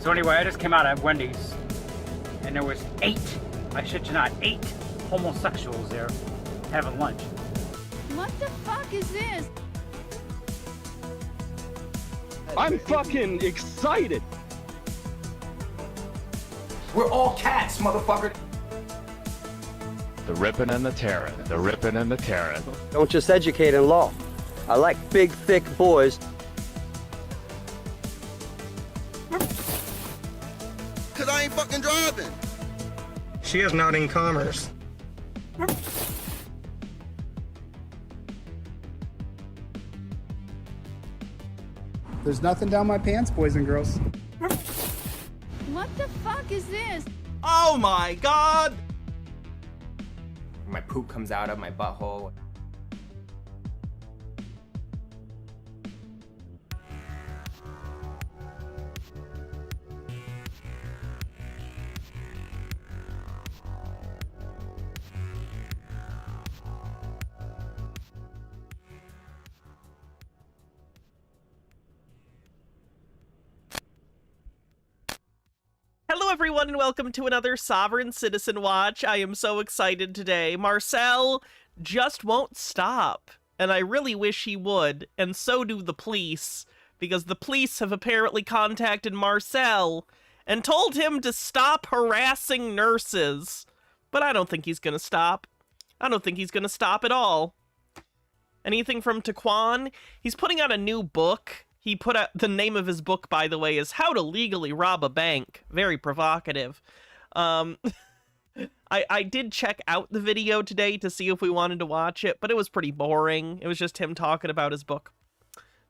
So anyway, I just came out of Wendy's, and there was 8, I shit you not, 8 homosexuals there having lunch. What the fuck is this? I'm fucking excited. We're all cats, motherfucker. The ripping and the tearing, the ripping and the tearing. Don't just educate in law. I like big, thick boys. Cause I ain't fucking driving. She is not in commerce. There's nothing down my pants, boys and girls. What the fuck is this? Oh my god! My poop comes out of my butthole. Hello everyone and welcome to another Sovereign Citizen Watch. I am so excited today. Marcel just won't stop, and I really wish he would, and so do the police, because the police have apparently contacted Marcel and told him to stop harassing nurses. But I don't think he's gonna stop. I don't think he's gonna stop at all. Anything from Taquan? He's putting out a new book. He put out, the name of his book, by the way, is How to Legally Rob a Bank. Very provocative. I did check out the video today to see if we wanted to watch it, but it was pretty boring. It was just him talking about his book.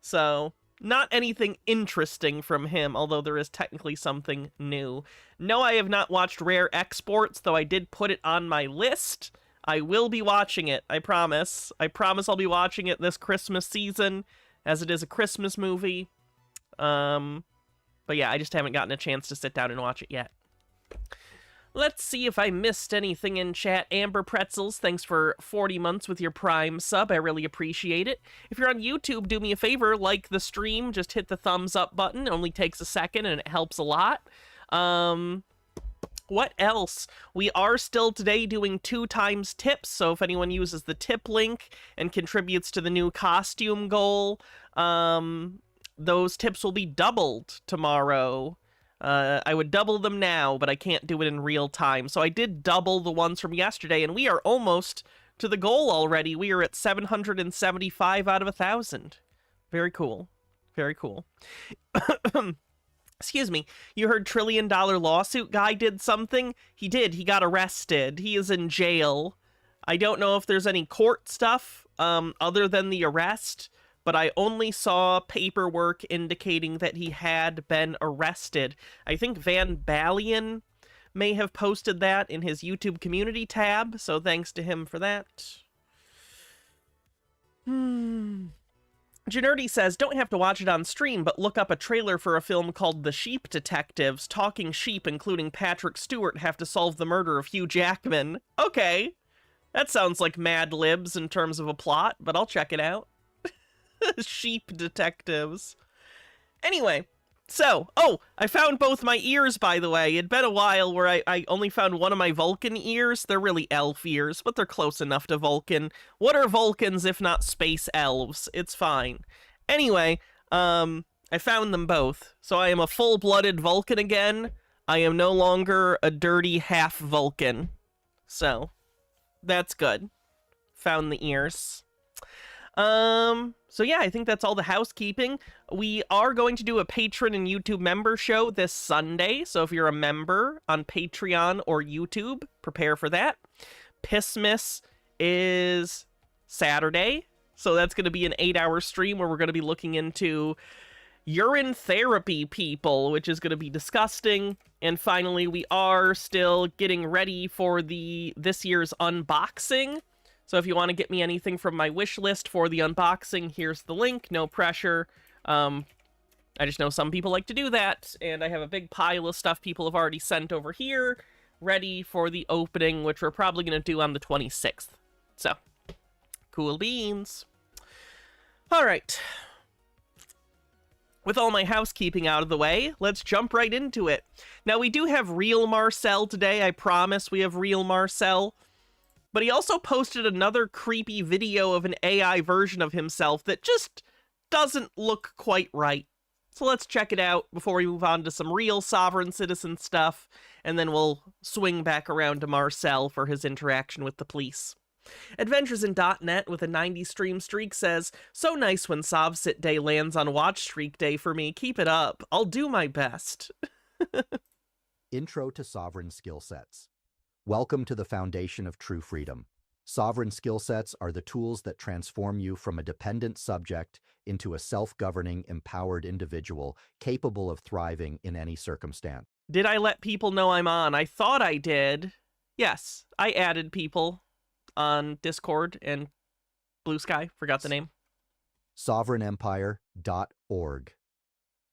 So, not anything interesting from him, although there is technically something new. No, I have not watched Rare Exports, though I did put it on my list. I will be watching it, I promise. I promise I'll be watching it this Christmas season, as it is a Christmas movie. But yeah, I just haven't gotten a chance to sit down and watch it yet. Let's see if I missed anything in chat. Amber Pretzels, thanks for 40 months with your Prime sub. I really appreciate it. If you're on YouTube, do me a favor, like the stream. Just hit the thumbs up button. It only takes a second, and it helps a lot. What else? We are still today doing 2x tips, so if anyone uses the tip link and contributes to the new costume goal, those tips will be doubled tomorrow. I would double them now, but I can't do it in real time. So I did double the ones from yesterday, and we are almost to the goal already. We are at 775 out of 1,000. Very cool. Very cool. Excuse me, you heard $1 trillion lawsuit guy did something? He did, he got arrested. He is in jail. I don't know if there's any court stuff other than the arrest, but I only saw paperwork indicating that he had been arrested. I think Van Balian may have posted that in his YouTube community tab, so thanks to him for that. Janerdy says, don't have to watch it on stream, but look up a trailer for a film called The Sheep Detectives. Talking sheep, including Patrick Stewart, have to solve the murder of Hugh Jackman. Okay. That sounds like Mad Libs in terms of a plot, but I'll check it out. Sheep Detectives. Anyway, so, oh, I found both my ears, by the way. It'd been a while where I only found one of my Vulcan ears. They're really elf ears, but they're close enough to Vulcan. What are Vulcans if not space elves? It's fine. Anyway, I found them both. So I am a full-blooded Vulcan again. I am no longer a dirty half Vulcan. So, that's good. Found the ears. So yeah, I think that's all the housekeeping. We are going to do a Patreon and YouTube member show this Sunday, so if you're a member on Patreon or YouTube, prepare for that. Pissmas is Saturday, so that's going to be an 8-hour stream where we're going to be looking into urine therapy people, which is going to be disgusting. And finally, we are still getting ready for this year's unboxing. So if you want to get me anything from my wish list for the unboxing, here's the link. No pressure. I just know some people like to do that, and I have a big pile of stuff people have already sent over here, ready for the opening, which we're probably going to do on the 26th. So, cool beans. All right. With all my housekeeping out of the way, let's jump right into it. Now, we do have real Marcel today. I promise we have real Marcel. But he also posted another creepy video of an AI version of himself that just doesn't look quite right. So let's check it out before we move on to some real sovereign citizen stuff, and then we'll swing back around to Marcel for his interaction with the police. Adventuresin.net with a 90 stream streak says, "So nice when Sovsit Day lands on Watch Streak Day for me. Keep it up. I'll do my best." Intro to Sovereign Skill Sets. Welcome to the foundation of true freedom. Sovereign skill sets are the tools that transform you from a dependent subject into a self-governing, empowered individual capable of thriving in any circumstance. Did I let people know I'm on? I thought I did. Yes, I added people on Discord and Blue Sky. Forgot the name. SovereignEmpire.org.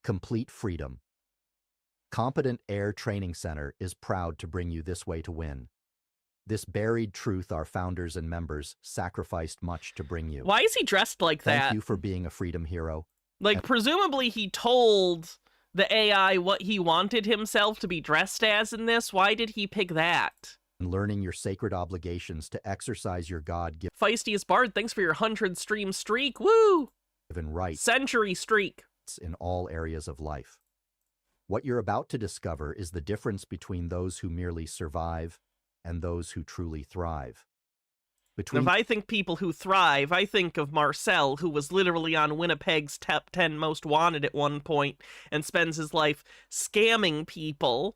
Complete freedom. Competent Air Training Center is proud to bring you this way to win. This buried truth our founders and members sacrificed much to bring you. Why is he dressed like that? Thank you for being a freedom hero. Like, presumably he told the AI what he wanted himself to be dressed as in this. Why did he pick that? And learning your sacred obligations to exercise your God-given Feistiest Bard, thanks for your 100 stream streak. Woo! rights Century streak. in all areas of life. What you're about to discover is the difference between those who merely survive and those who truly thrive. If I think people who thrive, I think of Marcel, who was literally on Winnipeg's top 10 most wanted at one point and spends his life scamming people.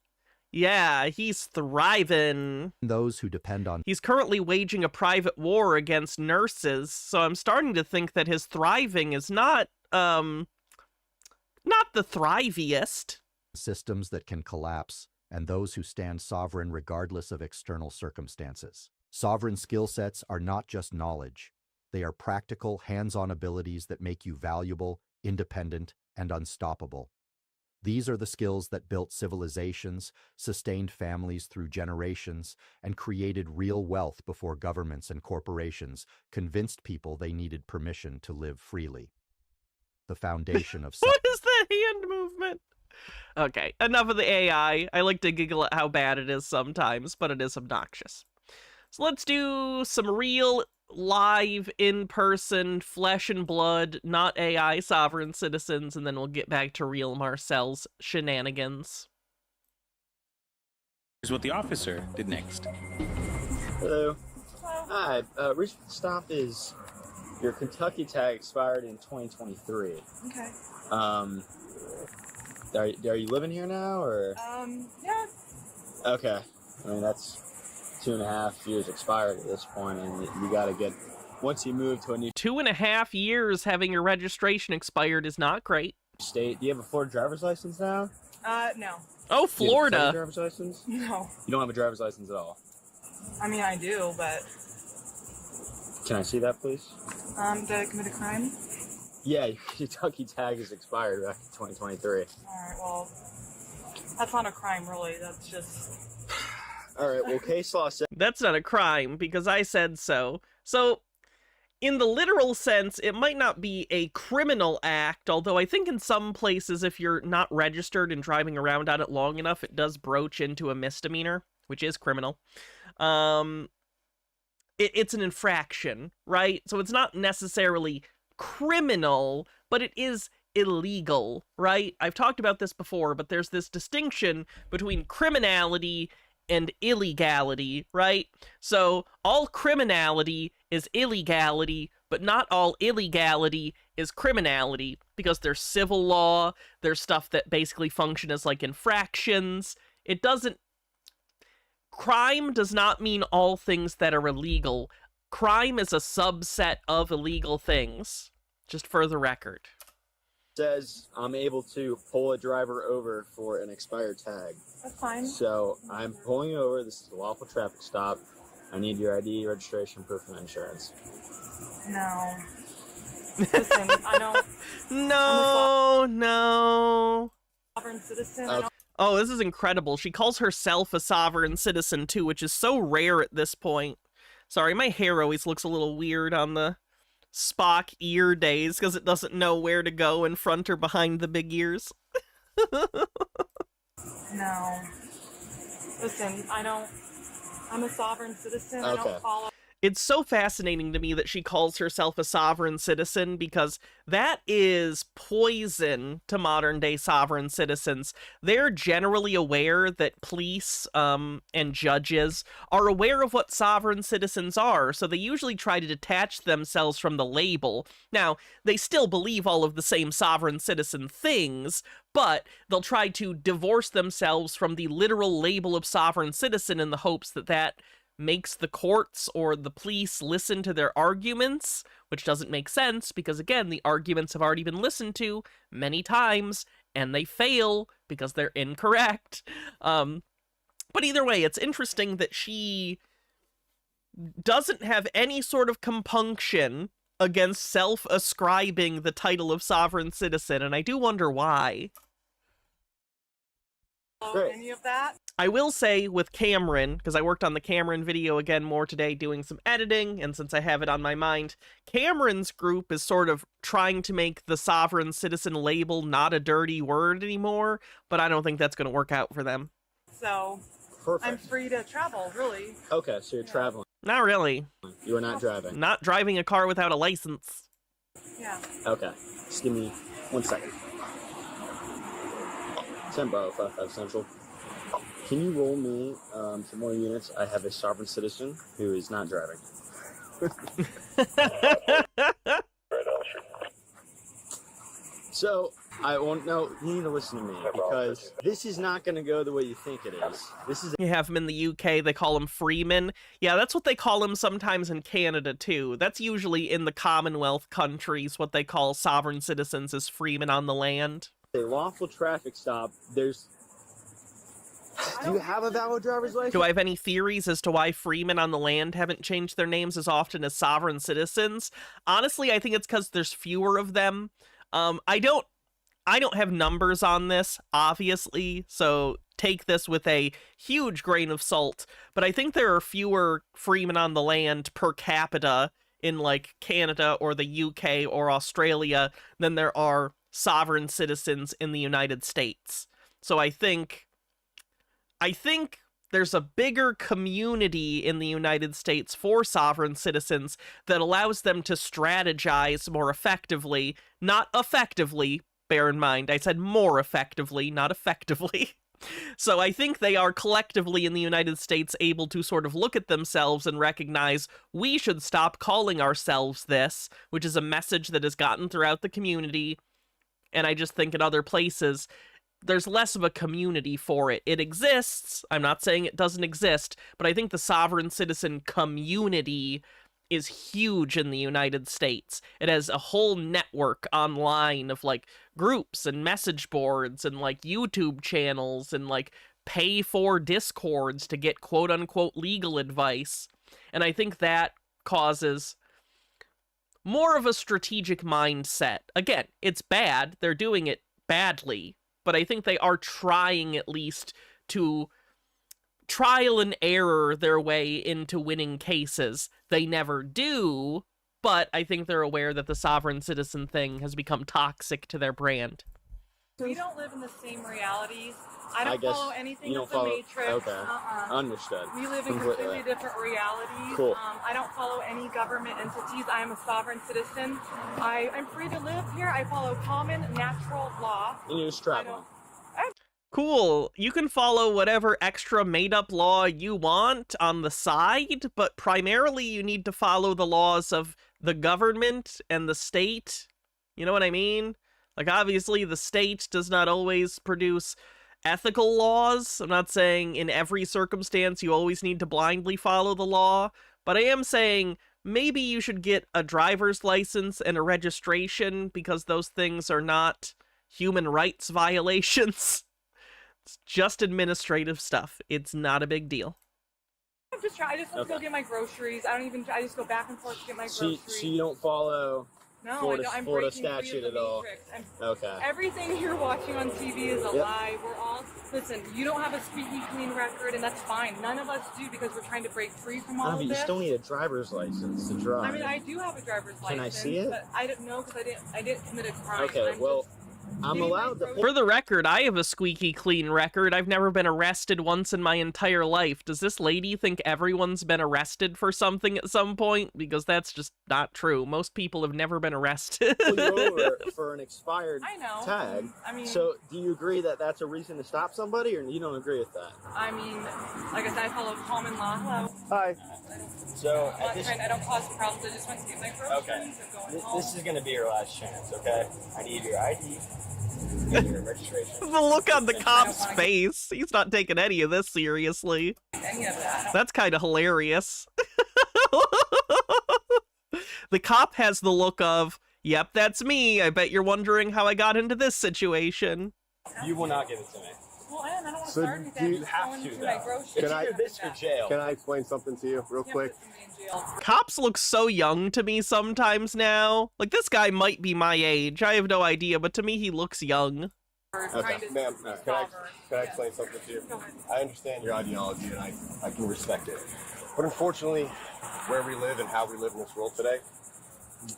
Yeah, he's thriving. Those who depend on... He's currently waging a private war against nurses, so I'm starting to think that his thriving is not the thriviest. systems that can collapse, and those who stand sovereign regardless of external circumstances. Sovereign skill sets are not just knowledge. They are practical, hands-on abilities that make you valuable, independent, and unstoppable. These are the skills that built civilizations, sustained families through generations, and created real wealth before governments and corporations convinced people they needed permission to live freely. The foundation of... What is that hand movement? Okay, enough of the AI. I like to giggle at how bad it is sometimes, but it is obnoxious. So let's do some real, live, in-person, flesh and blood, not AI sovereign citizens, and then we'll get back to real Marcel's shenanigans. Here's what the officer did next. Hello. Hi, reason for the stop is your Kentucky tag expired in 2023. Okay. Are you living here now, or? Yeah. Okay. I mean, that's 2.5 years expired at this point, and you gotta get, once you move to a new 2.5 years having your registration expired is not great. state. Do you have a Florida driver's license now? No. Oh, Florida. Do you have a driver's license? No. You don't have a driver's license at all? I mean, I do, but... Can I see that, please? Did I commit a crime? Yeah, your Kentucky tag is expired back in 2023. Alright, well... That's not a crime, really. That's just... Alright, well, case law says... That's not a crime, because I said so. So, in the literal sense, it might not be a criminal act, although I think in some places, if you're not registered and driving around on it long enough, it does broach into a misdemeanor, which is criminal. It's an infraction, right? So it's not necessarily criminal, but it is illegal, right? I've talked about this before, but there's this distinction between criminality and illegality, right? So all criminality is illegality, but not all illegality is criminality, because there's civil law, there's stuff that basically function as like infractions. It doesn't... Crime does not mean all things that are illegal. Crime is a subset of illegal things, just for the record. Says I'm able to pull a driver over for an expired tag. That's fine. So I'm pulling you over. This is a lawful traffic stop. I need your ID, registration, proof of insurance. No. Listen, I don't... No. Sovereign citizen. Okay. Oh, this is incredible. She calls herself a sovereign citizen, too, which is so rare at this point. Sorry, my hair always looks a little weird on the Spock ear days because it doesn't know where to go in front or behind the big ears. No. Listen, I'm a sovereign citizen. I Okay. don't follow. It's so fascinating to me that she calls herself a sovereign citizen because that is poison to modern day sovereign citizens. They're generally aware that police and judges are aware of what sovereign citizens are, so they usually try to detach themselves from the label. Now, they still believe all of the same sovereign citizen things, but they'll try to divorce themselves from the literal label of sovereign citizen in the hopes that that makes the courts or the police listen to their arguments, which doesn't make sense because, again, the arguments have already been listened to many times, and they fail because they're incorrect. But either way, it's interesting that she doesn't have any sort of compunction against self-ascribing the title of sovereign citizen, and I do wonder why. Any of that? I will say with Cameron, because I worked on the Cameron video again more today doing some editing, and since I have it on my mind, Cameron's group is sort of trying to make the sovereign citizen label not a dirty word anymore, but I don't think that's going to work out for them. So, Perfect. I'm free to travel, really. Okay, so you're traveling. Not really. You are not driving. Not driving a car without a license. Yeah. Okay. Just give me 1 second. Tempo 55 Central. Can you roll me some more units? I have a sovereign citizen who is not driving. So, I won't know. You need to listen to me because this is not going to go the way you think it is. This is. You have him in the UK, they call him Freeman. Yeah, that's what they call him sometimes in Canada, too. That's usually in the Commonwealth countries, what they call sovereign citizens is freemen on the land. A lawful traffic stop. There's. Do you have a valid driver's license? Do I have any theories as to why freemen on the land haven't changed their names as often as sovereign citizens? Honestly, I think it's because there's fewer of them. I don't have numbers on this, obviously, so take this with a huge grain of salt, but I think there are fewer freemen on the land per capita in, like, Canada or the UK or Australia than there are sovereign citizens in the United States. So I think there's a bigger community in the United States for sovereign citizens that allows them to strategize more effectively. Not effectively, bear in mind, I said more effectively, not effectively. So I think they are collectively in the United States able to sort of look at themselves and recognize we should stop calling ourselves this, which is a message that has gotten throughout the community. And I just think in other places, there's less of a community for it. It exists. I'm not saying it doesn't exist, but I think the sovereign citizen community is huge in the United States. It has a whole network online of, like, groups and message boards and, like, YouTube channels and, like, pay for Discords to get quote-unquote legal advice. And I think that causes more of a strategic mindset. Again, it's bad. They're doing it badly. But I think they are trying at least to trial and error their way into winning cases. They never do, but I think they're aware that the sovereign citizen thing has become toxic to their brand. We don't live in the same realities. I don't guess follow anything you don't of the follow. Matrix. Okay, understood. We live in completely different realities. Cool. I don't follow any government entities. I am a sovereign citizen. I'm free to live here. I follow common natural law. And you're just traveling. Cool. You can follow whatever extra made-up law you want on the side, but primarily you need to follow the laws of the government and the state. You know what I mean? Like, obviously, the state does not always produce ethical laws. I'm not saying in every circumstance you always need to blindly follow the law, but I am saying maybe you should get a driver's license and a registration because those things are not human rights violations. It's just administrative stuff. It's not a big deal. I just want to go get my groceries. I just go back and forth to get my groceries. So you don't follow No, Florida, I'm Florida breaking free statute of the at all? matrix. Okay. Everything you're watching on TV is a Yep. lie. We're all, listen, you don't have a squeaky clean record, and that's fine. None of us do, because we're trying to break free from all No, of but you this. still need a driver's license to drive. I mean, I do have a driver's license. Can I see it? But I didn't know, because I didn't commit a crime. Okay, well, I'm allowed to. For the record, I have a squeaky clean record. I've never been arrested once in my entire life. Does this lady think everyone's been arrested for something at some point? Because that's just not true. Most people have never been arrested. Pull you over for an expired I know. tag. I mean, so do you agree that that's a reason to stop somebody, or you don't agree with that? I mean, like I said, I follow common law. Hello. Hi. So I don't cause problems. I just want to get my groceries. Okay. And going home. This is going to be your last chance, okay? I need your ID. I need your registration. The look on the cop's face. He's not taking any of this seriously. Any of that. That's kind of hilarious. The cop has the look of, yep, that's me. I bet you're wondering how I got into this situation. You will not give it to me. Well, I don't want to So start anything. you have to, my though. groceries. It's either this or jail. Can I explain something to you real quick? Cops look so young to me sometimes now. Like, this guy might be my age. I have no idea, but to me, he looks young. Okay, ma'am, can I explain something to you? I understand your ideology and I can respect it. But unfortunately, where we live and how we live in this world today,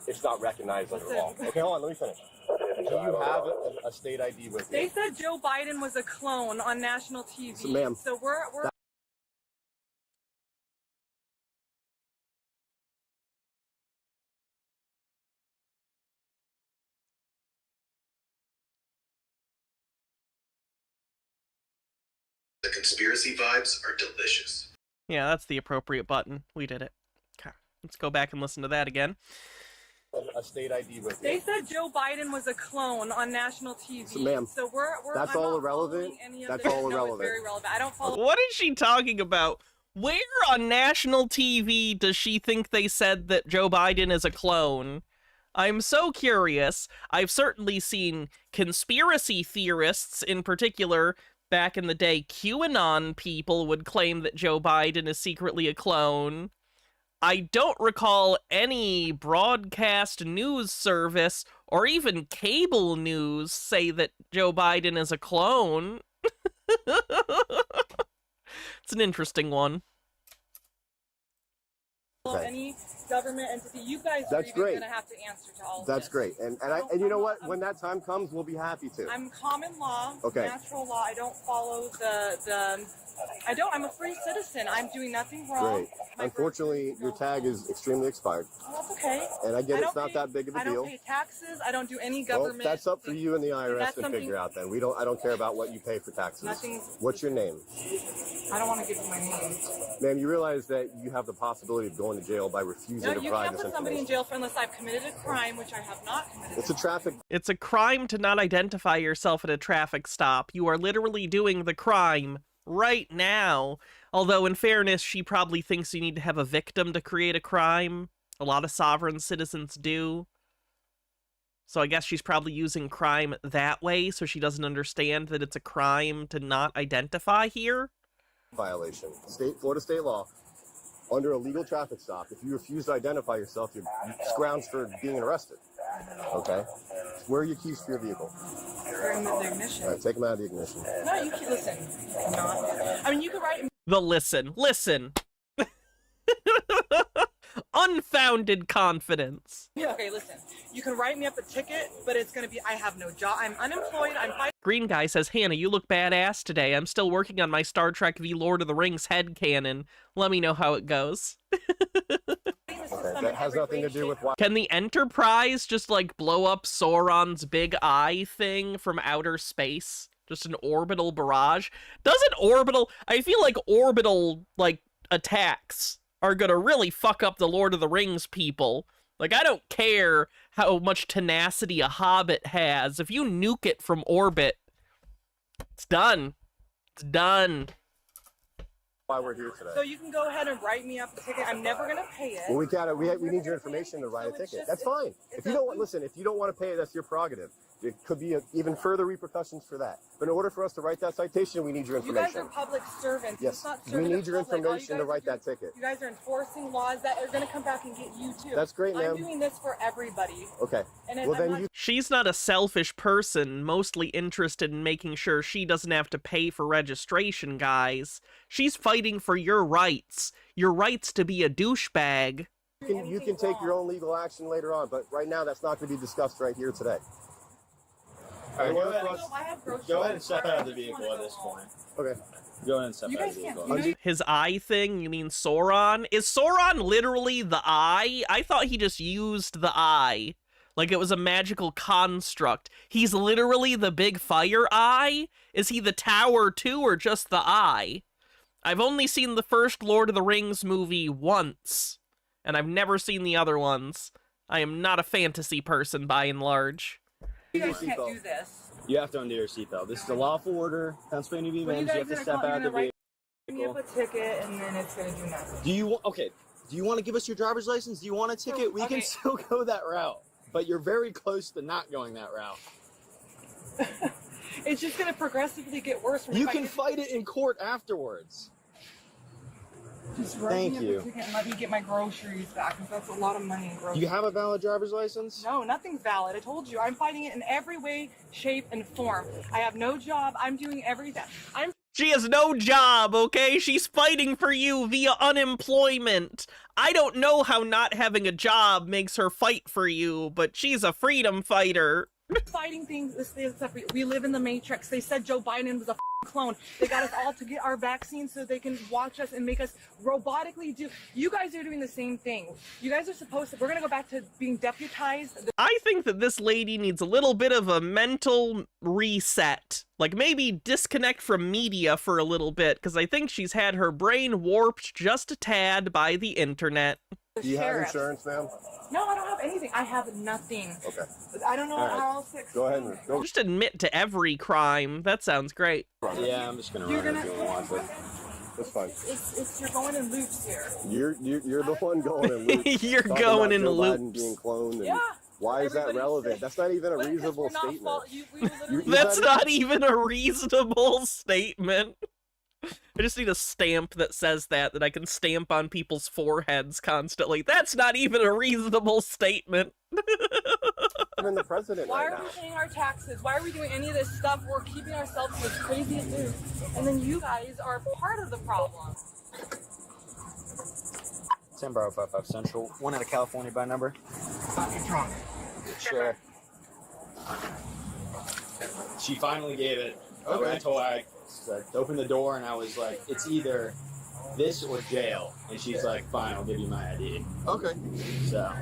it's not recognized under law. Okay, hold on, let me finish. Do you have a state ID with you? They said Joe Biden was a clone on national TV. So, ma'am, so we're The conspiracy vibes are delicious. Yeah, that's the appropriate button. We did it. Okay, let's go back and listen to that again. A state ID with you. They said Joe Biden was a clone on national TV. So, ma'am, so we're that's I'm all not irrelevant. following any of That's this. all No, irrelevant. it's very relevant. I don't follow. What is she talking about? Where on national TV does she think they said that Joe Biden is a clone? I'm so curious. I've certainly seen conspiracy theorists, in particular, back in the day, QAnon people would claim that Joe Biden is secretly a clone. I don't recall any broadcast news service or even cable news say that Joe Biden is a clone. It's an interesting one. Okay. Any government entity, you guys That's are even great. going to have to answer to all of That's this. great. And you know what? When that time comes, we'll be happy to. I'm common law, Okay. natural law. I don't follow I'm a free citizen. I'm doing nothing wrong. Great. Unfortunately, your tag is extremely expired. Well, that's okay. And I get it's don't not pay- that big of a I deal. don't pay taxes. I don't do any Well, government. that's up for you and the IRS That's to something- figure out then. I don't care about what you pay for taxes. Nothing's- What's your name? I don't want to give you my name. Ma'am, you realize that you have the possibility of going to jail by refusing No, to you provide can't this put somebody in information. jail for unless I've committed a crime, which I have not committed. It's a traffic. It's a crime to not identify yourself at a traffic stop. You are literally doing the crime right now. Although, in fairness, she probably thinks you need to have a victim to create a crime. A lot of sovereign citizens do. So I guess she's probably using crime that way, so she doesn't understand that it's a crime to not identify here. Violation. Florida state law. Under a legal traffic stop, if you refuse to identify yourself, it's grounds for being arrested. Okay? Where are your keys for your vehicle? They're in the ignition. All right, take them out of the ignition. No, you can listen. I'm not. I mean, you could write. The listen. Unfounded confidence. Yeah. Okay, listen. You can write me up a ticket, but it's gonna be I have no job. I'm unemployed. I'm fighting. Green guy says, Hannah, you look badass today. I'm still working on my Star Trek v Lord of the Rings headcanon. Let me know how it goes. Okay, that has nothing to do with why. Can the Enterprise just, like, blow up Sauron's big eye thing from outer space? Just an orbital barrage? Doesn't orbital... I feel like orbital, like, attacks are gonna really fuck up the Lord of the Rings people. Like, I don't care how much tenacity a hobbit has. If you nuke it from orbit, it's done. It's done. why we're here today. So you can go ahead and write me up a ticket. I'm never gonna pay it. Well, we need your information to write a ticket. That's fine. If you don't want to pay it, that's your prerogative. It could be even further repercussions for that. But in order for us to write that citation, we need your information. You guys are public servants. Yes, we need your information to write that ticket. You guys are enforcing laws that are going to come back and get you too. That's great, ma'am. I'm doing this for everybody. Okay. Well, then She's not a selfish person, mostly interested in making sure she doesn't have to pay for registration, guys. She's fighting for your rights to be a douchebag. You can take your own legal action later on, but right now that's not going to be discussed right here today. All right, go ahead and step out of the vehicle at this point. Okay. Go ahead and step out of the vehicle. His eye thing, you mean Sauron? Is Sauron literally the eye? I thought he just used the eye. Like it was a magical construct. He's literally the big fire eye? Is he the tower too, or just the eye? I've only seen the first Lord of the Rings movie once, and I've never seen the other ones. I am not a fantasy person by and large. You guys can't do this. You have to undo your seatbelt. This is a lawful order. Pennsylvania v. Vans. You have to step out of the vehicle. Give me up a ticket, and then it's gonna do nothing. Do you want to give us your driver's license? Do you want a ticket? We can still go that route, but you're very close to not going that route. It's just gonna progressively get worse. You can fight it in court afterwards. Just write me up a ticket and let me get my groceries back, because that's a lot of money in groceries. Do you have a valid driver's license? No, nothing's valid. I told you, I'm fighting it in every way, shape, and form. I have no job. I'm doing everything. She has no job, okay? She's fighting for you via unemployment. I don't know how not having a job makes her fight for you, but she's a freedom fighter. Fighting things, we live in the Matrix. They said Joe Biden was a clone. They got us all to get our vaccines so they can watch us and make us robotically do. You guys are doing the same thing. You guys are supposed to, we're gonna go back to being deputized. I think that this lady needs a little bit of a mental reset. Like maybe disconnect from media for a little bit, because I think she's had her brain warped just a tad by the internet. Do you have insurance, ma'am? No, I don't have anything. I have nothing. Okay. I don't know how else to explain. Go ahead and go. Just admit to every crime. That sounds great. Yeah, I'm just gonna run if you want to. That's fine. It's you're going in loops here. You're the one going in loops. You're going in loops. Being cloned and yeah. Why is that relevant? That's not even a reasonable statement. That's not even a reasonable statement. I just need a stamp that says that I can stamp on people's foreheads constantly. That's not even a reasonable statement. I'm the president. Why are we paying our taxes? Why are we doing any of this stuff? We're keeping ourselves in this crazy loop, and then you guys are part of the problem. 10 Bravo 55 Central. 1 out of California by number. You're drunk. Sure. She finally gave it. Okay. I told her I opened the door and I was like, it's either this or jail. And she's like, fine, I'll give you my ID. Okay. So.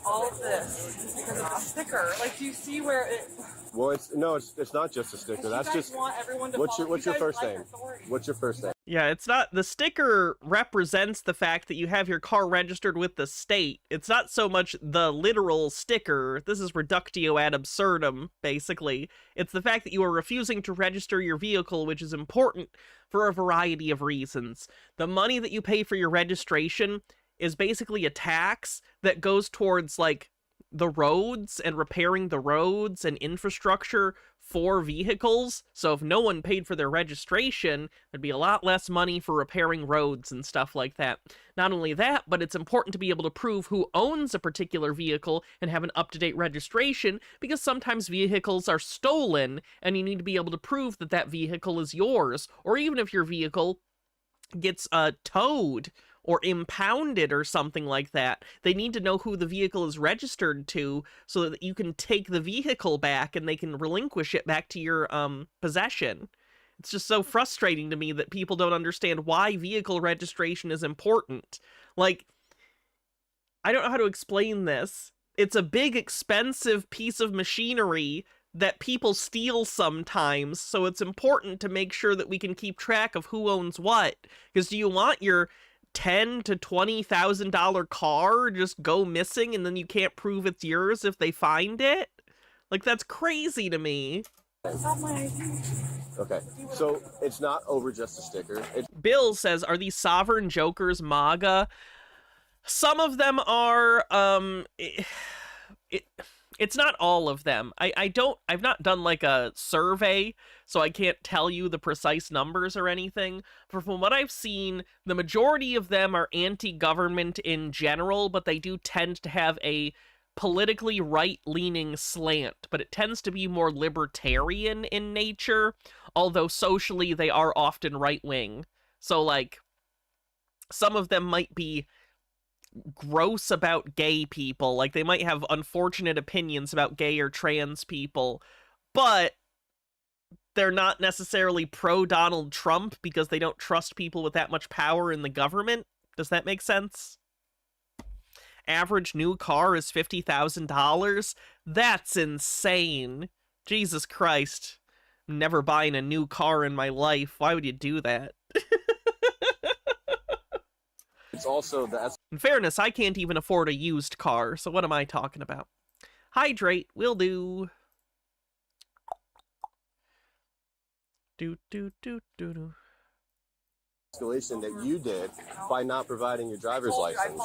All of this because of a sticker. Like, do you see where it... Well, it's not just a sticker. That's just. What's your first name? What's your first name? Yeah, it's not. The sticker represents the fact that you have your car registered with the state. It's not so much the literal sticker. This is reductio ad absurdum, basically. It's the fact that you are refusing to register your vehicle, which is important for a variety of reasons. The money that you pay for your registration is basically a tax that goes towards, like, the roads and repairing the roads and infrastructure for vehicles. So if no one paid for their registration, there'd be a lot less money for repairing roads and stuff like that. Not only that, but it's important to be able to prove who owns a particular vehicle and have an up-to-date registration, because sometimes vehicles are stolen and you need to be able to prove that that vehicle is yours. Or even if your vehicle gets towed or impounded or something like that, they need to know who the vehicle is registered to so that you can take the vehicle back and they can relinquish it back to your possession. It's just so frustrating to me that people don't understand why vehicle registration is important. Like, I don't know how to explain this. It's a big, expensive piece of machinery that people steal sometimes, so it's important to make sure that we can keep track of who owns what. Because do you want your $10,000 to $20,000 car just go missing and then you can't prove it's yours if they find it? Like, that's crazy to me. Not my ID. Okay, so it's not over just a sticker. Bill says, are these sovereign jokers MAGA? Some of them are, it's not all of them. I've not done like a survey, so I can't tell you the precise numbers or anything. But from what I've seen, the majority of them are anti-government in general, but they do tend to have a politically right-leaning slant, but it tends to be more libertarian in nature, although socially they are often right-wing. So, like, some of them might be gross about gay people, like they might have unfortunate opinions about gay or trans people, but they're not necessarily pro-Donald Trump because they don't trust people with that much power in the government. Does that make sense? Average new car is $50,000? That's insane. Jesus Christ. I'm never buying a new car in my life. Why would you do that? It's also the... In fairness, I can't even afford a used car, so what am I talking about? Hydrate, will do. Do. Escalation that you did by not providing your driver's license.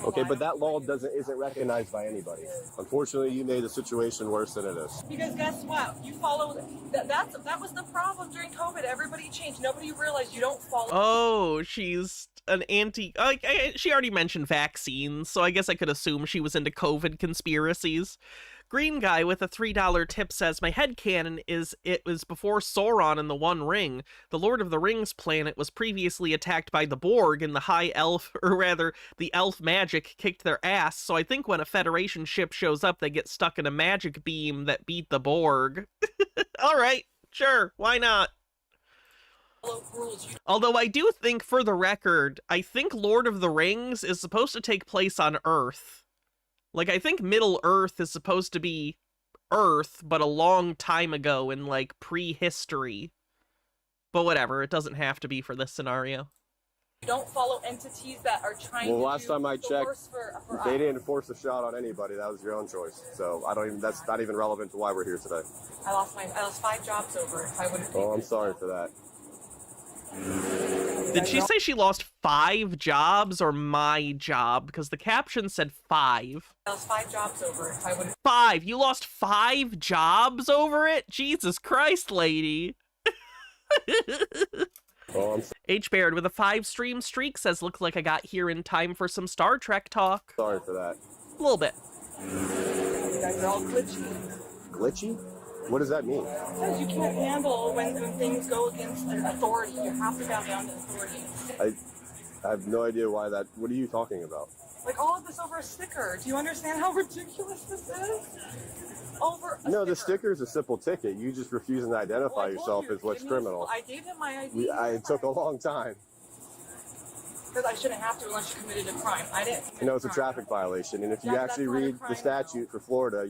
Okay, but that law isn't recognized by anybody. Unfortunately, you made the situation worse than it is. Because guess what? You follow that was the problem during COVID. Everybody changed. Nobody realized you don't follow. Oh, she's an anti. She already mentioned vaccines, so I guess I could assume she was into COVID conspiracies. Green guy with a $3 tip says, my headcanon is it was before Sauron and the One Ring. The Lord of the Rings planet was previously attacked by the Borg and the High Elf, or rather, the elf magic kicked their ass, so I think when a Federation ship shows up, they get stuck in a magic beam that beat the Borg. Alright, sure, why not? Although I do think, for the record, I think Lord of the Rings is supposed to take place on Earth. Like, I think Middle Earth is supposed to be Earth, but a long time ago in, like, prehistory. But whatever, it doesn't have to be for this scenario. You don't follow entities that are trying well, to last do time I the checked, worst for they us. didn't force a shot on anybody. That was your own choice. So that's not even relevant to why we're here today. I lost 5 jobs over it. I would have. Oh, I'm sorry for that. Did she say she lost 5 jobs or my job? Because the caption said 5. I lost 5 jobs over it. I would. 5? You lost 5 jobs over it? Jesus Christ, lady. Oh, H. Baird with a 5-stream streak says, look like I got here in time for some Star Trek talk. Sorry for that. A little bit. You guys are all glitchy. Glitchy? What does that mean? Because you can't handle when things go against authority. You have to bow down to authority. I have no idea why that... What are you talking about? Like all of this over a sticker. Do you understand how ridiculous this is? Over a No, the sticker is a simple ticket. You just refusing to identify yourself as what's criminal. I gave him my ID. It took a long time. Because I shouldn't have to unless you committed a crime. I didn't. You know, it's a traffic violation, and if you actually read the statute for Florida,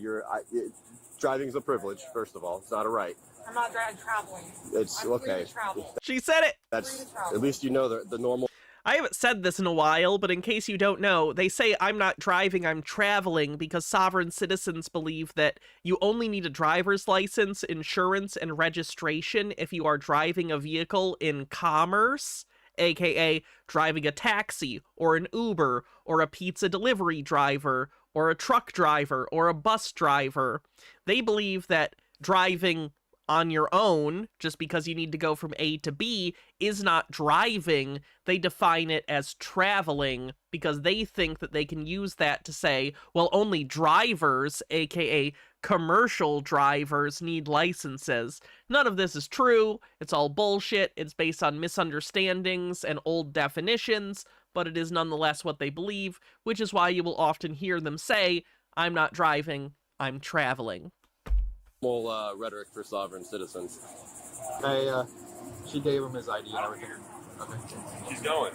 driving is a privilege. First of all, it's not a right. I'm not traveling. It's I'm okay. Free to travel. She said it. That's at least you know the normal. I haven't said this in a while, but in case you don't know, they say I'm not driving, I'm traveling because sovereign citizens believe that you only need a driver's license, insurance, and registration if you are driving a vehicle in commerce, aka driving a taxi, or an Uber, or a pizza delivery driver, or a truck driver, or a bus driver. They believe that driving on your own, just because you need to go from A to B, is not driving. They define it as traveling because they think that they can use that to say, well, only drivers, aka commercial drivers, need licenses. None of this is true. It's all bullshit. It's based on misunderstandings and old definitions, but it is nonetheless what they believe, which is why you will often hear them say, I'm not driving, I'm traveling. Rhetoric for sovereign citizens. She gave him his ID and everything. Okay. She's going.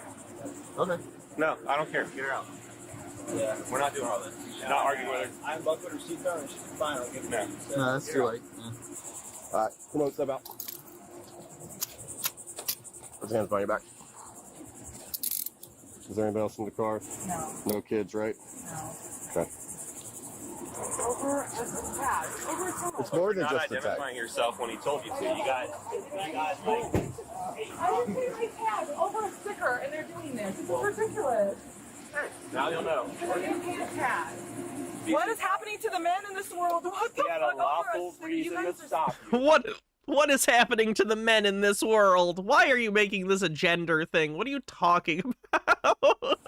Okay. No, I don't care. Get her out. Yeah. We're not doing all this. Not arguing with her. I'm buckled her seatbelt and she's fine. I'll give No. No, that's too late. Yeah. All right, come on, step out. Put your hands behind your back. Is there anybody else in the car? No. No kids, right? No. Okay. Over a tag. Over a phone. It's more than Not just the tag. identifying yourself when he told you to. You got like. I didn't say my tag over a sticker, and they're doing this. This is ridiculous. Now you'll know. I didn't pay a tag. What is happening to the men in this world? What the He had fuck? a lawful reason to stop you. What is happening to the men in this world? Why are you making this a gender thing? What are you talking about?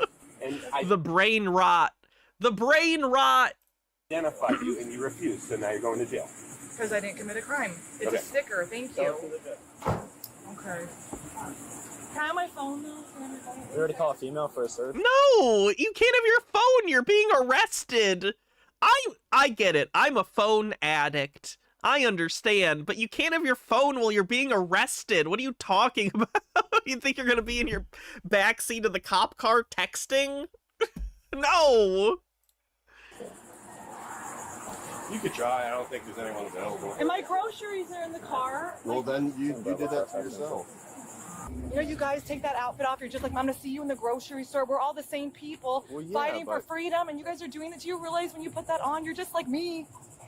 And The brain rot. The brain rot. identified you and you refused, so now you're going to jail. Because I didn't commit a crime. It's Okay. a sticker. Thank you. Okay. Can I have my phone though? Can I have my phone? We already call a female for a search. No, you can't have your phone. You're being arrested. I get it. I'm a phone addict. I understand, but you can't have your phone while you're being arrested. What are you talking about? You think you're going to be in your backseat of the cop car texting? No. You could try. I don't think there's anyone available. And my groceries are in the car. Well, then you did that to yourself. You know, you guys take that outfit off. You're just like, I'm gonna see you in the grocery store. We're all the same people fighting for freedom, and you guys are doing it. Do you realize when you put that on, you're just like me?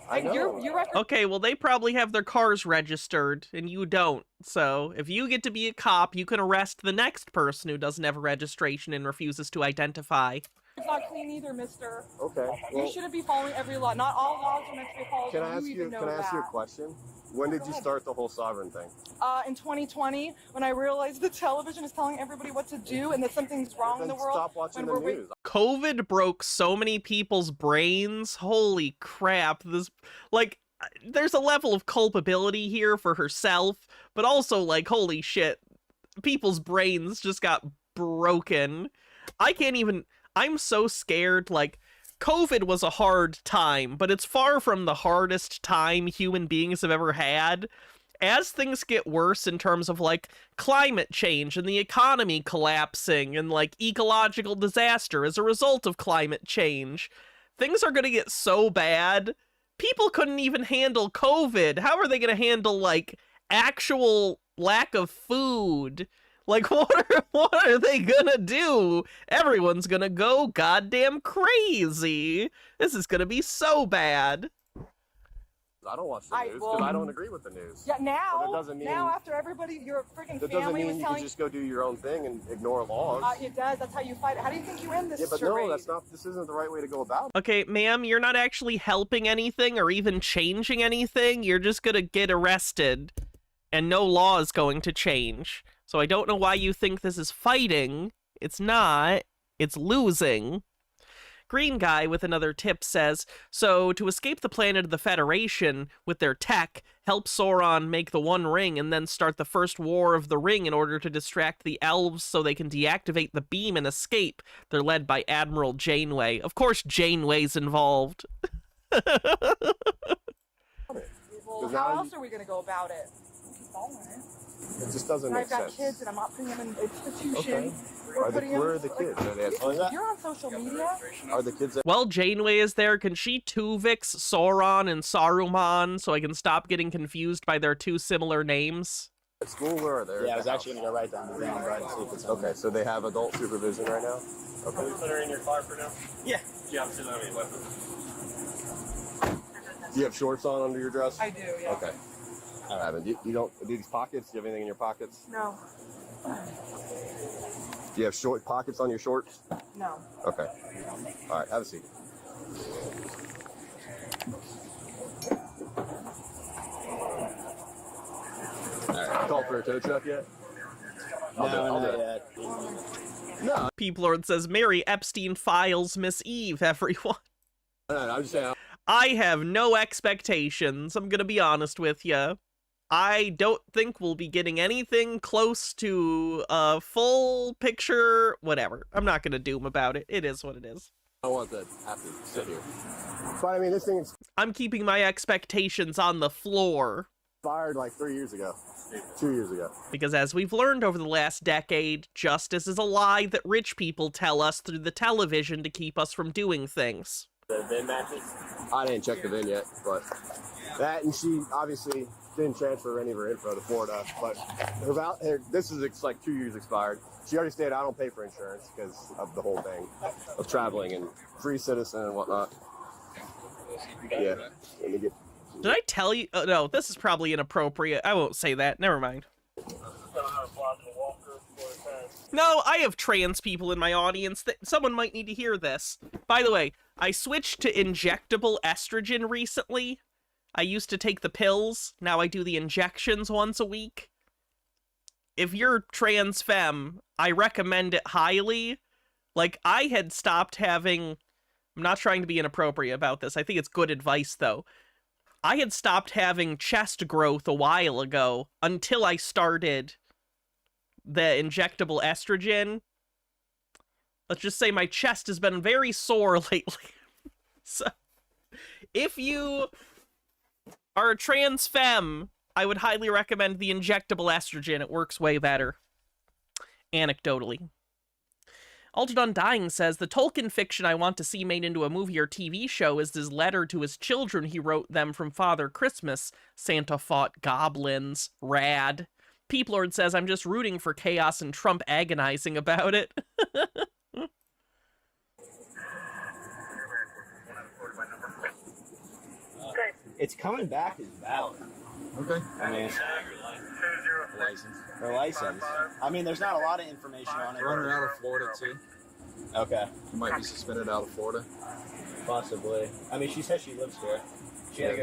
I know. You're Okay, well, they probably have their cars registered, and you don't. So, if you get to be a cop, you can arrest the next person who doesn't have a registration and refuses to identify. It's not clean either, mister. Okay. Well, You shouldn't be following every law. Not all laws are meant to be followed. can I You ask you? even know Can I ask you a that. question? When did you start the whole sovereign thing? In 2020, when I realized the television is telling everybody what to do and that something's wrong in the world. Stop watching when the we're news. COVID broke so many people's brains. Holy crap. There's a level of culpability here for herself, but also, like, holy shit, people's brains just got broken. I'm so scared. Like, COVID was a hard time, but it's far from the hardest time human beings have ever had. As things get worse in terms of, like, climate change and the economy collapsing and, like, ecological disaster as a result of climate change, things are going to get so bad. People couldn't even handle COVID. How are they going to handle, like, actual lack of food? Like, what are they gonna do? Everyone's gonna go goddamn crazy. This is gonna be so bad. I don't watch the news because I don't agree with the news. Yeah, now. But that doesn't mean, now after everybody, your freaking that doesn't family was mean you telling can just go do your own thing and ignore laws. it does. That's how you fight it. How do you think you end this? Yeah, but charade? no, that's not. This isn't the right way to go about it. Okay, ma'am, you're not actually helping anything or even changing anything. You're just gonna get arrested, and no law is going to change. So I don't know why you think this is fighting. It's not. It's losing. Green Guy with another tip says, so to escape the planet of the Federation with their tech, help Sauron make the One Ring and then start the first War of the Ring in order to distract the elves so they can deactivate the beam and escape. They're led by Admiral Janeway. Of course Janeway's involved. Well, how else are we going to go about it? It just doesn't And make I've got sense. kids and I'm not putting them in institution. Okay. Where are the kids? Are they at You're on social media? Are the kids at Well, Janeway is there. Can she Tuvix Sauron and Saruman so I can stop getting confused by their two similar names? school? Where are they? Yeah, I was actually going to go right down the ground right and see if it's Okay, so they have adult supervision right now? Okay. Can we put her in your car for now? Yeah. Do you obviously don't have any weapons? Do you have shorts on under your dress? I do, yeah. Okay. All right, you don't do these pockets? Do you have anything in your pockets? No. Do you have short pockets on your shorts? No. Okay. All right, have a seat. All right, call for a tow truck yet? I'll do it. No. Peep Lord says, Mary Epstein files Miss Eve, everyone. No, I'm just saying. I have no expectations, I'm gonna be honest with you. I don't think we'll be getting anything close to a full picture, whatever. I'm not gonna doom about it. It is what it is. I don't want to have to sit here. But I mean, this thing I'm keeping my expectations on the floor. expired like 3 years ago. 2 years ago. Because as we've learned over the last decade, justice is a lie that rich people tell us through the television to keep us from doing things. The VIN matches? I didn't check the VIN yet, but that, and she obviously didn't transfer any of her info to Florida, but this is like 2 years expired. She already stated I don't pay for insurance because of the whole thing of traveling and free citizen and whatnot. Yeah. Let me get. Did I tell you? No, this is probably inappropriate. I won't say that. Never mind. No, I have trans people in my audience. That someone might need to hear this. By the way, I switched to injectable estrogen recently. I used to take the pills. Now I do the injections once a week. If you're trans femme, I recommend it highly. Like, I had stopped having... I'm not trying to be inappropriate about this. I think it's good advice, though. I had stopped having chest growth a while ago until I started the injectable estrogen. Let's just say my chest has been very sore lately. So, if you are a trans femme, I would highly recommend the injectable estrogen. It works way better. Anecdotally. Altered Undying says, the Tolkien fiction I want to see made into a movie or TV show is his letter to his children he wrote them from Father Christmas. Santa fought goblins. Rad. Peeplord says, I'm just rooting for chaos and Trump agonizing about it. It's coming back as valid. Okay. I mean, her license. I mean, there's not a lot of information on it. Running out of Florida too. Okay. You might be suspended out of Florida. Possibly. I mean, she says she lives here.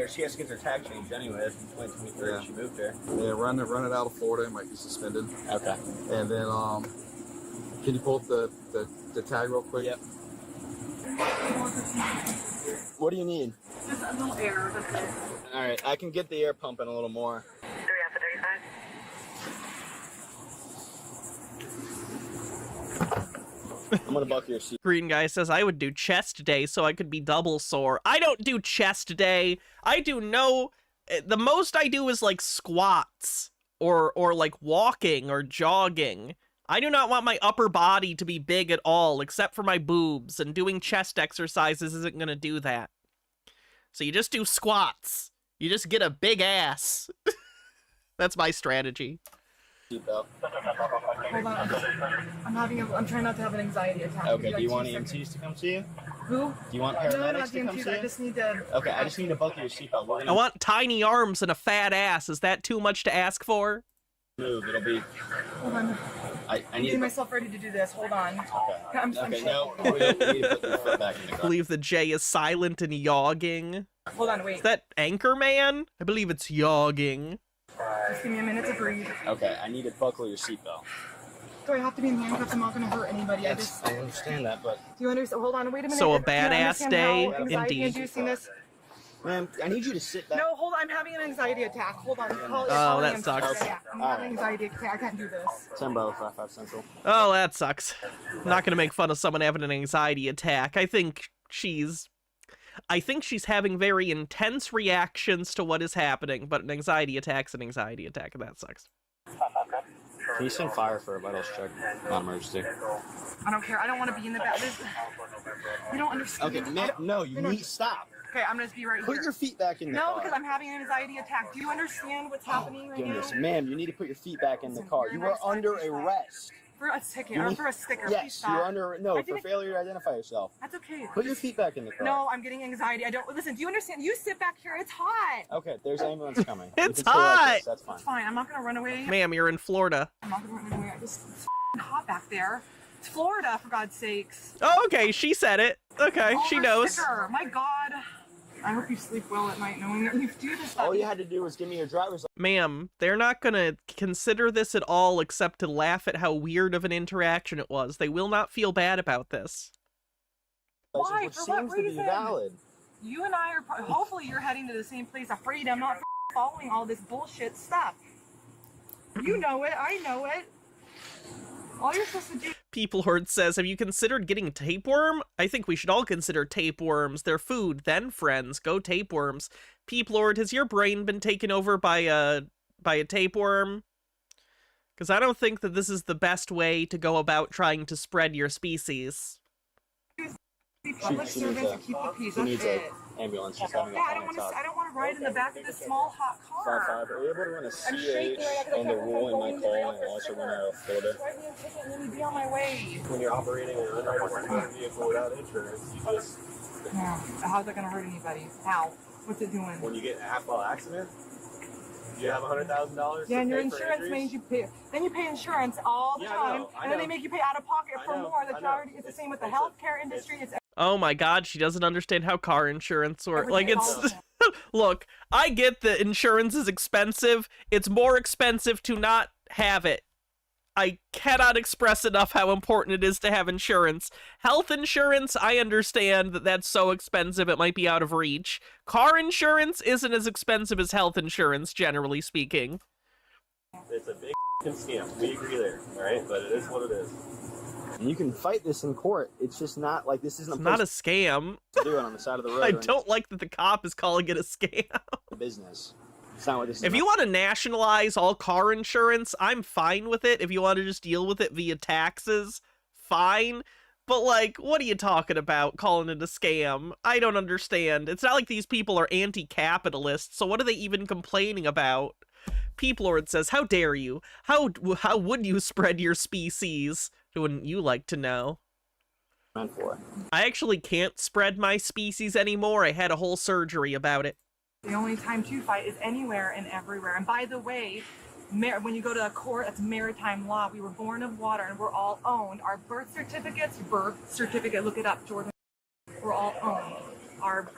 She has to get her tag changed anyway. It's 2023. Yeah. She moved here. Yeah, run it out of Florida. Might be suspended. Okay. And then, can you pull up the tag real quick? Yep. What do you need? Just a little air. That's it. All right, I can get the air pumping a little more. Do we have the 35? I'm gonna buck your seat. Green guy says, I would do chest day so I could be double sore. I don't do chest day. I do no... The most I do is, like, squats. Or like, walking or jogging. I do not want my upper body to be big at all, except for my boobs, and doing chest exercises isn't gonna do that. So you just do squats. You just get a big ass. That's my strategy. Seatbelt. Hold on. I'm trying not to have an anxiety attack. Okay, do you want EMTs to come see you? Who? Do you want No, paramedics not to come EMTs. see I you? just need to... Okay, I just need to buckle your seatbelt. I want tiny arms and a fat ass. Is that too much to ask for? Move, it'll be... Hold on. I I'm need getting myself ready to do this. Hold on. Okay. I'm Okay, shaking. no, we need to put your foot back in the I car. believe the J is silent and yogging. Hold on, wait. Is that Anchorman? I believe it's yogging. Just give me a minute to breathe. Okay, I need to buckle your seatbelt. Do I have to be in handcuffs? I'm not going to hurt anybody. I understand that, but... Do you understand? Hold on, wait a minute. So a Can I badass understand day, how anxiety indeed. inducing this? Ma'am, I need you to sit back. No, hold on. I'm having an anxiety attack. Hold on. Oh, that sucks. Yeah, I'm having an anxiety attack. I can't do this. 10 Bravo 55 Central. Oh, that sucks. I'm not gonna make fun of someone having an anxiety attack. I think she's having very intense reactions to what is happening, but an anxiety attack's an anxiety attack, and that sucks. Can you send fire for a vitals check? Not emergency. I don't care. I don't want to be in the back. You don't understand. Okay, ma'am, no, you need... Stop. Okay, I'm going to be right here. Put your feet back in the car. No, because I'm having an anxiety attack. Do you understand what's happening right Goodness, now? ma'am, you need to put your feet back in the car. You are under arrest. For a ticket or for a sticker. Please Yes, stop. you're under... No, for failure to identify yourself. That's okay. Put your feet back in the car. No, I'm getting anxiety. I don't... Listen, do you understand? You sit back here. It's hot. Okay, there's ambulance coming. You It's can stay like hot! this, that's fine. It's fine. I'm not going to run away. Ma'am, you're in Florida. I'm not going to run away. It's hot back there. It's Florida, for God's sakes. Oh, okay, she said it. Okay, Oh, she her knows. sticker. My God. I hope you sleep well at night knowing that you do this. All you had to do was give me your driver's license. Ma'am, they're not gonna consider this at all except to laugh at how weird of an interaction it was. They will not feel bad about this. Why? Which For what seems to be reason? valid. You and I are... Hopefully you're heading to the same place. Afraid I'm not following all this bullshit stuff. You know it. I know it. All you're supposed to do... People Horde says, have you considered getting tapeworm? I think we should all consider tapeworms. They're food, then friends. Go tapeworms. People Horde, has your brain been taken over by a tapeworm? Because I don't think that this is the best way to go about trying to spread your species. Public servants to keep the peace. That's it. Ambulance. She's having a Yeah, I don't want to ride in the back of this small hot car. 5-5. Are you able to run a I'm shaking CH right on the rule in my call and also run out of Florida? Write me a ticket and let me be on my way. When you're operating an unregistered motor vehicle without insurance, you just Yeah. How's that gonna hurt anybody? How? What's it doing? When you get in a half-mile accident, you have $100,000. Yeah, and your insurance means you pay. Then you pay insurance all the time, and then they make you pay out of pocket for more. That you already. It's the same with the healthcare industry. It's Oh my god, she doesn't understand how car insurance works. Like, it's... Look, I get that insurance is expensive. It's more expensive to not have it. I cannot express enough how important it is to have insurance. Health insurance, I understand that that's so expensive it might be out of reach. Car insurance isn't as expensive as health insurance, generally speaking. It's a big scam. We agree there, all right? But it is what it is. And you can fight this in court. It's just not like this isn't It's not a scam. to do it on the side of the road. I don't like that the cop is calling it a scam. Business. It's not what this is. If you want to nationalize all car insurance, I'm fine with it. If you want to just deal with it via taxes, fine. But, like, what are you talking about calling it a scam? I don't understand. It's not like these people are anti-capitalist, so what are they even complaining about? Peeplord says, how dare you? How would you spread your species? Wouldn't you like to know? I actually can't spread my species anymore. I had a whole surgery about it. the only time to fight is anywhere and everywhere. And by the way, when you go to a court, that's maritime law. We were born of water and we're all owned. Our birth certificate, look it up, Jordan. We're all owned.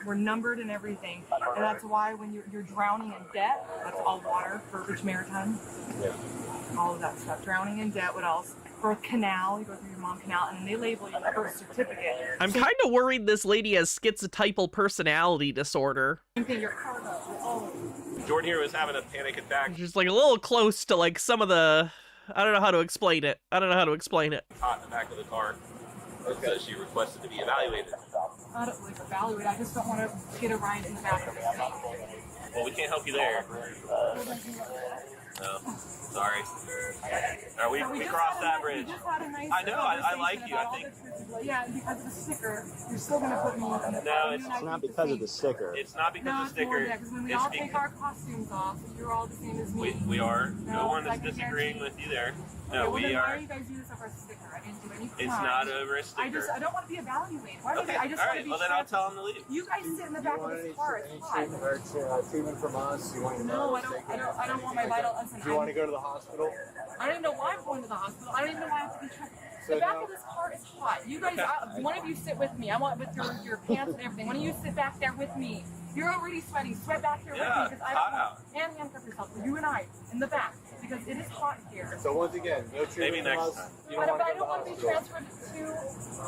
We're numbered and everything. And that's why when you're drowning in debt, that's all water, verbiage maritime. Yeah. All of that stuff. Drowning in debt, what else? Birth canal, you go through your mom canal, and then they label you birth certificate. I'm kind of worried this lady has schizotypal personality disorder. Jordan here was having a panic attack. She's like a little close to like some of the, I don't know how to explain it. Hot in the back of the car. So she requested to be evaluated. I don't like evaluate. I just don't want to get a ride in the back of the thing. Well, we can't help you there. No, sorry. We crossed that bridge. I know, I like you, I think. Yeah, because of the sticker, you're still going to put me in the No, it's not because of the sticker. It's not because of the sticker. Because when we all take our costumes off, you're all the same as me. We are. No one is disagreeing with you there. No, we are. Why are you guys doing this over a sticker? I didn't do any It's not over a sticker. I don't want to be evaluated. Why Okay, I just all want right, to be well then I'll tell them to leave. You guys sit in the back of this car. It's hot. Treatment from us? You want to No, I don't want my vital. Listen, Do you want to go to the hospital? I don't even know why I'm going to the hospital. I don't even know why I have to be checked. The back of this car is hot. You guys, one of you sit with me. I want with your pants and everything. One of you sit back there with me. You're already sweating. Sweat back here with me because I don't want. And handcuff yourself. You and I in the back because it is hot here. So once again, no treatment Maybe next from us. time. But I don't want to be transferred to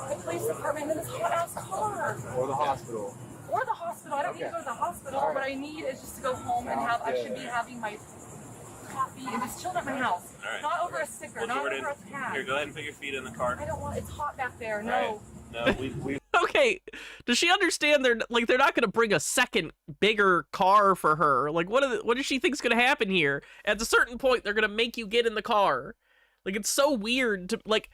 the police department in this hot ass car. Or the hospital. Or the hospital. I don't need to go to the hospital. Right. What I need is just to go home and have. I should be having my coffee and just chill at my house. All right. Not over a sticker. Well, not Jordan, over a tag. here, go ahead and put your feet in the car. I don't want. It's hot back there. No. All right. No, we Okay, does she understand they're not going to bring a second bigger car for her? Like, what does she think's going to happen here? At a certain point, they're going to make you get in the car. Like, it's so weird to, like,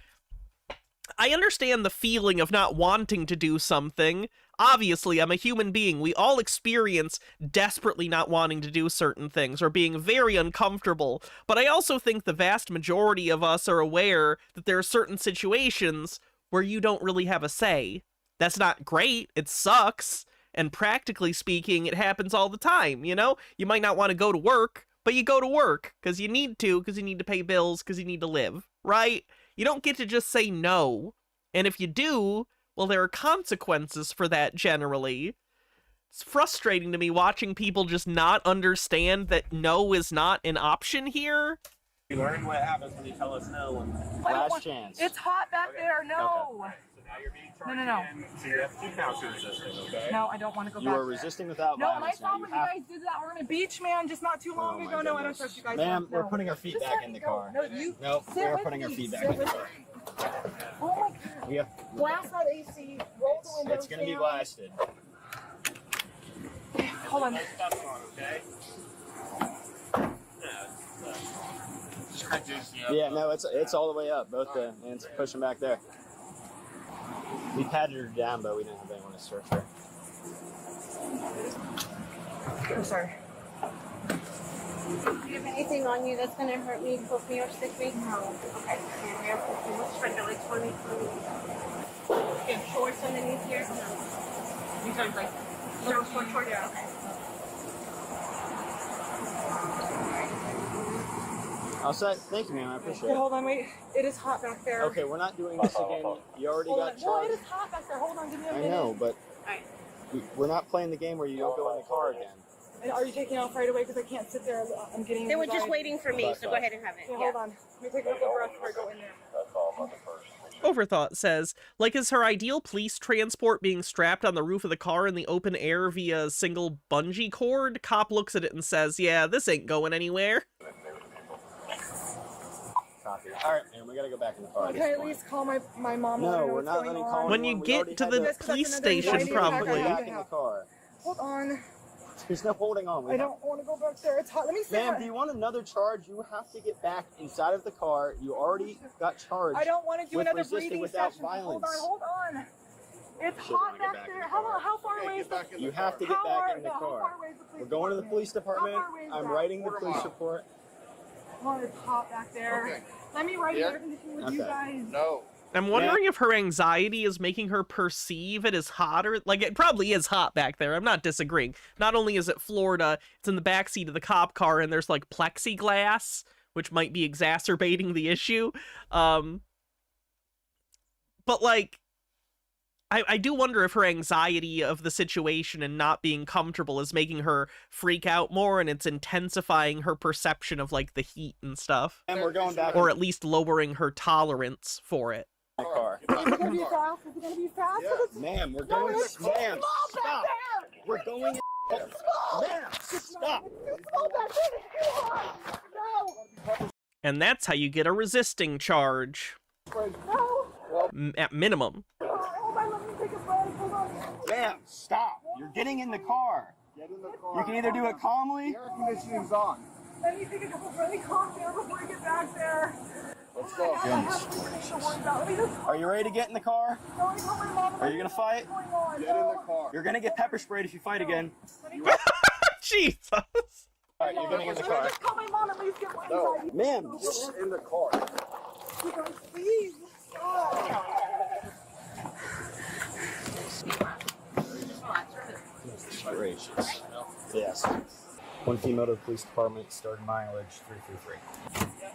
I understand the feeling of not wanting to do something. Obviously, I'm a human being. We all experience desperately not wanting to do certain things or being very uncomfortable. But I also think the vast majority of us are aware that there are certain situations where you don't really have a say. That's not great. It sucks. And practically speaking, it happens all the time, you know? You might not want to go to work, but you go to work because you need to pay bills, because you need to live, right? You don't get to just say no. And if you do, well, there are consequences for that generally. It's frustrating to me watching people just not understand that no is not an option here. We learned what happens when you tell us no. Last chance. It's hot back there. No. Okay. So now you're being charged No. again. So you have 2 counts of resisting, okay? No, I don't want to go back. You are there. resisting without No, and I violence. saw when you guys did that. We're on a beach, man, just not too long ago. No, I don't trust you guys. Ma'am, No. we're putting our feet Just back let in the me car. go. No, you. Nope, sit we're with putting our me. feet back Sit in the with car. me. Oh my God. We have, Blast that AC. Roll the windows it's going to be down. blasted. Hold on. No stuff on, okay? Yeah, no, it's all the way up. Both the hands pushing back there. We patted her down, but we didn't have anyone to search her. I'm sorry. Do you have anything on you that's going to hurt me, poke me, or stick me? No. Okay. Too much, like 20. You have shorts underneath here? No. are like short. Yeah. Okay. I'll say thank you, ma'am. I appreciate Okay, it. hold on, wait. It is hot back there. Okay, we're not doing this again. You already Hold got on. No, it charged. is hot back there. Hold on, give me a I minute. know, but Alright. we're not playing the game where you don't go in the car again. And are you taking off right away? Because I can't sit there. I'm getting. They were just anxiety. waiting for me, so go ahead and have it. Okay, hold on. Let me take a couple breaths before I go in there. Overthought says, like, is her ideal police transport being strapped on the roof of the car in the open air via a single bungee cord? Cop looks at it and says, yeah, this ain't going anywhere. Copy. All right, man, we gotta go back in the car. Can I at least call my mom? No, and let her know we're what's not going letting on? call When you anyone. We get already to had the this. police another station, anxiety attack I probably. have. Back in the car. Hold on. There's no holding on. I don't want to go back there. It's hot. Let me see. Ma'am, do you want another charge? You have to get back inside of the car. You already got charged. I don't want to do with another resisting breathing without session. violence. Hold on. It's hot back there. How far away is the? You have to get back in the car. We're going to the police department. How far away is I'm that? writing the police report. Oh, it's hot back there. Okay. Let me write Yeah. air conditioning with you Okay. guys. No. I'm wondering if her anxiety is making her perceive it as hotter. Like, it probably is hot back there. I'm not disagreeing. Not only is it Florida, it's in the backseat of the cop car, and there's, like, plexiglass, which might be exacerbating the issue. But, like, I do wonder if her anxiety of the situation and not being comfortable is making her freak out more, and it's intensifying her perception of, like, the heat and stuff. And we're going back Or at least lowering her tolerance for it. in the car. Is it gonna be fast? Is it gonna be fast? Yeah. Ma'am, we're No, going. it's too Ma'am, small stop. back there. We're going. Ma'am, stop. It's too small back there. It's too hot. No. And that's how you get a resisting charge. No. At minimum. Hold on. Let me take a breath. Hold on. Ma'am, stop. You're getting in the car. Get in the car. You can either do it calmly. The air conditioning's on. Let me take a couple really calm down before I get back there. Let's go. I have things to worry about. Let me just Are you ready to get in the car? go and tell my mom Are you gonna fight? what's going on. Get in the car. You're gonna get pepper sprayed if you fight again. Jesus. All right, you're getting in the car. Just call my mom at least get my No. anxiety. Ma'am, Get in the car. You guys, please. Oh. gracious. Yes. One female to the police department, starting mileage 333.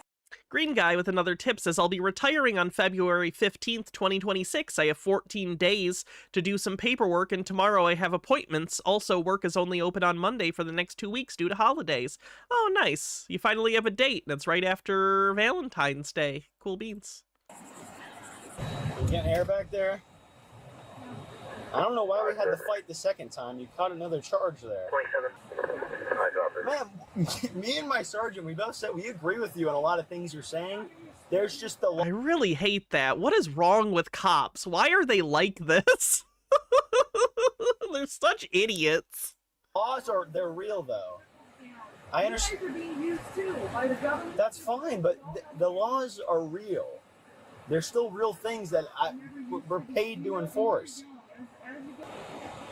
Green Guy with another tip says, I'll be retiring on February 15th, 2026. I have 14 days to do some paperwork, and tomorrow I have appointments. Also, work is only open on Monday for the next 2 weeks due to holidays. Oh, nice. You finally have a date, and it's right after Valentine's Day. Cool beans. You getting air back there? I don't know why we had to fight the second time. You caught another charge there. 27. Man, me and my sergeant, we both said we agree with you on a lot of things you're saying. There's just the I really hate that. What is wrong with cops? Why are they like this? They're such idiots. laws are, they're real though. I understand. You guys are being used too by the government. That's fine, but the laws are real. They're still real things that we're paid to enforce.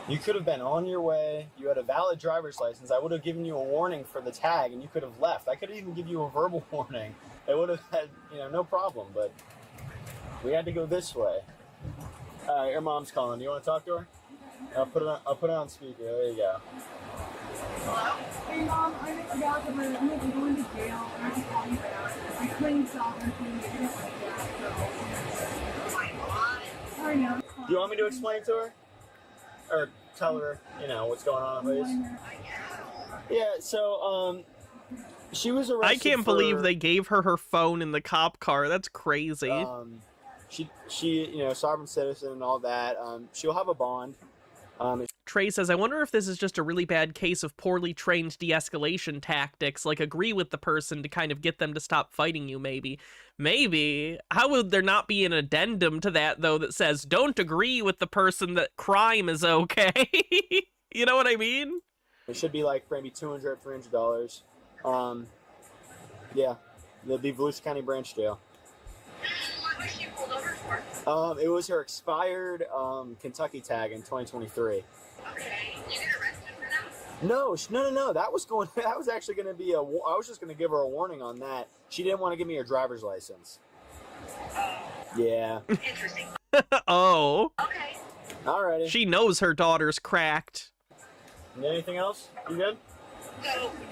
You could have been on your way. You had a valid driver's license. I would have given you a warning for the tag, and you could have left. I could have even give you a verbal warning. It would have had, no problem. But we had to go this way. All right, your mom's calling. Do you want to talk to her? I'll put it on speaker. There you go. Hey mom, I'm about to I'm going to jail. And I can call you back. I claim sovereignty. I didn't like that. So. I know. Do you want me to explain to her? Or tell her, what's going on, please? Yeah, so, she was arrested. I can't believe they gave her her phone in the cop car. That's crazy. She, sovereign citizen and all that. She'll have a bond. Trey says, I wonder if this is just a really bad case of poorly trained de-escalation tactics, like agree with the person to kind of get them to stop fighting you, maybe. Maybe. How would there not be an addendum to that, though, that says, don't agree with the person that crime is okay? You know what I mean? It should be like maybe $200, $300. Yeah, the Volusia County Branch Jail. What was she pulled over for? It was her expired Kentucky tag in 2023. Okay. You get arrested for that? No. That was actually going to be I was just going to give her a warning on that. She didn't want to give me her driver's license. Yeah. Interesting. Oh. Okay. Alrighty. She knows her daughter's cracked. Anything else? You good? So,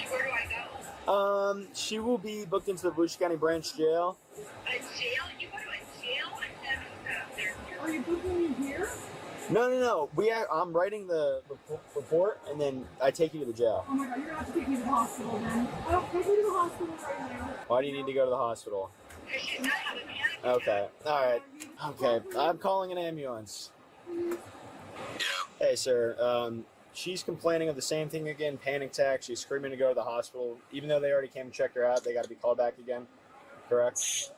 where do I go? She will be booked into the Volusia County Branch Jail. A jail? You go to a jail? I've never been there. Are you booking me here? No. I'm writing the report, and then I take you to the jail. Oh my god, you're gonna have to take me to the hospital then. Oh, take me to the hospital right now. Why do you need to go to the hospital? She's not having panic. Okay. Alright. Okay. I'm calling an ambulance. Hey, sir. She's complaining of the same thing again, panic attack. She's screaming to go to the hospital. Even though they already came and checked her out, they got to be called back again. Correct?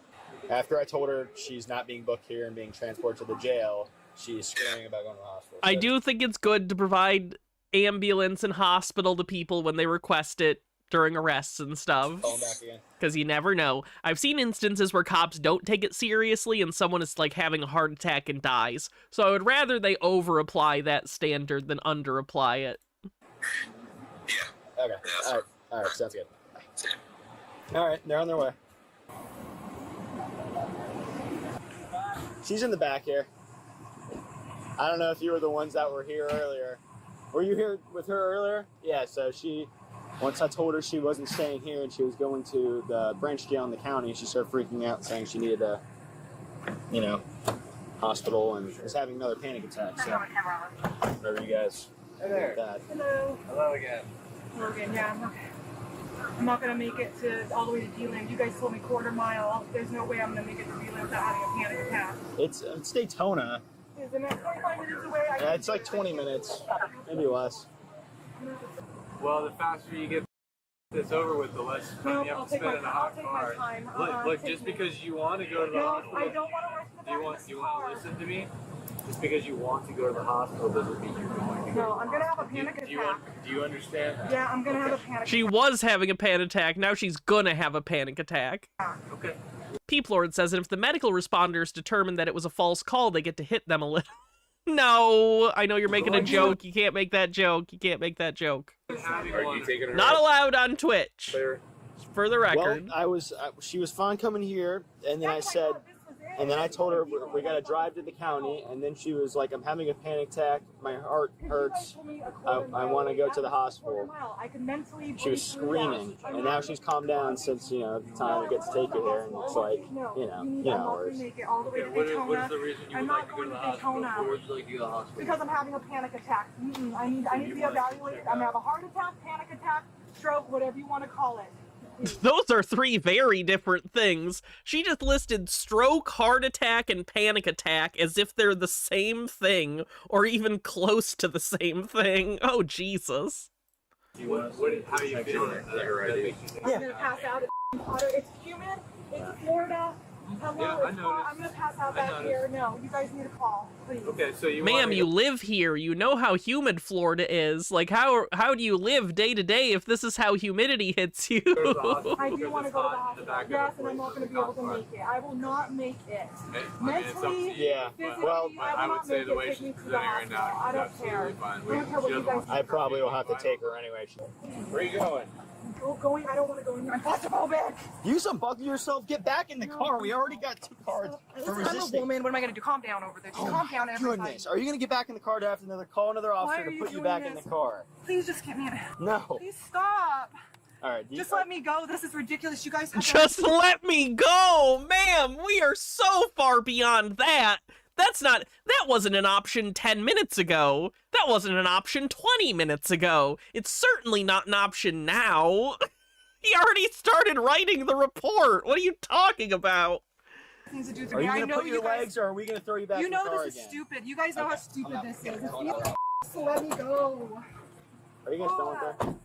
After I told her she's not being booked here and being transported to the jail, she's screaming about going to the hospital. I do think it's good to provide ambulance and hospital to people when they request it during arrests and stuff. Call them back again. Because you never know. I've seen instances where cops don't take it seriously and someone is like having a heart attack and dies. So I would rather they over-apply that standard than under-apply it. Okay. Alright, sounds good. Alright, they're on their way. She's in the back here. I don't know if you were the ones that were here earlier. Were you here with her earlier? Yeah, so once I told her she wasn't staying here and she was going to the branch jail in the county, she started freaking out saying she needed a, hospital and was having another panic attack. So, whatever you guys Hey there. that. Hello. Hello again. Hello again, yeah. I'm not gonna make it all the way to D-Land. You guys told me quarter mile. There's no way I'm gonna make it to D-Land without having a panic attack. It's Daytona. Isn't it 25 minutes away? Yeah, it's like 20 minutes, maybe less. Well, the faster you get this over with, the less time you have to spend in a hot car. Look, just because you want to go to the hospital. I don't want to rush to the back Do you want to listen to me? Just because you want to go to the hospital doesn't mean you're going to go. No, I'm gonna have a panic attack. Do you understand that? Yeah, I'm gonna have a panic She was having a panic attack, now she's gonna have a panic attack. Okay. Peep Lord says that if the medical responders determine that it was a false call, they get to hit them a little. No, I know you're making a joke. You can't make that joke. You can't make that joke. Not allowed on Twitch. For the record. Well, she was fine coming here, and then I told her we got to drive to the county, and then she was like, I'm having a panic attack, my heart hurts, I want to go to the hospital. She was screaming, and now she's calmed down since, the time it gets to take her here, and it's like, What is the reason you would like to go to the hospital? Where would you like to go to the hospital? because I'm having a panic attack. I need to be evaluated. I'm gonna have a heart attack, panic attack, stroke, whatever you want to call it. Those are three very different things. She just listed stroke, heart attack, and panic attack as if they're the same thing, or even close to the same thing. Oh, Jesus. How are you feeling? I'm gonna pass out. It's humid. It's Florida. Hello, Yeah, I noticed. I'm gonna pass out back here. No, you guys need to call, please. Okay, so you Ma'am, you live here. You know how humid Florida is. Like, how do you live day to day if this is how humidity hits you? I do want to go to the hospital. Yes, and I'm not going to be able to make it. I will not make it. Mentally, physically, I would say the way she's presenting right now, I don't care. I don't care what you guys I probably will have to take her anyway. Where are you going? Going, I don't want to go in here. I'm claustrophobic. Use unbuckle yourself. Get back in the car. We already got 2 cars for I'm a resisting. woman. What am I going to do? Calm down over there. Just calm down, everybody. Goodness. Are you going to get back in the car to have to call another officer to put you back in the car? Please just get me in. No. Please stop. All right. Just let me go. This is ridiculous. You guys have Just let me go, ma'am. We are so far beyond that. That wasn't an option 10 minutes ago. That wasn't an option 20 minutes ago. It's certainly not an option now. He already started writing the report. What are you talking about? things to do to Are me. you I going to know put you your guys, legs, or are we going to throw you back you in the know car this is again? stupid. You guys know how stupid this is. It's so let me go. Are you going to stone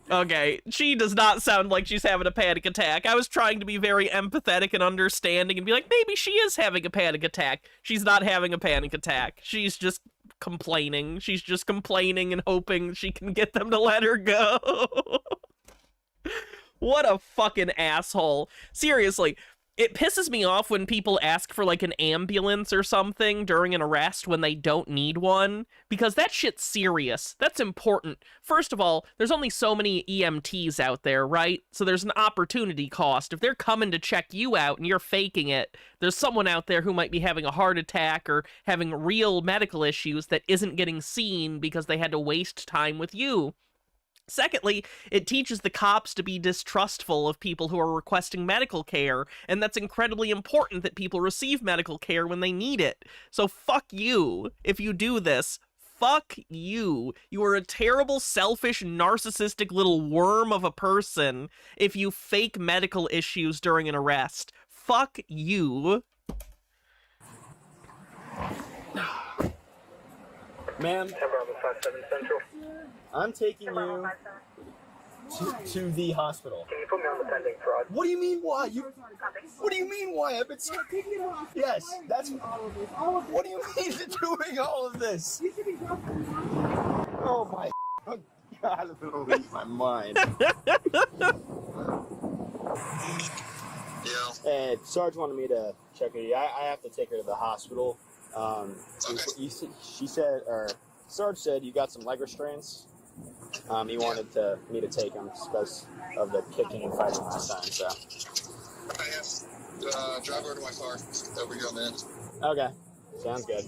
there? Okay, she does not sound like she's having a panic attack. I was trying to be very empathetic and understanding and be like, maybe she is having a panic attack. She's not having a panic attack. She's just complaining. She's just complaining and hoping she can get them to let her go. What a fucking asshole. Seriously, It pisses me off when people ask for, like, an ambulance or something during an arrest when they don't need one, because that shit's serious. That's important. First of all, there's only so many EMTs out there, right? So there's an opportunity cost. If they're coming to check you out and you're faking it, there's someone out there who might be having a heart attack or having real medical issues that isn't getting seen because they had to waste time with you. Secondly, it teaches the cops to be distrustful of people who are requesting medical care, and that's incredibly important that people receive medical care when they need it. So fuck you if you do this. Fuck you. You are a terrible, selfish, narcissistic little worm of a person if you fake medical issues during an arrest. Fuck you. Ma'am, I'm taking you to the hospital. Can you put me on the pending fraud? What do you mean why? What do you mean why? I've been yes, that's what do you mean doing all of this? Oh my God, I'm gonna lose my mind. Hey, Sarge wanted me to check her. I have to take her to the hospital. She said, or Sarge said, you got some leg restraints. He wanted me to take them because of the kicking and fighting last time. So. Drive over to my car. Over here on the end. Okay, sounds good.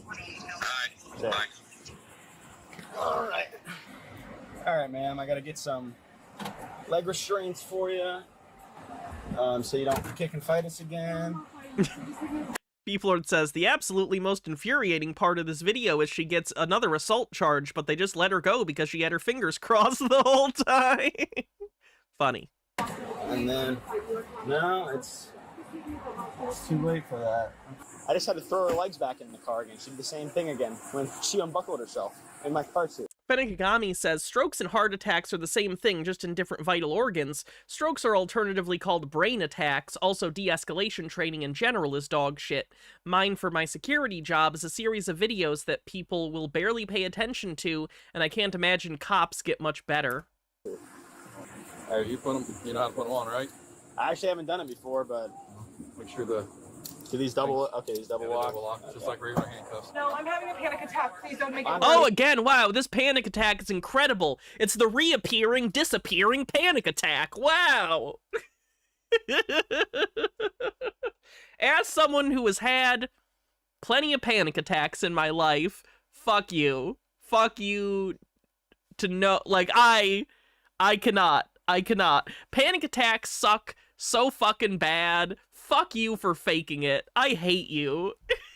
Bye. All right, ma'am. I gotta get some leg restraints for you, so you don't kick and fight us again. Beeflord says, the absolutely most infuriating part of this video is she gets another assault charge, but they just let her go because she had her fingers crossed the whole time. Funny. And then, no, it's too late for that. I just had to throw her legs back in the car again. She did the same thing again when she unbuckled herself in my car seat. Fenekigami says, strokes and heart attacks are the same thing, just in different vital organs. Strokes are alternatively called brain attacks. Also, de-escalation training in general is dog shit. Mine for my security job is a series of videos that people will barely pay attention to, and I can't imagine cops get much better. Hey, you know how to put them on, right? I actually haven't done it before, but make sure the... Do these double? Okay, these double lock. Okay. Just like regular handcuffs. No, I'm having a panic attack. Please don't make it. Oh, again, wow, this panic attack is incredible. It's the reappearing, disappearing panic attack. Wow. As someone who has had plenty of panic attacks in my life, fuck you. Fuck you to know, like, I cannot. Panic attacks suck so fucking bad. Fuck you for faking it. I hate you.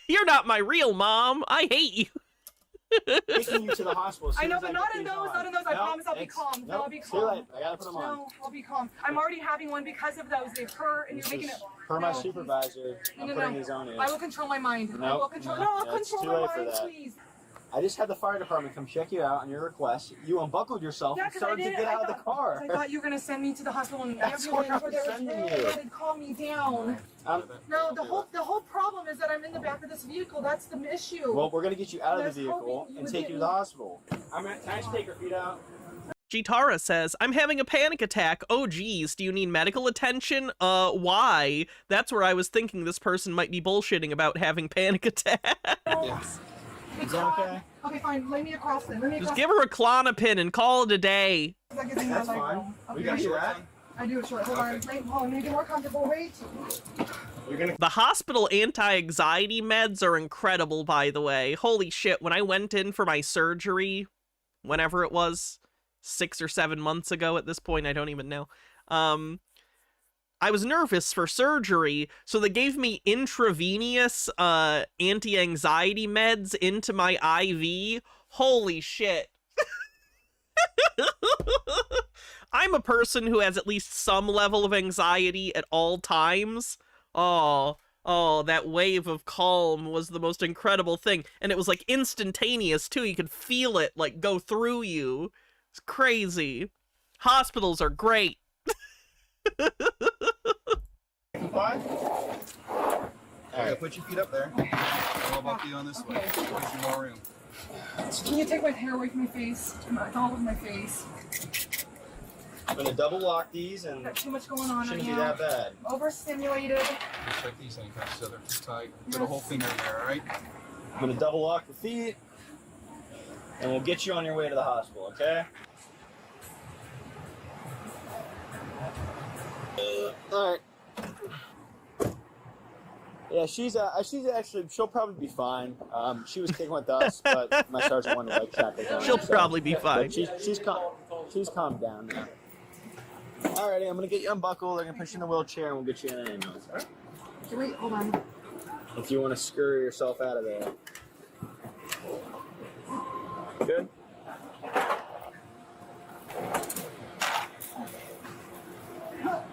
You're not my real mom. I hate you. Taking you to the hospital. I know, but not in those. Not in those. I promise I'll be calm. Nope. I'll be calm. I gotta put them on. No, I'll be calm. I'm already having one because of those. They hurt, and you're making it. Per my supervisor, I'm putting these on you. I will control my mind. Nope. I will control. No, I'll It's control too my late for mind, that. please. I just had the fire department come check you out on your request. You unbuckled yourself and started to get out of the car. I thought you were gonna send me to the hospital and That's what I'm sending you. Calm me down. No, the whole problem is that I'm in the back of this vehicle. That's the issue. Well, we're gonna get you out of the vehicle and take you to the hospital. Can I just take her feet out? Jitara says, I'm having a panic attack. Oh geez, do you need medical attention? Why? That's where I was thinking this person might be bullshitting about having panic attacks. Yes. Is that okay? Okay, fine. Lay me across then. Just give her a Klonopin and call it a day. That's fine. We got you that. I do it short. Hold on. Wait, hold on. Make it more comfortable. Wait. The hospital anti-anxiety meds are incredible, by the way. Holy shit, when I went in for my surgery, whenever it was, 6 or 7 months ago at this point, I don't even know. I was nervous for surgery, so they gave me intravenous anti-anxiety meds into my IV. Holy shit. I'm a person who has at least some level of anxiety at all times. Oh, that wave of calm was the most incredible thing. And it was like instantaneous too. You could feel it like go through you. It's crazy. Hospitals are great. Alright, put your feet up there. I'll walk you on this way. Give you more room. Can you take my hair away from my face? It's all over my face. I'm gonna double lock these and Got too much going on shouldn't right be now. that bad. Overstimulated. Check these handcuffs so they're tight. Put a whole finger in there, all right? I'm gonna double lock the feet, and we'll get you on your way to the hospital, okay? All right. Yeah, she's actually, she'll probably be fine. She was kicking with us, but my sergeant wanted to like shackle her. She'll probably be fine. She's calmed down now. Alrighty, I'm gonna get you unbuckled. They're gonna put you in the wheelchair, and we'll get you in an ambulance. All right? Okay, wait, hold on. If you want to scurry yourself out of there. Good.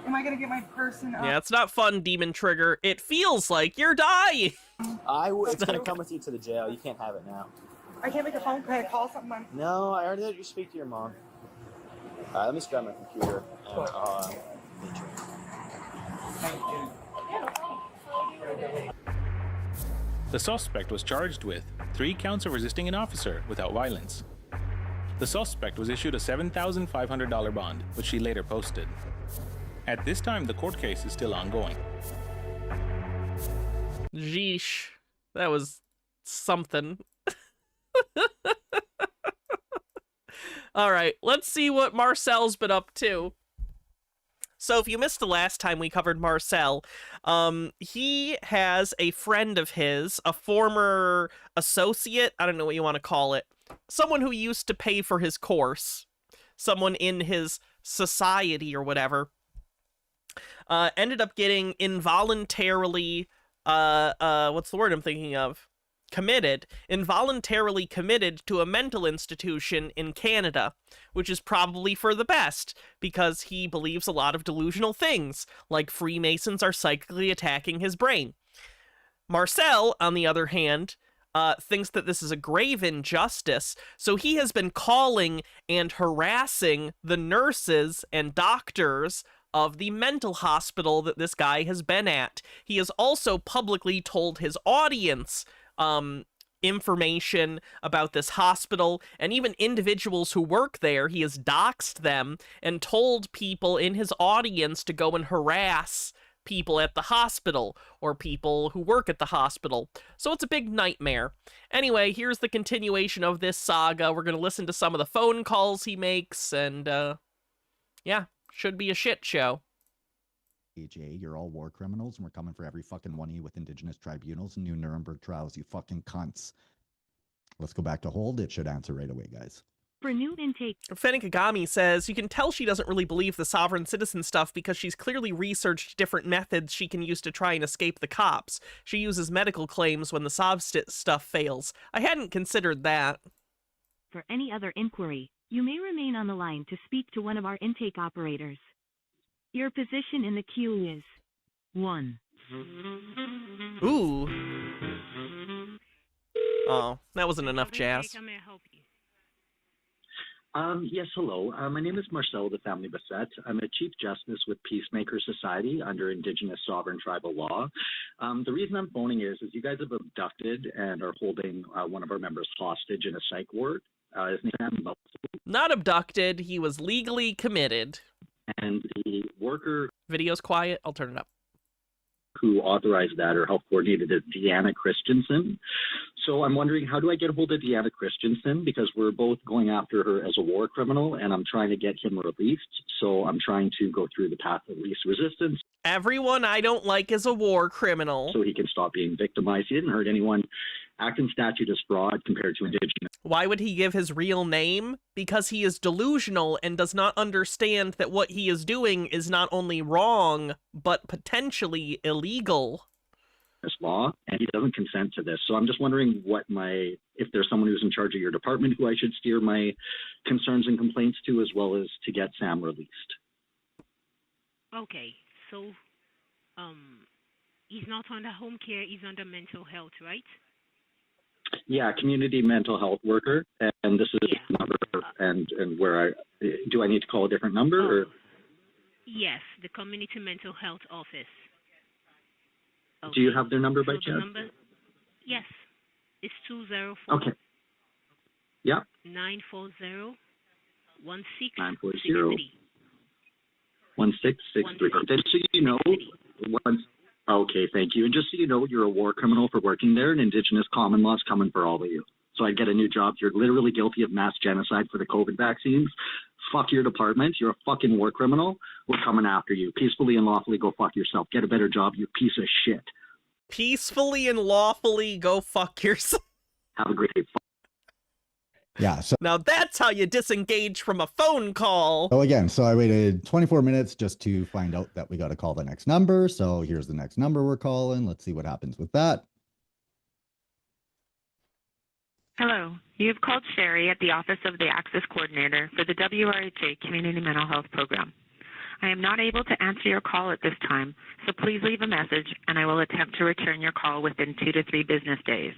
Am I gonna get my person up? Yeah, it's not fun, Demon Trigger. It feels like you're dying. It's gonna come with you to the jail. You can't have it now. I can't make a phone call. Something. No, I already let you speak to your mom. All right, let me grab my computer. And, meet you. The suspect was charged with 3 counts of resisting an officer without violence. The suspect was issued a $7,500 bond, which she later posted. At this time, the court case is still ongoing. Jeesh. That was something. Alright, let's see what Marcel's been up to. So if you missed the last time we covered Marcel, he has a friend of his, a former associate, I don't know what you want to call it, someone who used to pay for his course, someone in his society or whatever, ended up getting involuntarily, what's the word I'm thinking of? Involuntarily committed to a mental institution in Canada, which is probably for the best, because he believes a lot of delusional things, like Freemasons are psychically attacking his brain. Marcel, on the other hand, thinks that this is a grave injustice, so he has been calling and harassing the nurses and doctors of the mental hospital that this guy has been at. He has also publicly told his audience information about this hospital, and even individuals who work there. He has doxed them and told people in his audience to go and harass people at the hospital or people who work at the hospital. So it's a big nightmare. Anyway, here's the continuation of this saga. We're going to listen to some of the phone calls he makes, and yeah, should be a shit show. AJ, you're all war criminals, and we're coming for every fucking one of you with indigenous tribunals and new Nuremberg trials, you fucking cunts. Let's go back to hold. It should answer right away, guys. For new intake. Fennikagami says, you can tell she doesn't really believe the sovereign citizen stuff because she's clearly researched different methods she can use to try and escape the cops. She uses medical claims when the Sov stuff fails. I hadn't considered that. For any other inquiry, you may remain on the line to speak to one of our intake operators. Your position in the queue is 1. Ooh. Oh, that wasn't enough jazz. Yes, hello. My name is Marcel, the family Bassett. I'm a Chief Justice with Peacemaker Society under Indigenous Sovereign Tribal Law. The reason I'm phoning is you guys have abducted and are holding one of our members hostage in a psych ward. His name is Not abducted. He was legally committed. And the worker... Video's quiet. I'll turn it up. Who authorized that or helped coordinate it, Deanna Christensen. So I'm wondering, how do I get a hold of Deanna Christensen? Because we're both going after her as a war criminal, and I'm trying to get him released. So I'm trying to go through the path of least resistance. Everyone I don't like is a war criminal. So he can stop being victimized. He didn't hurt anyone. Acton statute is fraud compared to Indigenous. Why would he give his real name? Because he is delusional and does not understand that what he is doing is not only wrong, but potentially illegal. This law, and he doesn't consent to this. So I'm just wondering if there's someone who's in charge of your department who I should steer my concerns and complaints to, as well as to get Sam released. Okay, so he's not under home care, he's under mental health, right? Yeah, community mental health worker, and this is the number, and where do I need to call a different number? Or? Yes, the community mental health office. Okay. Do you have their number by chance? Yes, it's 204. Okay. Yeah. 940 940 1663. Just so you know, okay, thank you. And just so you know, you're a war criminal for working there, and Indigenous common law's coming for all of you. So I'd get a new job. You're literally guilty of mass genocide for the COVID vaccines. Fuck your department. You're a fucking war criminal. We're coming after you. Peacefully and lawfully go fuck yourself. Get a better job, you piece of shit. Peacefully and lawfully go fuck yourself. Have a great day. Yeah, so now that's how you disengage from a phone call. So I waited 24 minutes just to find out that we got to call the next number. So here's the next number we're calling. Let's see what happens with that. Hello, you have called Sherry at the Office of the Access Coordinator for the WRHA Community Mental Health Program. I am not able to answer your call at this time, so please leave a message and I will attempt to return your call within 2 to 3 business days.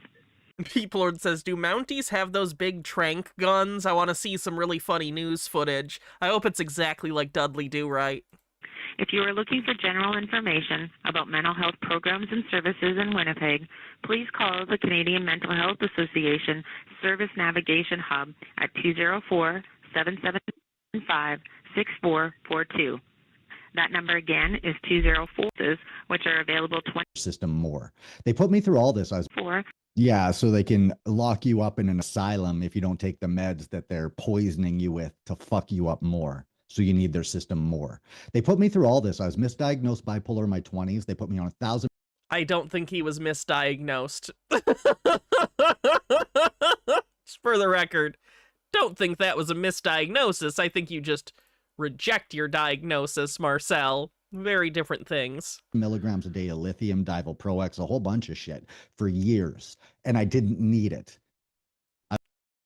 Peoplord says, do Mounties have those big trank guns? I want to see some really funny news footage. I hope it's exactly like Dudley Do-Right. If you are looking for general information about mental health programs and services in Winnipeg, please call the Canadian Mental Health Association Service Navigation Hub at 204-775-6442. That number again is 204, which are available 20 system more. They put me through all this. I was 4. Yeah, so they can lock you up in an asylum if you don't take the meds that they're poisoning you with to fuck you up more. So you need their system more. They put me through all this. I was misdiagnosed bipolar in my 20s. They put me on 1,000. I don't think he was misdiagnosed. Just for the record, don't think that was a misdiagnosis. I think you just reject your diagnosis, Marcel. Very different things. Milligrams a day of lithium, Divalproex, a whole bunch of shit for years. And I didn't need it.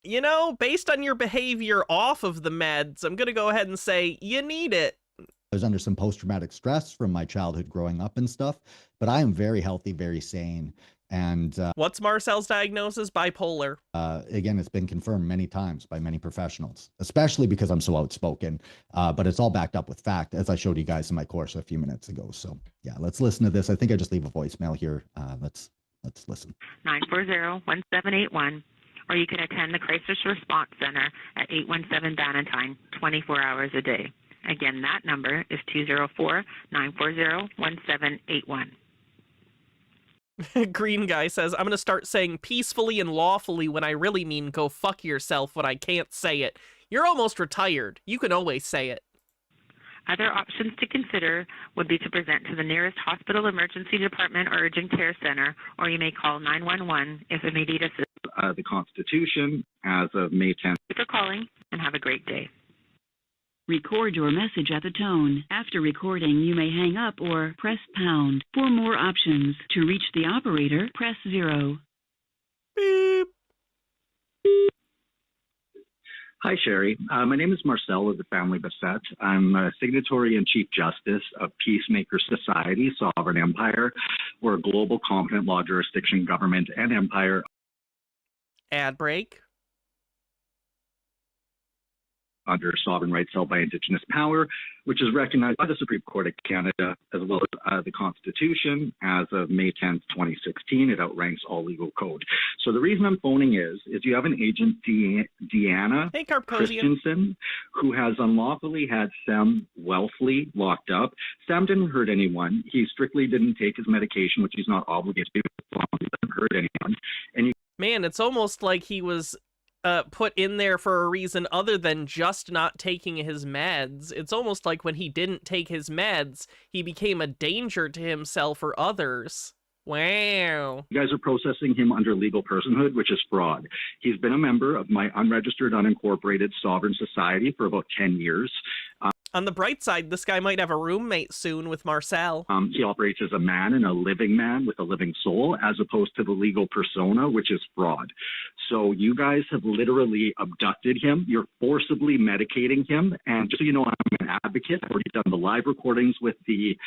You know, based on your behavior off of the meds, I'm going to go ahead and say you need it. I was under some post-traumatic stress from my childhood growing up and stuff, but I am very healthy, very sane. And what's Marcel's diagnosis? Bipolar. Again, it's been confirmed many times by many professionals, especially because I'm so outspoken. But it's all backed up with fact, as I showed you guys in my course a few minutes ago. So yeah, let's listen to this. I think I just leave a voicemail here. Let's listen. 940-1781, or you can attend the Crisis Response Center at 817 Bannatyne, 24 hours a day. Again, that number is 204-940-1781. Green guy says, I'm going to start saying peacefully and lawfully when I really mean go fuck yourself when I can't say it. You're almost retired. You can always say it. Other options to consider would be to present to the nearest hospital emergency department or urgent care center, or you may call 911 if immediate assistance. The Constitution as of May 10th. Thank you for calling, and have a great day. Record your message at the tone. After recording, you may hang up or press pound. For more options, to reach the operator, press 0. Beep. Hi, Sherry. My name is Marcel of the Family Bassett. I'm a signatory and Chief Justice of Peacemaker Society, Sovereign Empire. We're a global competent law jurisdiction government and empire. Ad break. Under sovereign rights held by Indigenous power, which is recognized by the Supreme Court of Canada, as well as the Constitution. As of May 10th, 2016, it outranks all legal code. So the reason I'm phoning is you have an agent, Deanna Christensen, who has unlawfully had Sam Wellfleet locked up. Sam didn't hurt anyone. He strictly didn't take his medication, which he's not obligated to do as long as he doesn't hurt anyone. And man, it's almost like he was put in there for a reason other than just not taking his meds. It's almost like when he didn't take his meds, he became a danger to himself or others. Wow. You guys are processing him under legal personhood, which is fraud. He's been a member of my unregistered, unincorporated sovereign society for about 10 years. On the bright side, this guy might have a roommate soon with Marcel. He operates as a man and a living man with a living soul, as opposed to the legal persona, which is fraud. So you guys have literally abducted him. You're forcibly medicating him. And just so you know, I'm an advocate. I've already done the live recordings with the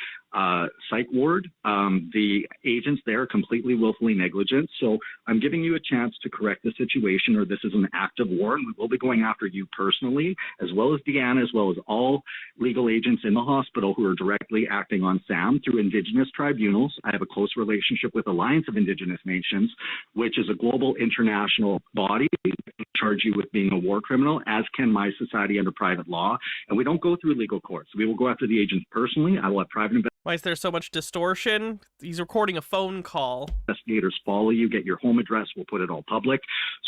psych ward. The agents there are completely willfully negligent. So I'm giving you a chance to correct the situation, or this is an act of war, and we will be going after you personally, as well as Deanna, as well as all legal agents in the hospital who are directly acting on Sam through Indigenous tribunals. I have a close relationship with Alliance of Indigenous Nations, which is a global international body that can charge you with being a war criminal, as can my society under private law. And we don't go through legal courts. We will go after the agents personally. I will have private Why is there so much distortion? He's recording a phone call. investigators follow you, get your home address, we'll put it all public.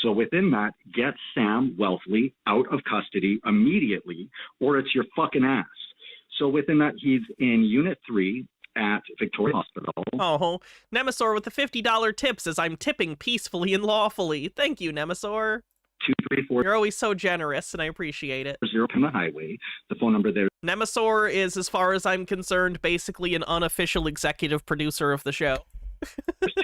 So within that, get Sam Wellfley out of custody immediately, or it's your fucking ass. So within that, he's in Unit 3 at Victoria Hospital. Oh, Nemesaur with the $50 tip says, I'm tipping peacefully and lawfully. Thank you, Nemesaur. 234 You're always so generous, and I appreciate it. 0 Pima Highway. The phone number there. Nemesaur is, as far as I'm concerned, basically an unofficial executive producer of the show.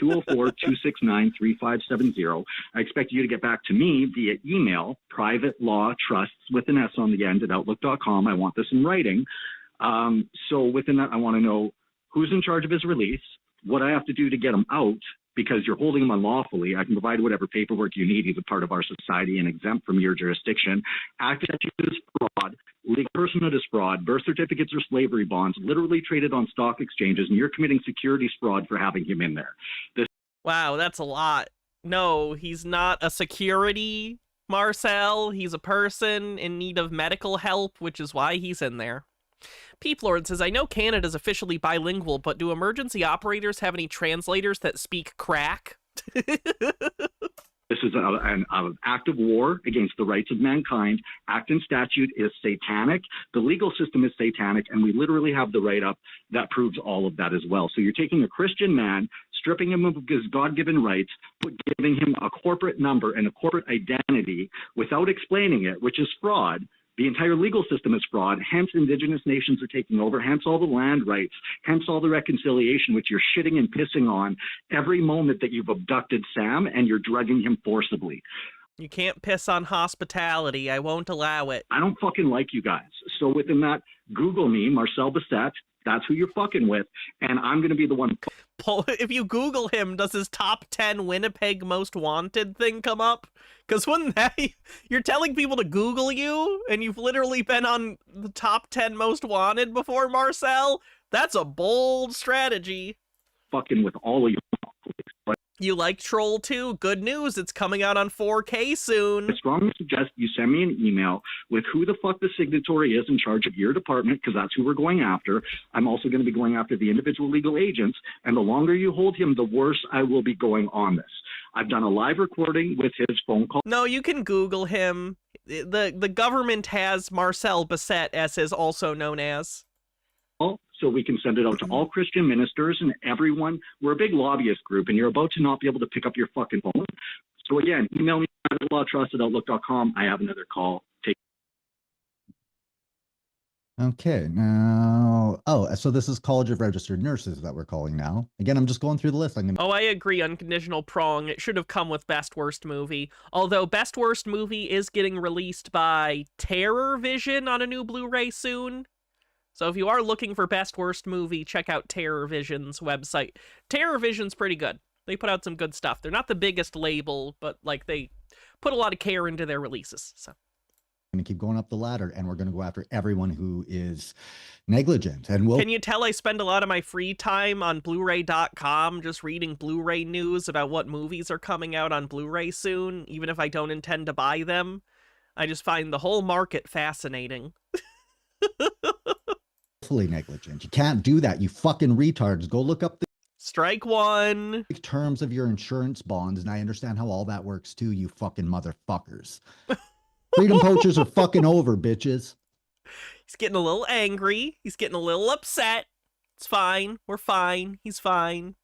204-269-3570. I expect you to get back to me via email, privatelawtrusts with an S on the end at outlook.com. I want this in writing. So within that, I want to know who's in charge of his release, what I have to do to get him out, because you're holding him unlawfully. I can provide whatever paperwork you need. He's a part of our society and exempt from your jurisdiction. Acting as fraud, legal personhood is fraud, birth certificates are slavery bonds, literally traded on stock exchanges, and you're committing securities fraud for having him in there. Wow, that's a lot. No, he's not a security, Marcel. He's a person in need of medical help, which is why he's in there. Peep Lord says, I know Canada's officially bilingual, but do emergency operators have any translators that speak crack? This is an act of war against the rights of mankind. Act and statute is satanic. The legal system is satanic, and we literally have the write-up that proves all of that as well. So you're taking a Christian man, stripping him of his God-given rights, giving him a corporate number and a corporate identity without explaining it, which is fraud. The entire legal system is fraud, hence Indigenous nations are taking over, hence all the land rights, hence all the reconciliation, which you're shitting and pissing on every moment that you've abducted Sam and you're drugging him forcibly. You can't piss on hospitality. I won't allow it. I don't fucking like you guys. So within that, Google me, Marcel Bissett. That's who you're fucking with, and I'm going to be the one. If you Google him, does his top 10 Winnipeg most wanted thing come up? Because wouldn't that... You're telling people to Google you, and you've literally been on the top 10 most wanted before, Marcel? That's a bold strategy. Fucking with all of you. You like Troll 2? Good news, it's coming out on 4K soon. I strongly suggest you send me an email with who the fuck the signatory is in charge of your department, because that's who we're going after. I'm also going to be going after the individual legal agents, and the longer you hold him, the worse I will be going on this. I've done a live recording with his phone call. No, you can Google him. The government has Marcel Bissett, as is also known as. So we can send it out to all Christian ministers and everyone. We're a big lobbyist group, and you're about to not be able to pick up your fucking phone. So again, email me at lawtrust@outlook.com. I have another call. Okay, now, so this is College of Registered Nurses that we're calling now. Again, I'm just going through the list. Oh, I agree. Unconditional prong. It should have come with Best Worst Movie. Although Best Worst Movie is getting released by Terror Vision on a new Blu-ray soon. So if you are looking for Best Worst Movie, check out Terror Vision's website. Terror Vision's pretty good. They put out some good stuff. They're not the biggest label, but like they put a lot of care into their releases. So I'm going to keep going up the ladder, and we're going to go after everyone who is negligent. And Can you tell I spend a lot of my free time on Blu-ray.com just reading Blu-ray news about what movies are coming out on Blu-ray soon, even if I don't intend to buy them? I just find the whole market fascinating. Fully negligent. You can't do that, you fucking retards. Go look up the Strike one. Terms of your insurance bonds, and I understand how all that works too, you fucking motherfuckers. Freedom poachers are fucking over, bitches. He's getting a little angry. He's getting a little upset. It's fine. We're fine. He's fine.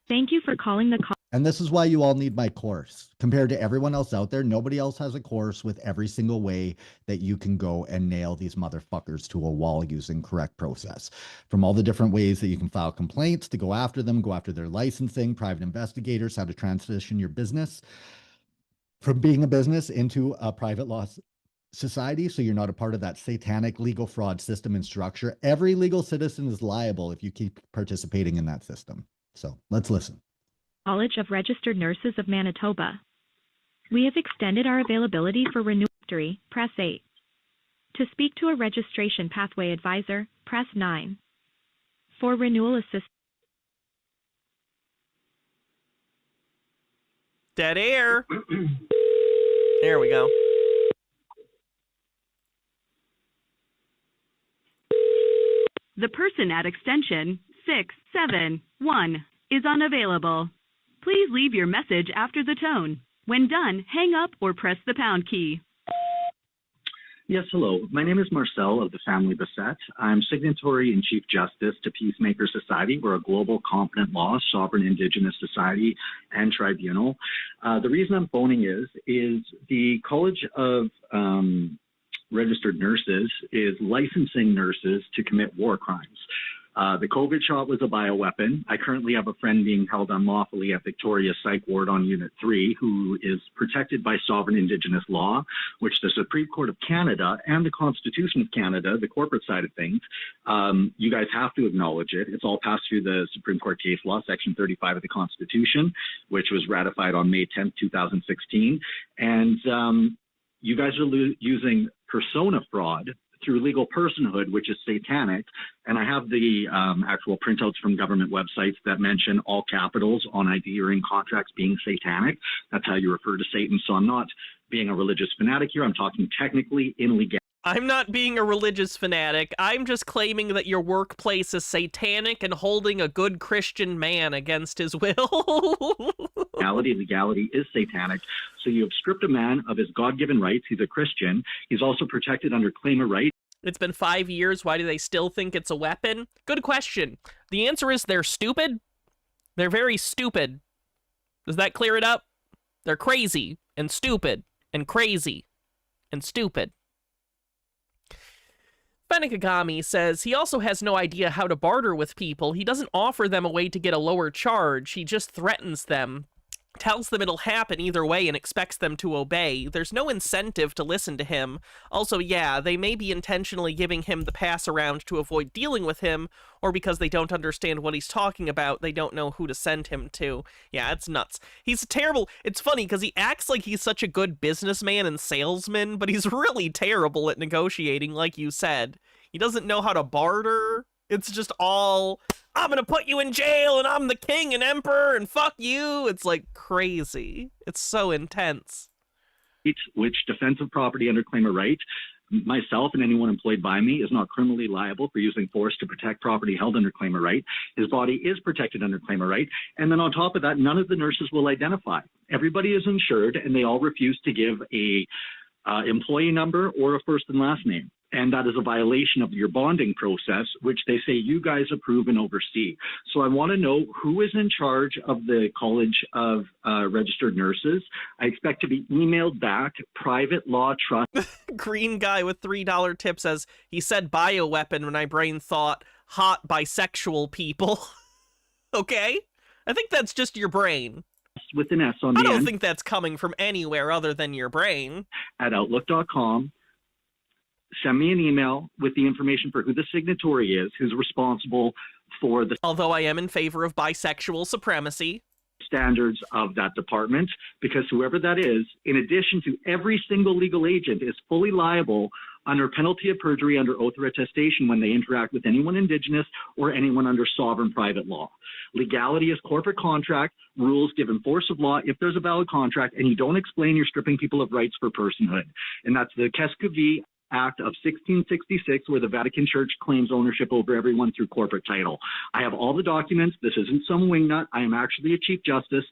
Thank you for calling the call. And this is why you all need my course. Compared to everyone else out there, nobody else has a course with every single way that you can go and nail these motherfuckers to a wall using correct process. From all the different ways that you can file complaints, to go after them, go after their licensing, private investigators, how to transition your business from being a business into a private law society, so you're not a part of that satanic legal fraud system and structure. Every legal citizen is liable if you keep participating in that system. So let's listen. College of Registered Nurses of Manitoba. We have extended our availability for renewal. Press 8. To speak to a registration pathway advisor, press 9. For renewal assistance. Dead air. There we go. The person at extension 671 is unavailable. Please leave your message after the tone. When done, hang up or press the pound key. Yes, hello. My name is Marcel of the family Bassett. I'm signatory and Chief Justice to Peacemaker Society. We're a global competent law, sovereign indigenous society and tribunal. The reason I'm phoning is the College of Registered Nurses is licensing nurses to commit war crimes. The COVID shot was a bioweapon. I currently have a friend being held unlawfully at Victoria Psych Ward on Unit 3 who is protected by sovereign Indigenous law, which the Supreme Court of Canada and the Constitution of Canada, the corporate side of things, you guys have to acknowledge it. It's all passed through the Supreme Court case law, Section 35 of the Constitution, which was ratified on May 10th, 2016. And you guys are using persona fraud through legal personhood, which is satanic. And I have the actual printouts from government websites that mention all capitals on ID or in contracts being satanic. That's how you refer to Satan. So I'm not being a religious fanatic here. I'm talking technically in legality. I'm not being a religious fanatic. I'm just claiming that your workplace is satanic and holding a good Christian man against his will. Legality is satanic. So you have stripped a man of his God-given rights. He's a Christian. He's also protected under claim of right. It's been 5 years. Why do they still think it's a weapon? Good question. The answer is they're stupid. They're very stupid. Does that clear it up? They're crazy and stupid and crazy and stupid. Fenekagami says he also has no idea how to barter with people. He doesn't offer them a way to get a lower charge. He just threatens them, tells them it'll happen either way and expects them to obey. There's no incentive to listen to him. Also, yeah, they may be intentionally giving him the pass around to avoid dealing with him, or because they don't understand what he's talking about, they don't know who to send him to. Yeah, it's nuts. He's terrible. It's funny because he acts like he's such a good businessman and salesman, but he's really terrible at negotiating, like you said. He doesn't know how to barter. It's just all, I'm gonna put you in jail and I'm the king and emperor and fuck you. It's like crazy. It's so intense. Which defensive property under claim of right, myself and anyone employed by me is not criminally liable for using force to protect property held under claim of right. His body is protected under claim of right. And then on top of that, none of the nurses will identify. Everybody is insured and they all refuse to give a employee number or a first and last name. And that is a violation of your bonding process, which they say you guys approve and oversee. So I want to know who is in charge of the College of Registered Nurses. I expect to be emailed back, private law trust. Green guy with $3 tip says, he said bioweapon when my brain thought hot bisexual people. Okay? I think that's just your brain. With an S on the end. I don't end. think that's coming from anywhere other than your brain. At Outlook.com. Send me an email with the information for who the signatory is, who's responsible for the... Although I am in favor of bisexual supremacy. ...standards of that department, because whoever that is, in addition to every single legal agent, is fully liable under penalty of perjury under oath or attestation when they interact with anyone Indigenous or anyone under sovereign private law. Legality is corporate contract, rules given force of law if there's a valid contract, and you don't explain you're stripping people of rights for personhood. And that's the Keskuvi Act of 1666, where the Vatican Church claims ownership over everyone through corporate title. I have all the documents. This isn't some wingnut. I am actually a Chief Justice.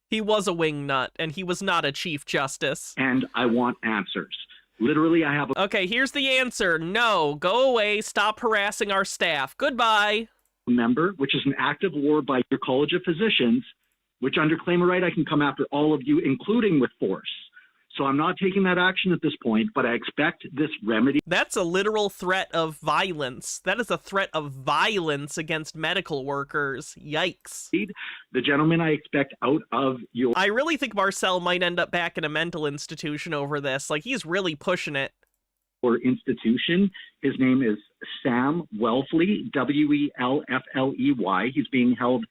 He was a wingnut, and he was not a Chief Justice. And I want answers. Literally, I have a... Okay, here's the answer. No, go away. Stop harassing our staff. Goodbye. ...member, which is an act of war by your College of Physicians, which under claim of right, I can come after all of you, including with force. So I'm not taking that action at this point, but I expect this remedy. That's a literal threat of violence. That is a threat of violence against medical workers. Yikes. The gentleman I expect out of your... I really think Marcel might end up back in a mental institution over this. Like, he's really pushing it. Or institution. His name is Sam Welfley, Welfley. He's being held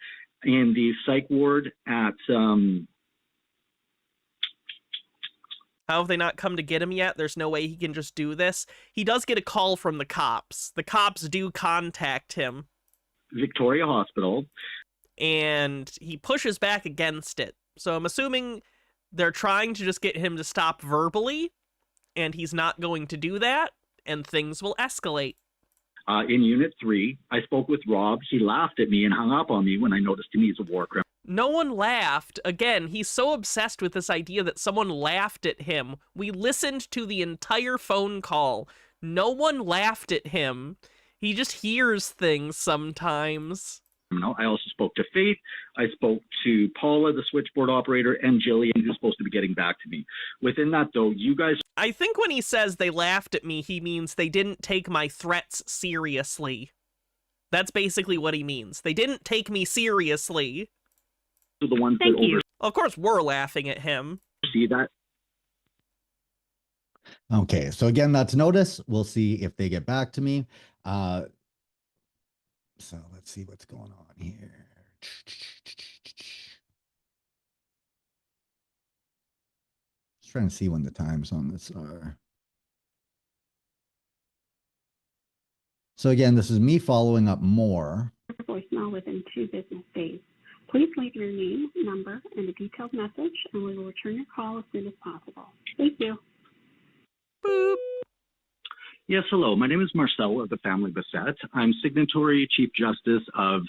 in the psych ward at... How have they not come to get him yet? There's no way he can just do this. He does get a call from the cops. The cops do contact him. Victoria Hospital. And he pushes back against it. So I'm assuming they're trying to just get him to stop verbally, and he's not going to do that, and things will escalate. In Unit 3, I spoke with Rob. He laughed at me and hung up on me when I noticed him he's a war criminal. No one laughed. Again, he's so obsessed with this idea that someone laughed at him. We listened to the entire phone call. No one laughed at him. He just hears things sometimes. I also spoke to Faith. I spoke to Paula, the switchboard operator, and Jillian, who's supposed to be getting back to me. Within that, though, you guys... I think when he says they laughed at me, he means they didn't take my threats seriously. That's basically what he means. They didn't take me seriously. The ones Thank that you. Of course, we're laughing at him. See that? Okay, so again, that's notice. We'll see if they get back to me. So let's see what's going on here. Just trying to see when the times on this are. So again, this is me following up more. Voicemail within 2 business days. Please leave your name, number, and a detailed message, and we will return your call as soon as possible. Thank you. Boop. Yes, hello. My name is Marcel of the Family Bassett. I'm Signatory Chief Justice of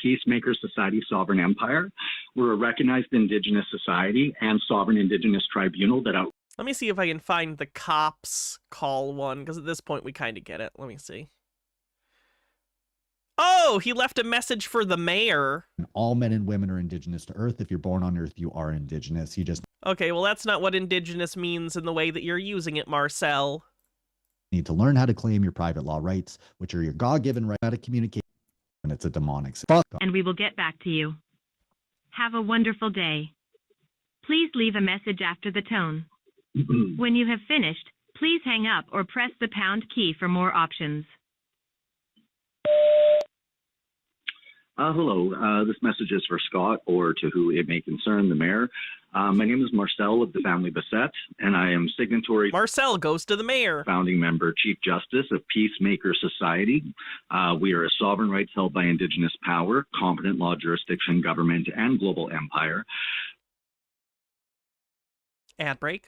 Peacemaker Society Sovereign Empire. We're a recognized Indigenous society and sovereign Indigenous tribunal that out. Let me see if I can find the cops call one, because at this point we kind of get it. Let me see. Oh, he left a message for the mayor. All men and women are indigenous to Earth. If you're born on Earth, you are indigenous. You just Okay, well, that's not what indigenous means in the way that you're using it, Marcel. Need to learn how to claim your private law rights, which are your God-given right, how to communicate, and it's a demonic. And we will get back to you. Have a wonderful day. Please leave a message after the tone. When you have finished, please hang up or press the pound key for more options. Hello, this message is for Scott or to who it may concern, the mayor. My name is Marcel of the Family Bassett, and I am signatory. Marcel goes to the mayor. Founding member, Chief Justice of Peacemaker Society. We are a sovereign rights held by Indigenous power, competent law jurisdiction, government, and global empire. Ad break.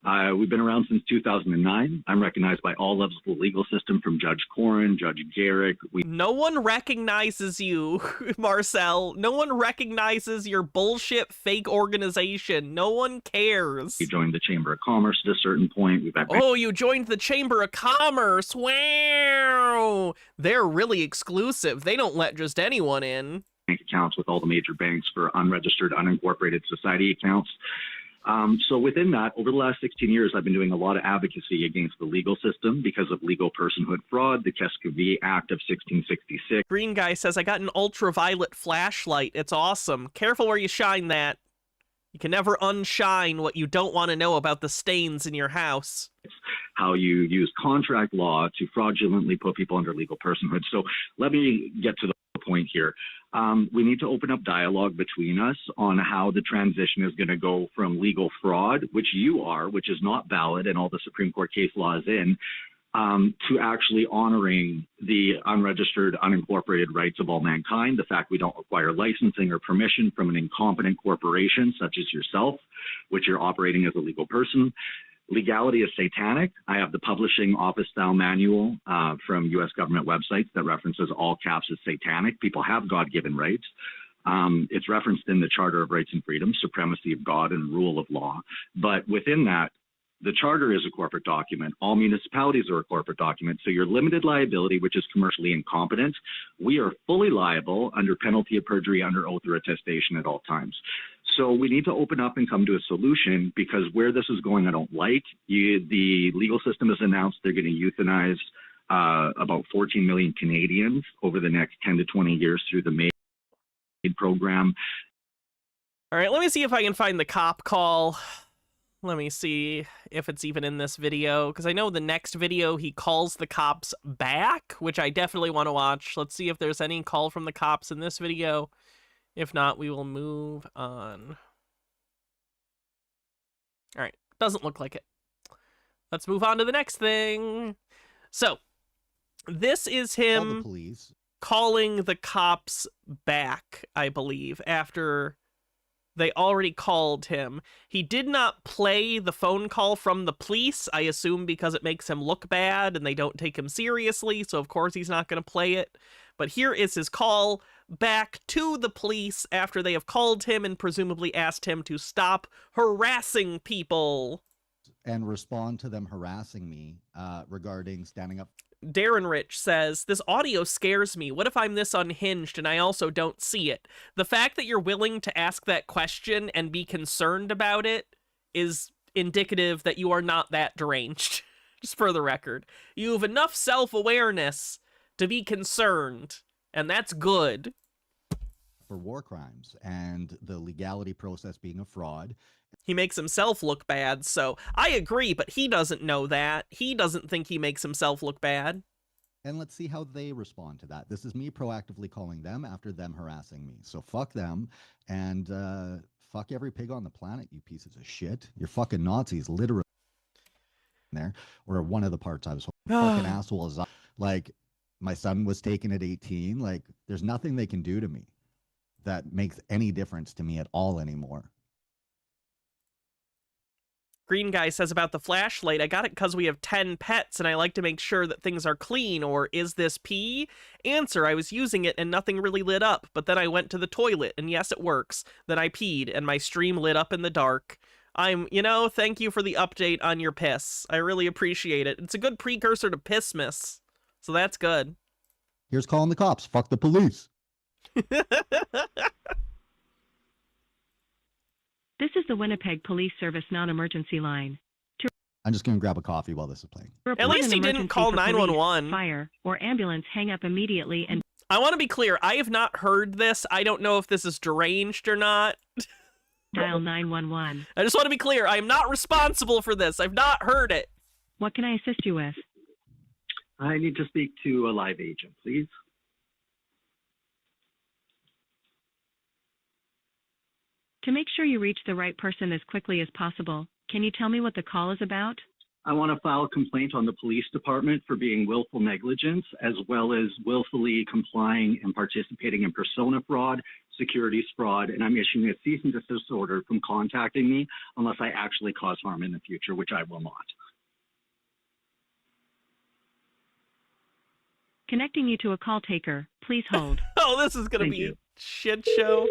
We've been around since 2009. I'm recognized by all levels of the legal system, from Judge Corin, Judge Garrick. No one recognizes you, Marcel. No one recognizes your bullshit fake organization. No one cares. We joined the Chamber of Commerce at a certain point. We've had Oh, you joined the Chamber of Commerce. Wow. They're really exclusive. They don't let just anyone in. Bank accounts with all the major banks for unregistered, unincorporated society accounts. So within that, over the last 16 years, I've been doing a lot of advocacy against the legal system because of legal personhood fraud, the Kescovie Act of 1666. Green guy says, I got an ultraviolet flashlight. It's awesome. Careful where you shine that. You can never unshine what you don't want to know about the stains in your house. How you use contract law to fraudulently put people under legal personhood. So let me get to the point here. We need to open up dialogue between us on how the transition is going to go from legal fraud, which you are, which is not valid and all the Supreme Court case law is in, to actually honoring the unregistered, unincorporated rights of all mankind, the fact we don't require licensing or permission from an incompetent corporation such as yourself, which you're operating as a legal person. Legality is satanic. I have the publishing office style manual from U.S. government websites that references all caps as satanic. People have God-given rights. It's referenced in the Charter of Rights and Freedoms, supremacy of God and rule of law. But within that, the charter is a corporate document. All municipalities are a corporate document. So your limited liability, which is commercially incompetent, we are fully liable under penalty of perjury, under oath or attestation at all times. So we need to open up and come to a solution, because where this is going, I don't like. The legal system has announced they're going to euthanize about 14 million Canadians over the next 10 to 20 years through the MAID program. All right, let me see if I can find the cop call. Let me see if it's even in this video, because I know the next video he calls the cops back, which I definitely want to watch. Let's see if there's any call from the cops in this video. If not, we will move on. All right, doesn't look like it. Let's move on to the next thing. So, this is him calling the cops back, I believe, after they already called him. He did not play the phone call from the police, I assume because it makes him look bad and they don't take him seriously, so of course he's not going to play it. But here is his call back to the police after they have called him and presumably asked him to stop harassing people. And respond to them harassing me regarding standing up. Darren Rich says, this audio scares me. What if I'm this unhinged and I also don't see it? The fact that you're willing to ask that question and be concerned about it is indicative that you are not that deranged. Just for the record. You have enough self-awareness to be concerned, and that's good. For war crimes and the legality process being a fraud. He makes himself look bad, so I agree, but he doesn't know that. He doesn't think he makes himself look bad. And let's see how they respond to that. This is me proactively calling them after them harassing me. So fuck them, and fuck every pig on the planet, you pieces of shit. You're fucking Nazis, literally. There, or one of the parts I was fucking assholes. Like, my son was taken at 18. Like, there's nothing they can do to me that makes any difference to me at all anymore. Green Guy says about the flashlight, I got it because we have 10 pets and I like to make sure that things are clean, or is this pee? Answer, I was using it and nothing really lit up, but then I went to the toilet and yes, it works. Then I peed and my stream lit up in the dark. Thank you for the update on your piss. I really appreciate it. It's a good precursor to Pissmas, so that's good. Here's calling the cops. Fuck the police. This is the Winnipeg Police Service non-emergency line. I'm just going to grab a coffee while this is playing. At least he didn't call 911. Fire or ambulance, hang up immediately and... I want to be clear. I have not heard this. I don't know if this is deranged or not. Dial 911. I just want to be clear. I am not responsible for this. I've not heard it. What can I assist you with? I need to speak to a live agent, please. To make sure you reach the right person as quickly as possible, can you tell me what the call is about? I want to file a complaint on the police department for being willful negligence, as well as willfully complying and participating in persona fraud, securities fraud, and I'm issuing a cease and desist order from contacting me unless I actually cause harm in the future, which I will not. Connecting you to a call taker. Please hold. Oh, this is going to be a shit show.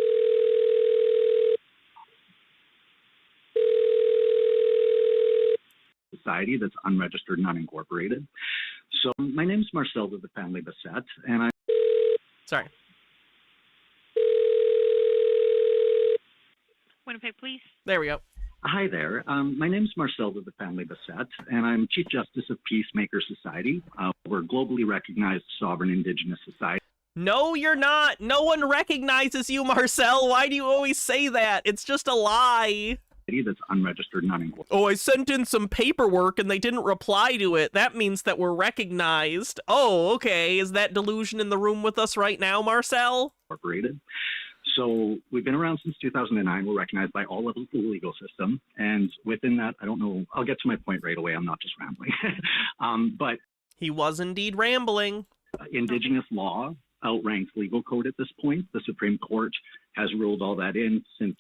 Society that's unregistered and unincorporated. So my name's Marcel of the family Bassett, and I... Sorry. Winnipeg Police. There we go. Hi there. My name's Marcel of the family Bassett, and I'm Chief Justice of Peacemaker Society. We're a globally recognized sovereign indigenous society. No, you're not. No one recognizes you, Marcel. Why do you always say that? It's just a lie. That's unregistered and unincorporated. Oh, I sent in some paperwork and they didn't reply to it. That means that we're recognized. Oh, okay. Is that delusion in the room with us right now, Marcel? Incorporated. So we've been around since 2009. We're recognized by all levels of the legal system. And within that, I don't know, I'll get to my point right away. I'm not just rambling. But he was indeed rambling. Indigenous law outranks legal code at this point. The Supreme Court has ruled all that in since...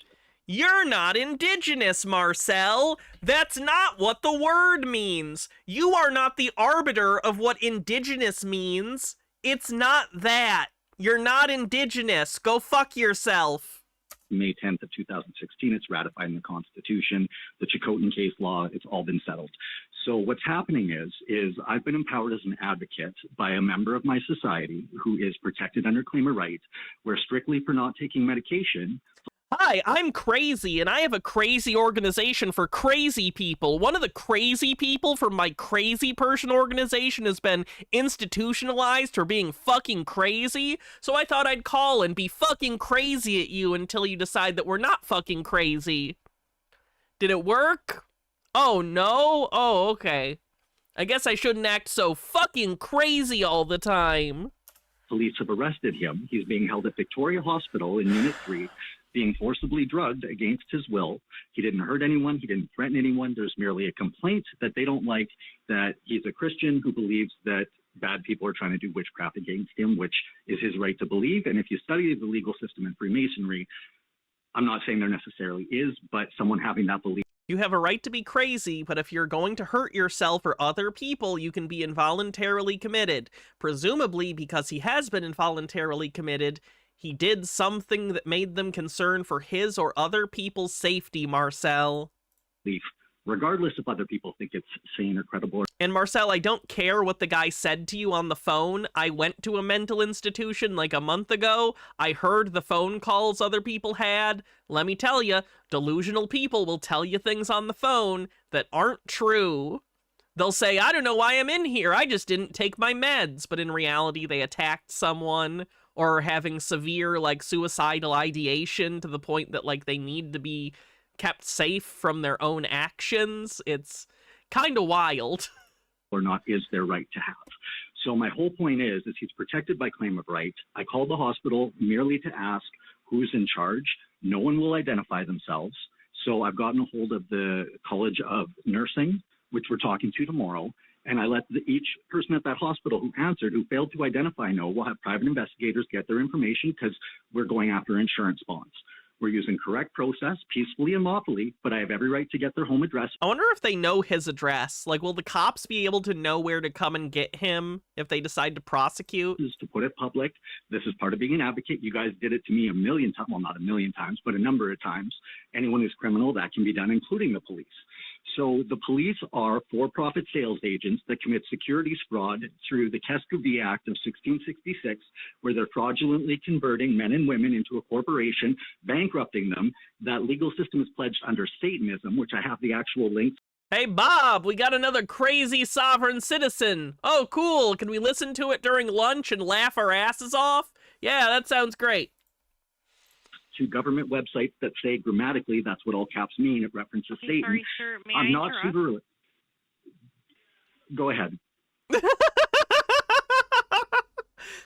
You're not indigenous, Marcel. That's not what the word means. You are not the arbiter of what indigenous means. It's not that. You're not indigenous. Go fuck yourself. May 10th of 2016, it's ratified in the Constitution. The Chilcotin case law, it's all been settled. So what's happening is I've been empowered as an advocate by a member of my society who is protected under claim of right, where strictly for not taking medication... Hi, I'm crazy, and I have a crazy organization for crazy people. One of the crazy people from my crazy person organization has been institutionalized for being fucking crazy, so I thought I'd call and be fucking crazy at you until you decide that we're not fucking crazy. Did it work? Oh, no? Oh, okay. I guess I shouldn't act so fucking crazy all the time. Police have arrested him. He's being held at Victoria Hospital in Unit 3, being forcibly drugged against his will. He didn't hurt anyone. He didn't threaten anyone. There's merely a complaint that they don't like that he's a Christian who believes that bad people are trying to do witchcraft against him, which is his right to believe. And if you study the legal system in Freemasonry, I'm not saying there necessarily is, but someone having that belief. You have a right to be crazy, but if you're going to hurt yourself or other people, you can be involuntarily committed. Presumably, because he has been involuntarily committed, he did something that made them concerned for his or other people's safety, Marcel. Regardless if other people think it's sane or credible. And Marcel, I don't care what the guy said to you on the phone. I went to a mental institution like a month ago. I heard the phone calls other people had. Let me tell you, delusional people will tell you things on the phone that aren't true. They'll say, I don't know why I'm in here. I just didn't take my meds. But in reality, they attacked someone or are having severe, like, suicidal ideation to the point that, like, they need to be kept safe from their own actions. It's kind of wild. Or not is their right to have. So my whole point is he's protected by claim of right. I called the hospital merely to ask who's in charge. No one will identify themselves. So I've gotten a hold of the College of Nursing, which we're talking to tomorrow. And I let each person at that hospital who answered, who failed to identify, know we'll have private investigators get their information because we're going after insurance bonds. We're using correct process, peacefully and lawfully, but I have every right to get their home address. I wonder if they know his address. Like, will the cops be able to know where to come and get him if they decide to prosecute? To put it public, this is part of being an advocate. You guys did it to me a million times. Well, not a million times, but a number of times. Anyone who's criminal, that can be done, including the police. So the police are for-profit sales agents that commit securities fraud through the Kescovie Act of 1666, where they're fraudulently converting men and women into a corporation, bankrupting them. That legal system is pledged under Satanism, which I have the actual link. Hey, Bob, we got another crazy sovereign citizen. Oh, cool. Can we listen to it during lunch and laugh our asses off? Yeah, that sounds great. To government websites that say grammatically that's what all caps mean. It references Satan. Sorry, sir. May I'm I not interrupt? super. Go ahead.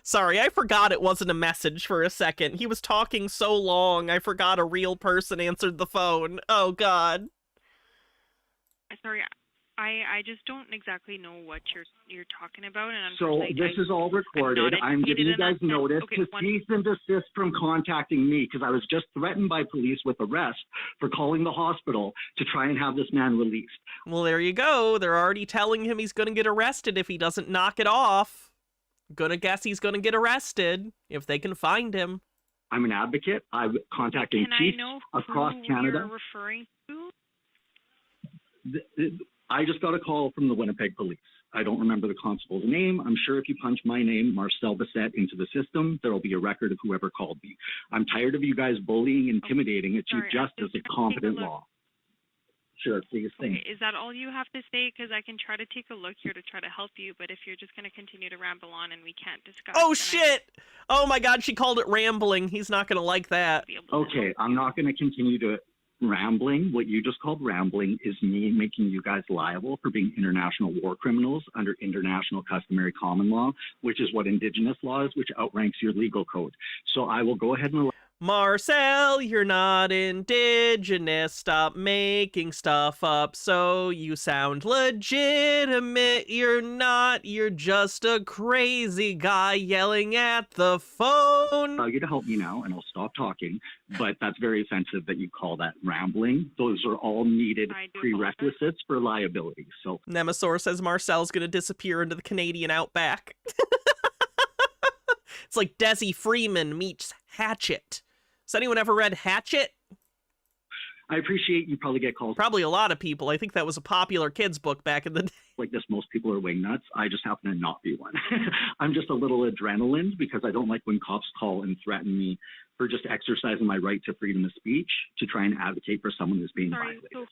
Sorry, I forgot it wasn't a message for a second. He was talking so long, I forgot a real person answered the phone. Oh, God. Sorry, I just don't exactly know what you're talking about, and So this is all recorded. I'm giving you guys notice to cease and desist from contacting me because I was just threatened by police with arrest for calling the hospital to try and have this man released. Well, there you go. They're already telling him he's going to get arrested if he doesn't knock it off. Gonna guess he's going to get arrested if they can find him. I'm an advocate. I'm contacting chiefs across Canada. You're referring to? I just got a call from the Winnipeg police. I don't remember the constable's name. I'm sure if you punch my name, Marcel Bissett, into the system, there will be a record of whoever called me. I'm tired of you guys bullying, intimidating a Chief Justice of competent law. Sure, please think. Okay, is that all you have to say? Because I can try to take a look here to try to help you, but if you're just going to continue to ramble on and we can't discuss... Oh, shit! Oh, my God, she called it rambling. He's not going to like that. Okay, I'm not going to continue to... Rambling, what you just called rambling, is me making you guys liable for being international war criminals under international customary common law, which is what Indigenous law is, which outranks your legal code. So I will go ahead and... Marcel, you're not Indigenous. Stop making stuff up so you sound legitimate. You're not. You're just a crazy guy yelling at the phone. I'll tell you to help me now, and I'll stop talking, but that's very offensive that you call that rambling. Those are all needed prerequisites for liability. So Nemesaur says Marcel's going to disappear into the Canadian outback. It's like Desi Freeman meets Hatchet. Has anyone ever read Hatchet? I appreciate you probably get calls. Probably a lot of people. I think that was a popular kids book back in the day. Like this, most people are wingnuts. I just happen to not be one. I'm just a little adrenaline because I don't like when cops call and threaten me for just exercising my right to freedom of speech to try and advocate for someone who's being violated. So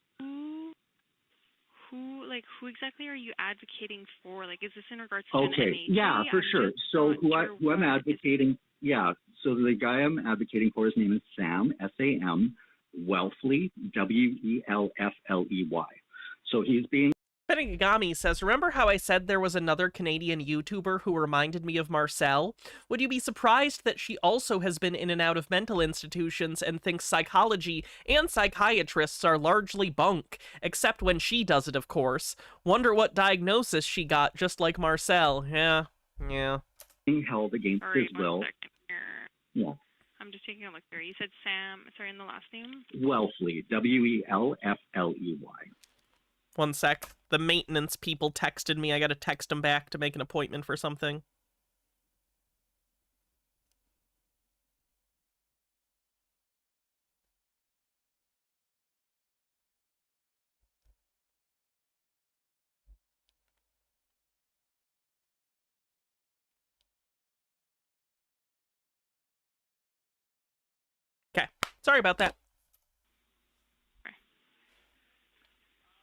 who exactly are you advocating for? Like, is this in regards to an NHA? Yeah, for sure. So who I'm advocating, so the guy I'm advocating for, his name is Sam, S-A-M, Welfley, W-E-L-F-L-E-Y. So he's being... Penigami says, remember how I said there was another Canadian YouTuber who reminded me of Marcel? Would you be surprised that she also has been in and out of mental institutions and thinks psychology and psychiatrists are largely bunk, except when she does it, of course. Wonder what diagnosis she got, just like Marcel. Yeah. Being held against his will. Yeah. I'm just taking a look there. You said Sam, sorry, in the last name? Welfley, W-E-L-F-L-E-Y. One sec. The maintenance people texted me. I gotta text them back to make an appointment for something. Okay. Sorry about that.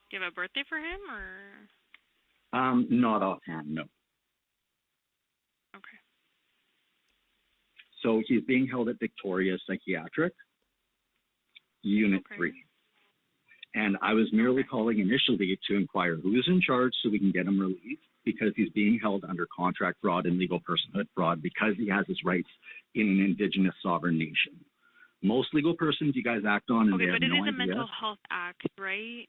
Do you have a birthday for him, or? Not offhand, no. Okay. So he's being held at Victoria Psychiatric, Unit 3. And I was merely calling initially to inquire who's in charge so we can get him released, because he's being held under contract fraud and legal personhood fraud because he has his rights in an Indigenous sovereign nation. Most legal persons you guys act on, and Okay, they but have it no is a idea. mental health act, right?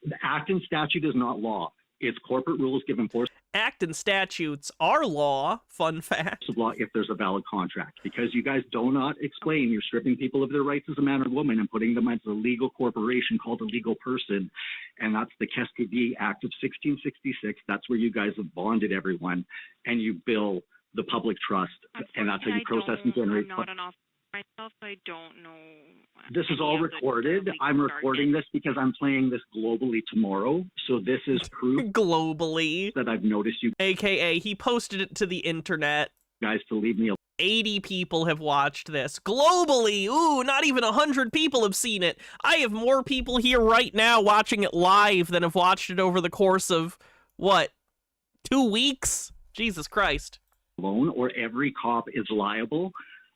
The act and statute is not law. It's corporate rules given force. Act and statutes are law. Fun fact. Of law if there's a valid contract, because you guys do not explain. You're stripping people of their rights as a man or woman and putting them as a legal corporation called a legal person, and that's the Custody Act of 1666. That's where you guys have bonded everyone, and you bill the public trust, and that's how you process and generate. I'm not an officer myself, so I don't know. This is all recorded. I'm recording this because I'm playing this globally tomorrow. So this is proof globally that I've noticed you. AKA, he posted it to the internet. Guys, to leave me alone. 80 people have watched this. Globally! Ooh, not even 100 people have seen it. I have more people here right now watching it live than have watched it over the course of, what, 2 weeks? Jesus Christ. Alone, or every cop is liable,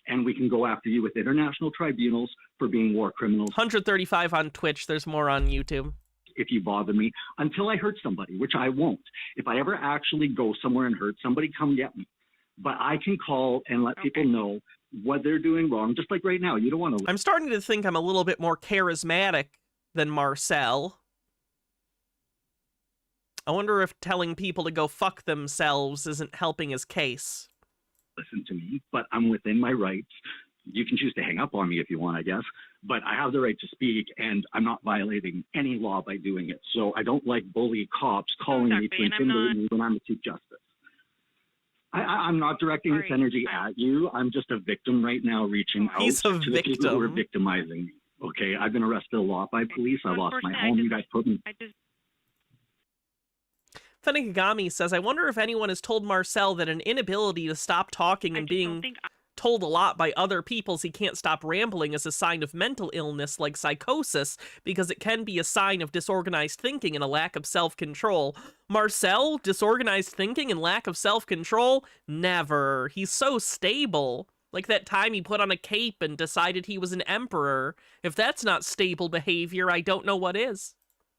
and we can go after you with international tribunals for being war criminals. 135 on Twitch. There's more on YouTube. If you bother me, until I hurt somebody, which I won't. If I ever actually go somewhere and hurt somebody, come get me. But I can call and let people know what they're doing wrong, just like right now. You don't want to... I'm starting to think I'm a little bit more charismatic than Marcel. I wonder if telling people to go fuck themselves isn't helping his case. Listen to me, but I'm within my rights. You can choose to hang up on me if you want, I guess, but I have the right to speak, and I'm not violating any law by doing it. So I don't like bully cops calling me to intimidate me when I'm the Chief Justice. I'm not directing this energy at you. I'm just a victim right now, reaching out to the people who are victimizing me. Okay, I've been arrested a lot by police. I lost my home. You guys put me... Fenigami says, I wonder if anyone has told Marcel that an inability to stop talking and being told a lot by other people's he can't stop rambling is a sign of mental illness like psychosis, because it can be a sign of disorganized thinking and a lack of self-control. Marcel, disorganized thinking and lack of self-control? Never. He's so stable. Like that time he put on a cape and decided he was an emperor. If that's not stable behavior, I don't know what is.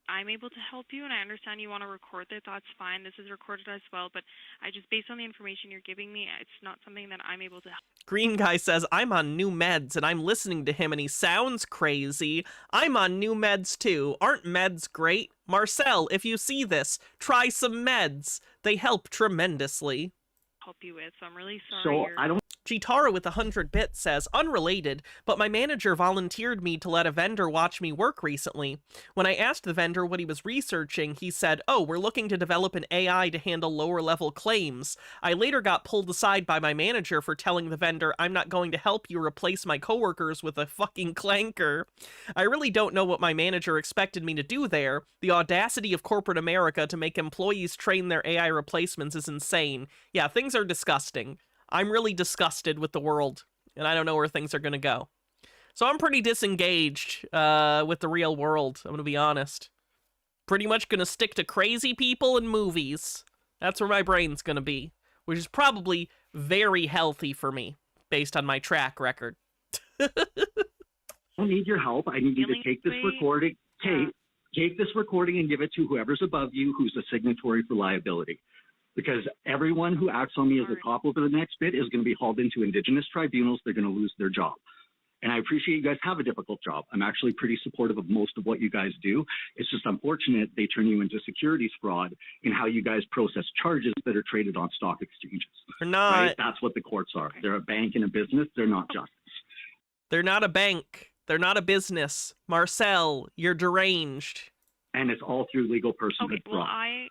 I'm able to help you, and I understand you want to record it. That's fine. This is recorded as well, but I just, based on the information you're giving me, it's not something that I'm able to help. Green Guy says, I'm on new meds, and I'm listening to him, and he sounds crazy. I'm on new meds, too. Aren't meds great? Marcel, if you see this, try some meds. They help tremendously. Help you with, so I'm really sorry. So I don't... Chitara with 100 bits says, unrelated, but my manager volunteered me to let a vendor watch me work recently. When I asked the vendor what he was researching, he said, oh, we're looking to develop an AI to handle lower-level claims. I later got pulled aside by my manager for telling the vendor, I'm not going to help you replace my coworkers with a fucking clanker. I really don't know what my manager expected me to do there. The audacity of corporate America to make employees train their AI replacements is insane. Yeah, things are disgusting. I'm really disgusted with the world, and I don't know where things are going to go. So I'm pretty disengaged with the real world, I'm going to be honest. Pretty much going to stick to crazy people and movies. That's where my brain's going to be, which is probably very healthy for me, based on my track record. I need your help. I need you to take this recording, take this recording and give it to whoever's above you who's a signatory for liability. Because everyone who acts on me as a cop over the next bit is going to be hauled into Indigenous tribunals. They're going to lose their job. And I appreciate you guys have a difficult job. I'm actually pretty supportive of most of what you guys do. It's just unfortunate they turn you into securities fraud in how you guys process charges that are traded on stock exchanges. They're not. Right? That's what the courts are. They're a bank and a business. They're not justice. They're not a bank. They're not a business. Marcel, you're deranged. And it's all through legal personhood fraud.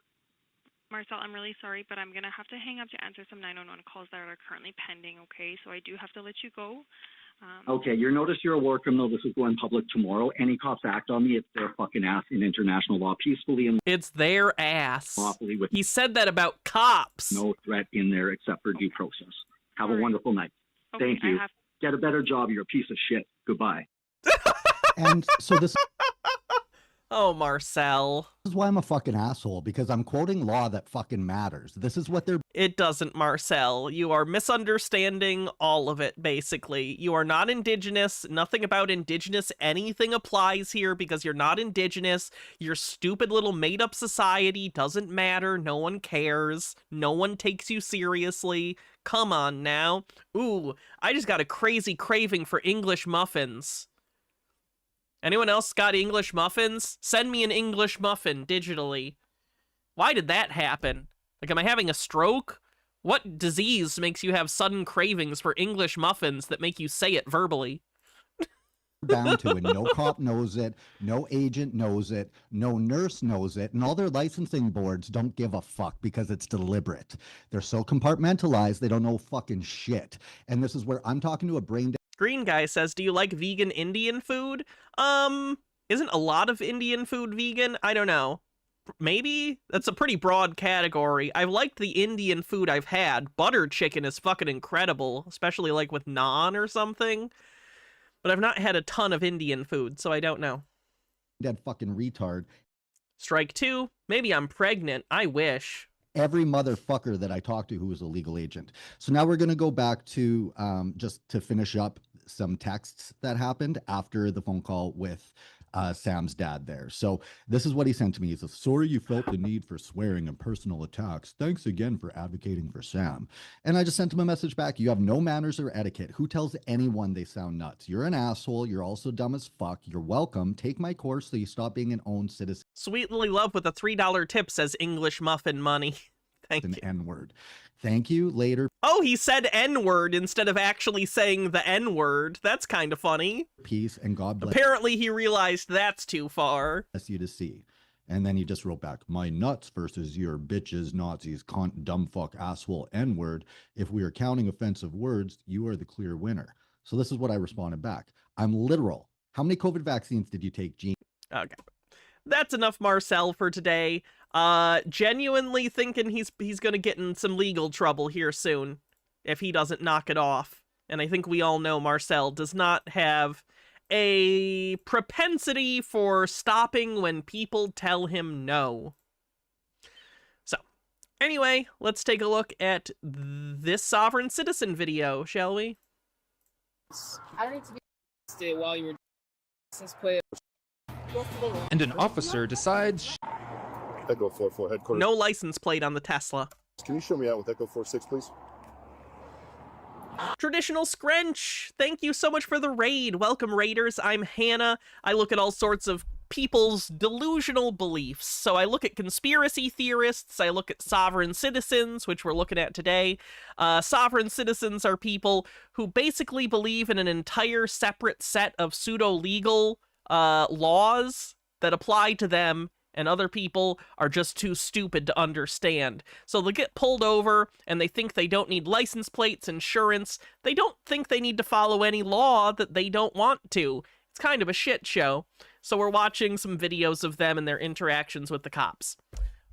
Marcel, I'm really sorry, but I'm going to have to hang up to answer some 911 calls that are currently pending, okay? So I do have to let you go. Okay, you notice you're a war criminal. This is going public tomorrow. Any cops act on me, it's their fucking ass in international law peacefully. And it's their ass. Lawfully with he said that about cops. No threat in there except for due process. Have a wonderful night. Okay, Thank you. Get a better job. You're a piece of shit. Goodbye. And so this Oh, Marcel. is why I'm a fucking asshole, because I'm quoting law that fucking matters. This is what they're... It doesn't, Marcel. You are misunderstanding all of it, basically. You are not Indigenous. Nothing about Indigenous anything applies here because you're not Indigenous. Your stupid little made-up society doesn't matter. No one cares. No one takes you seriously. Come on now. Ooh, I just got a crazy craving for English muffins. Anyone else got English muffins? Send me an English muffin digitally. Why did that happen? Like, am I having a stroke? What disease makes you have sudden cravings for English muffins that make you say it verbally? Bound to, and no cop knows it, no agent knows it, no nurse knows it, and all their licensing boards don't give a fuck because it's deliberate. They're so compartmentalized, they don't know fucking shit. And this is where I'm talking to a brain... Green Guy says, do you like vegan Indian food? Isn't a lot of Indian food vegan? I don't know. Maybe? That's a pretty broad category. I've liked the Indian food I've had. Butter chicken is fucking incredible, especially like with naan or something. But I've not had a ton of Indian food, so I don't know. Dead fucking retard. Strike 2. Maybe I'm pregnant. I wish. Every motherfucker that I talked to who was a legal agent. So now we're going to go back to just to finish up some texts that happened after the phone call with Sam's dad there. So this is what he sent to me. He says, sorry you felt the need for swearing and personal attacks. Thanks again for advocating for Sam. And I just sent him a message back. You have no manners or etiquette. Who tells anyone they sound nuts? You're an asshole. You're also dumb as fuck. You're welcome. Take my course so you stop being an own citizen. Sweetly Love with a $3 tip says English muffin money. Thank you. N-word. Thank you. Later. Oh, he said N-word instead of actually saying the N-word. That's kind of funny. Peace and God bless. Apparently he realized that's too far. Bless you to see. And then he just wrote back, my nuts versus your bitches, Nazis, cunt, dumb fuck, asshole, N-word. If we are counting offensive words, you are the clear winner. So this is what I responded back. I'm literal. How many COVID vaccines did you take, Gene? Okay. That's enough Marcel for today. Genuinely thinking he's gonna get in some legal trouble here soon if he doesn't knock it off. And I think we all know Marcel does not have a propensity for stopping when people tell him no. So, anyway, let's take a look at this Sovereign Citizen video, shall we? I don't need to be stay while you were since play. And an officer decides... Echo 44 headquarters. No license plate on the Tesla. Can you show me out with Echo 46, please? Traditional Scrunch, thank you so much for the raid. Welcome, Raiders. I'm Hannah. I look at all sorts of people's delusional beliefs. So I look at conspiracy theorists, I look at sovereign citizens, which we're looking at today. Sovereign citizens are people who basically believe in an entire separate set of pseudo-legal laws that apply to them, and other people are just too stupid to understand. So they get pulled over, and they think they don't need license plates, insurance. They don't think they need to follow any law that they don't want to. It's kind of a shit show. So we're watching some videos of them and their interactions with the cops.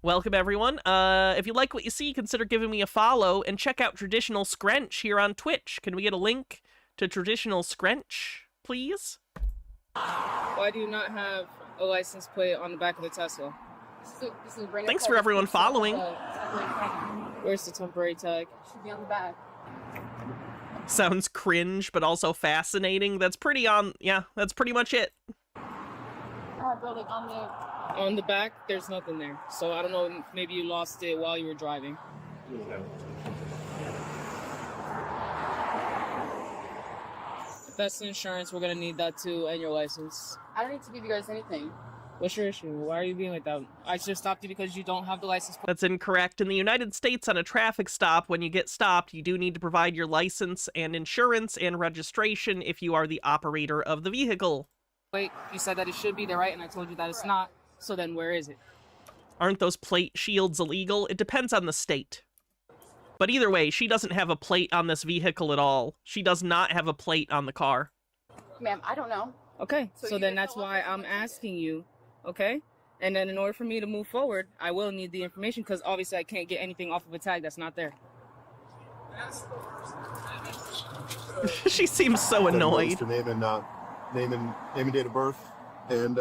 Welcome, everyone. If you like what you see, consider giving me a follow, and check out Traditional Scrench here on Twitch. Can we get a link to Traditional Scrench, please? Why do you not have a license plate on the back of the Tesla? Thanks for everyone following. Where's the temporary tag? Should be on the back. Sounds cringe, but also fascinating. That's pretty that's pretty much it. On the back, there's nothing there. So I don't know, maybe you lost it while you were driving. If that's the insurance, we're gonna need that too, and your license. I don't need to give you guys anything. What's your issue? Why are you being like that? I just stopped you because you don't have the license. That's incorrect. In the United States, on a traffic stop, when you get stopped, you do need to provide your license and insurance and registration if you are the operator of the vehicle. Wait, you said that it should be there, right? And I told you that it's not. So then where is it? Aren't those plate shields illegal? It depends on the state. But either way, she doesn't have a plate on this vehicle at all. She does not have a plate on the car. Ma'am, I don't know. Okay, so then that's why I'm asking you, okay? And then in order for me to move forward, I will need the information because obviously I can't get anything off of a tag that's not there. She seems so annoyed. Name and date of birth, and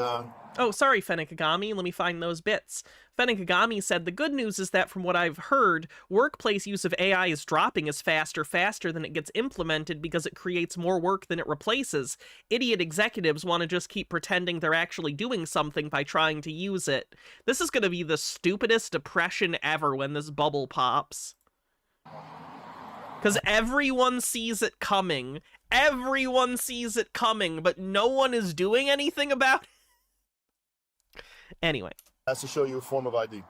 Oh, sorry, Fennikagami. Let me find those bits. Fennikagami said, the good news is that from what I've heard, workplace use of AI is dropping as faster than it gets implemented because it creates more work than it replaces. Idiot executives want to just keep pretending they're actually doing something by trying to use it. This is going to be the stupidest depression ever when this bubble pops. Because everyone sees it coming. Everyone sees it coming, but no one is doing anything about it. Anyway. Has to show you a form of ID.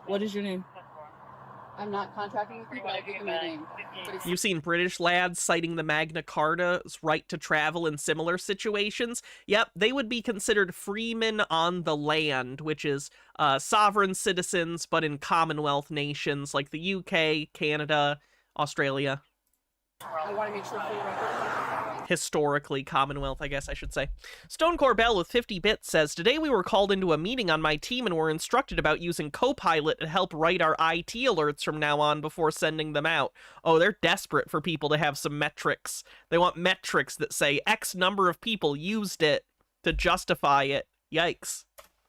What is your name? I'm not contracting with you, but I give you my name. You've seen British lads citing the Magna Carta's right to travel in similar situations. Yep, they would be considered freemen on the land, which is sovereign citizens, but in Commonwealth nations like the UK, Canada, Australia. I want to make sure for the record. Historically Commonwealth, I guess I should say. Stone Corbell with 50 bits says, today we were called into a meeting on my team and were instructed about using Copilot to help write our IT alerts from now on before sending them out. Oh, they're desperate for people to have some metrics. They want metrics that say X number of people used it to justify it. Yikes.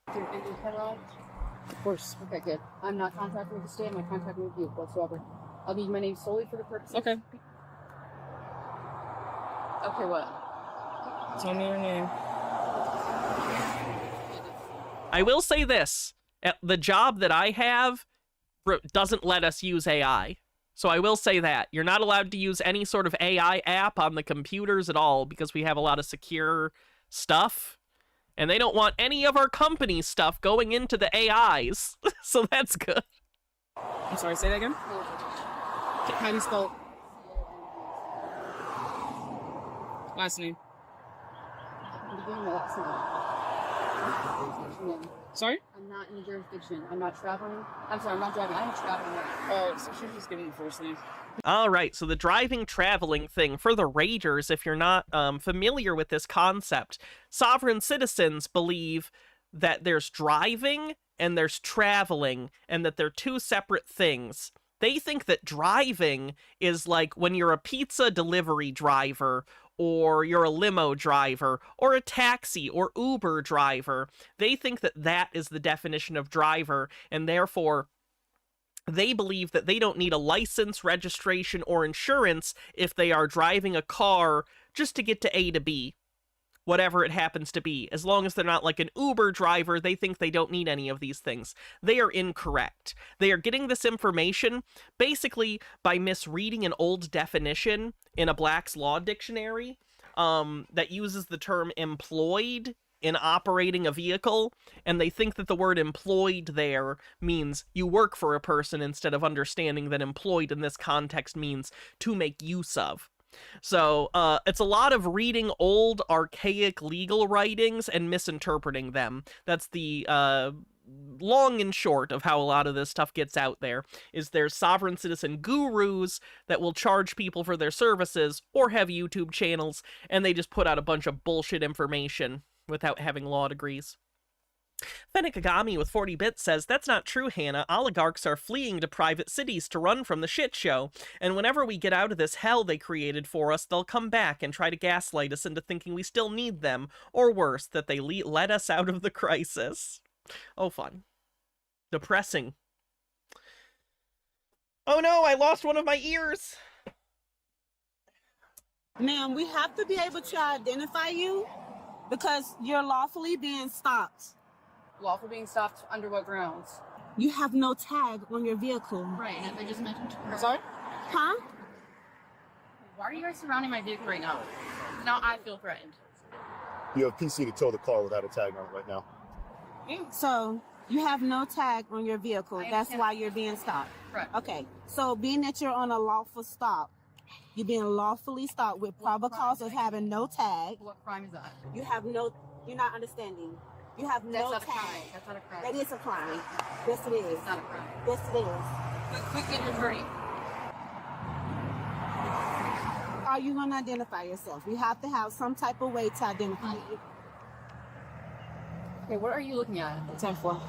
Of course. Okay, good. I'm not contracting with the state. I'm not contracting with you whatsoever. I'll give you my name solely for the purpose. Okay. Okay, what? Tell me your name. I will say this. The job that I have doesn't let us use AI. So I will say that. You're not allowed to use any sort of AI app on the computers at all because we have a lot of secure stuff. And they don't want any of our company stuff going into the AIs. So that's good. I'm sorry, say that again? How do you spell last name? Sorry? I'm not in the jurisdiction. I'm not traveling. I'm sorry, I'm not driving. I'm traveling. Oh, so she's just giving the first name. All right, so the driving traveling thing for the Ragers, if you're not familiar with this concept, sovereign citizens believe that there's driving and there's traveling and that they're two separate things. They think that driving is like when you're a pizza delivery driver or you're a limo driver or a taxi or Uber driver. They think that that is the definition of driver, and therefore they believe that they don't need a license, registration, or insurance if they are driving a car just to get to A to B, whatever it happens to be. As long as they're not like an Uber driver, they think they don't need any of these things. They are incorrect. They are getting this information basically by misreading an old definition in a Black's Law dictionary that uses the term employed in operating a vehicle, and they think that the word employed there means you work for a person instead of understanding that employed in this context means to make use of. So it's a lot of reading old, archaic legal writings and misinterpreting them. That's the long and short of how a lot of this stuff gets out there, is there's sovereign citizen gurus that will charge people for their services or have YouTube channels, and they just put out a bunch of bullshit information without having law degrees. Fennikagami with 40 bits says, that's not true, Hannah. Oligarchs are fleeing to private cities to run from the shit show, and whenever we get out of this hell they created for us, they'll come back and try to gaslight us into thinking we still need them, or worse, that they let us out of the crisis. Oh, fun. Depressing. Oh no, I lost one of my ears! Ma'am, we have to be able to identify you because you're lawfully being stopped. Lawful being stopped under what grounds? You have no tag on your vehicle. Right, and they just mentioned... Sorry? Huh? Why are you guys surrounding my vehicle right now? Now I feel threatened. You have PC to tow the car without a tag on it right now. So, you have no tag on your vehicle. That's why you're being stopped. Right. Okay, so being that you're on a lawful stop, you're being lawfully stopped with probable cause of having no tag. What crime is that? You have no, you're not understanding. You have no That's not a tag. crime. That's not a crime. That is a crime. Yes, it is. It's not a crime. Yes, it is. Quick get your attorney. Are you going to identify yourself? You have to have some type of way to identify you. Okay, what are you looking at? 10-4.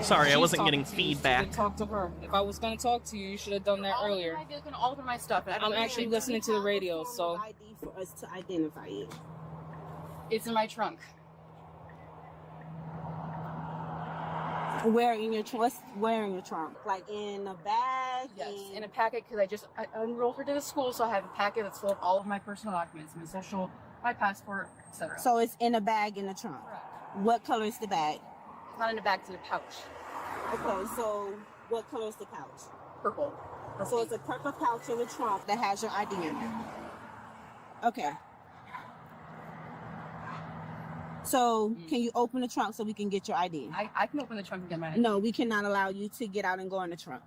Sorry, I wasn't getting You feedback. should talk to her. If I was going to talk to you, you should have done that earlier. All over my stuff. I'm actually listening to the radio, so... ID for us to identify you. It's in my trunk. Where in your trunk? Where in your trunk? Like in a bag? Yes, in a packet, because I enrolled her to the school, so I have a packet that's full of all of my personal documents, my social, my passport, etc. So it's in a bag in the trunk? Correct. What color is the bag? It's not in a bag, it's in a pouch. Okay, so what color is the pouch? Purple. So it's a purple pouch in the trunk that has your ID in it. Okay. So can you open the trunk so we can get your ID? I can open the trunk and get my ID. No, we cannot allow you to get out and go in the trunk.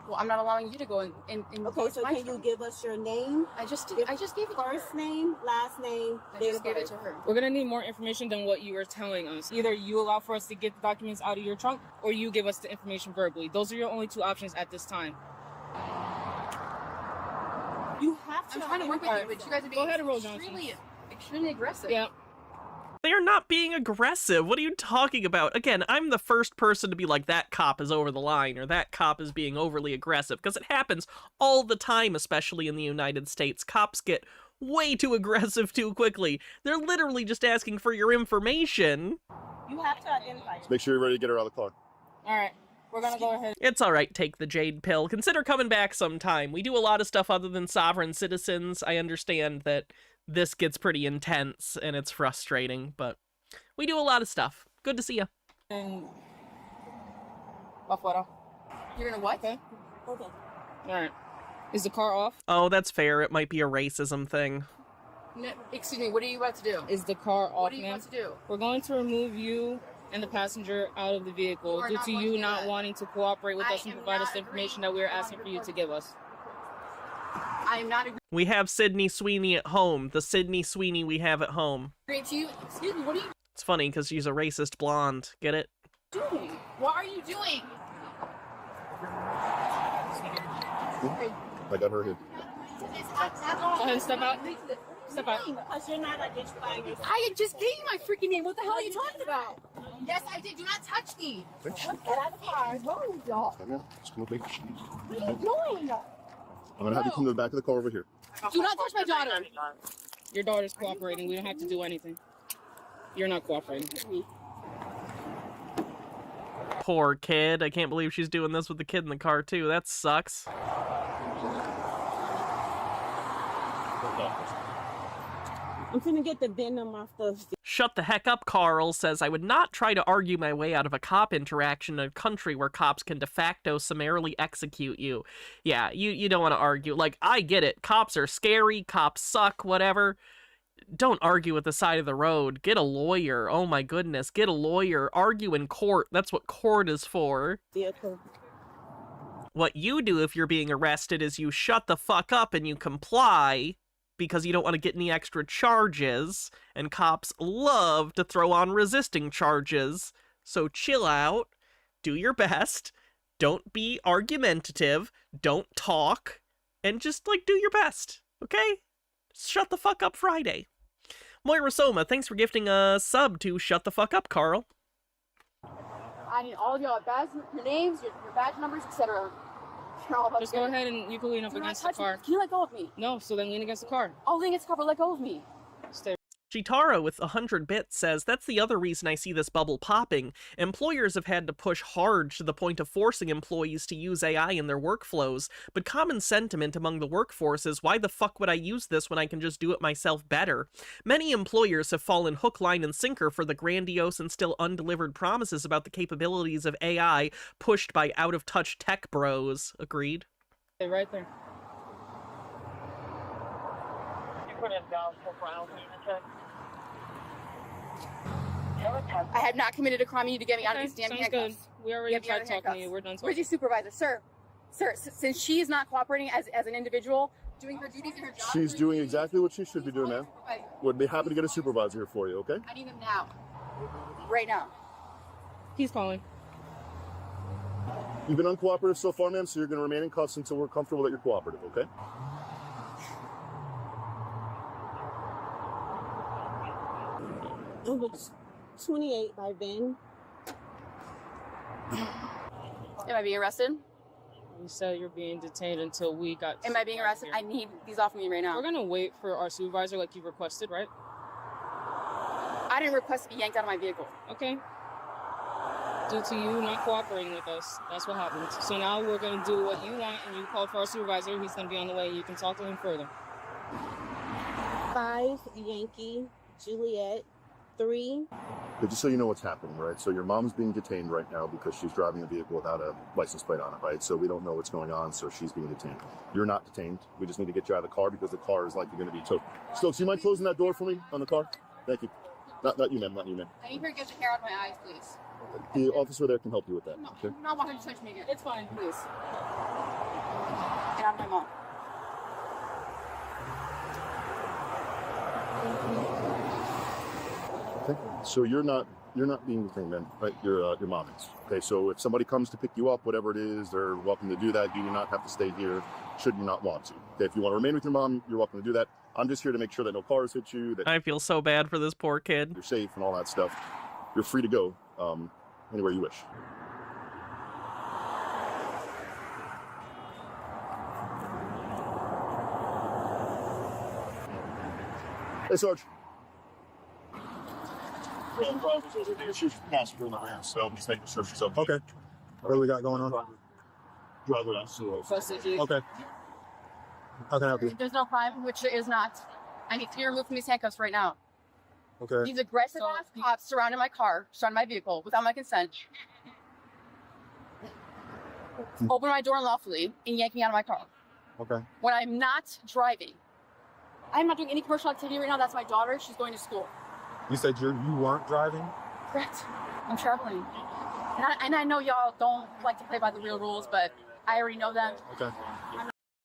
Well, I'm not allowing you to go in okay, so can you give us your name? I just gave it first name, last name. I just gave it to her. We're gonna need more information than what you were telling us. Either you allow for us to get the documents out of your trunk, or you give us the information verbally. Those are your only two options at this time. You have to. I'm trying to work with you, but you guys are being extremely aggressive. Yeah. They are not being aggressive. What are you talking about? Again, I'm the first person to be like, that cop is over the line, or that cop is being overly aggressive, because it happens all the time, especially in the United States. Cops get way too aggressive too quickly. They're literally just asking for your information. You have to identify. Just make sure you're ready to get her out of the car. All right. We're gonna go ahead. It's alright, take the jade pill. Consider coming back sometime. We do a lot of stuff other than sovereign citizens. I understand that this gets pretty intense and it's frustrating, but we do a lot of stuff. Good to see you. And afuera. You're gonna what? Okay. All right. Is the car off? Oh, that's fair. It might be a racism thing. No, excuse me. What are you about to do? Is the car off, What are you about to do? We're going to remove you and the passenger out of the vehicle due to you not wanting to cooperate with us and provide us the information that we are asking for you to give us. I am not We have Sydney Sweeney at home. The Sydney Sweeney we have at home. agreeing to you. Excuse me. What are you It's funny because she's a racist blonde. Get it? doing? What are you doing? I got her hit. Go ahead, step out. Step out. Because you're not identifying yourself. I just gave you my freaking name. What the hell are you talking about? Yes, I did. Do not touch me. Get out of the car. Whoa, y'all. Come here. Just come over here. What are you doing? I'm gonna have you come to the back of the car over here. Do not touch my daughter. Your daughter's cooperating. We don't have to do anything. You're not cooperating. Poor kid. I can't believe she's doing this with the kid in the car, too. That sucks. I'm gonna get the venom off the... Shut the heck up, Carl says, I would not try to argue my way out of a cop interaction in a country where cops can de facto summarily execute you. Yeah, you don't want to argue. Like, I get it. Cops are scary. Cops suck, whatever. don't argue at the side of the road. Get a lawyer. Oh my goodness, get a lawyer. Argue in court. That's what court is for. Vehicle. What you do if you're being arrested is you shut the fuck up and you comply because you don't want to get any extra charges, and cops love to throw on resisting charges. So chill out, do your best, don't be argumentative, don't talk, and just, like, do your best, okay? Shut the fuck up Friday. Moira Soma, thanks for gifting a sub to Shut the Fuck Up, Carl. I need all of y'all badge, your names, your badge numbers, etc. Just go ahead and you can lean up against the car. Can you let go of me? No, so then lean against the car. I'll lean against the car, but let go of me. Stay. Chitara with 100 bits says, that's the other reason I see this bubble popping. Employers have had to push hard to the point of forcing employees to use AI in their workflows, but common sentiment among the workforce is, why the fuck would I use this when I can just do it myself better? Many employers have fallen hook, line, and sinker for the grandiose and still undelivered promises about the capabilities of AI pushed by out-of-touch tech bros. Agreed? Stay right there. You put it down for trial, check. I have not committed a crime. You need to get me out of these damn handcuffs. Good. We already tried talking to you. We're done talking. Where's your supervisor? Sir, since she is not cooperating as an individual, doing her duties in her job. She's doing exactly what she should be doing, ma'am. Would be happy to get a supervisor here for you, okay? I need them now. Right now. He's calling. You've been uncooperative so far, ma'am, so you're going to remain in cuffs until we're comfortable that you're cooperative, okay? Number 28 by Ben. Am I being arrested? You said you're being detained until we got... Am I being arrested? I need these off of me right now. We're going to wait for our supervisor like you requested, right? I didn't request to be yanked out of my vehicle. Okay. Due to you not cooperating with us, that's what happened. So now we're going to do what you want, and you called for our supervisor. He's going to be on the way. You can talk to him further. 5, Yankee, Juliet, 3. But just so you know what's happening, right? So your mom's being detained right now because she's driving a vehicle without a license plate on it, right? So we don't know what's going on, so she's being detained. You're not detained. We just need to get you out of the car because the car is likely going to be towed. Stokes, you mind closing that door for me on the car? Thank you. Not you, ma'am. Not you, ma'am. I need her to get the hair out of my eyes, please. The officer there can help you with that. No, Okay? I'm not wanting to touch me again. It's fine, please. Get out of my mom. Okay. So you're not being detained, then, right? Your mom is. Okay. So if somebody comes to pick you up, whatever it is, they're welcome to do that. You do not have to stay here, should you not want to. Okay. If you want to remain with your mom, you're welcome to do that. I'm just here to make sure that no cars hit you. That I feel so bad for this poor kid. You're safe and all that stuff. You're free to go anywhere you wish. Hey, Sarge. She's passenger in the van, so I'm just making sure she's okay. Okay. What do we got going on? Driver license. Okay. How can I help you? There's no crime, which there is not. I need to be removed from these handcuffs right now. Okay. These aggressive ass cops surrounded my car, surrounded my vehicle without my consent. Open my door unlawfully and yank me out of my car. Okay. When I'm not driving. I'm not doing any commercial activity right now. That's my daughter. She's going to school. You said you weren't driving? Correct. I'm traveling. And I know y'all don't like to play by the real rules, but I already know them. Okay.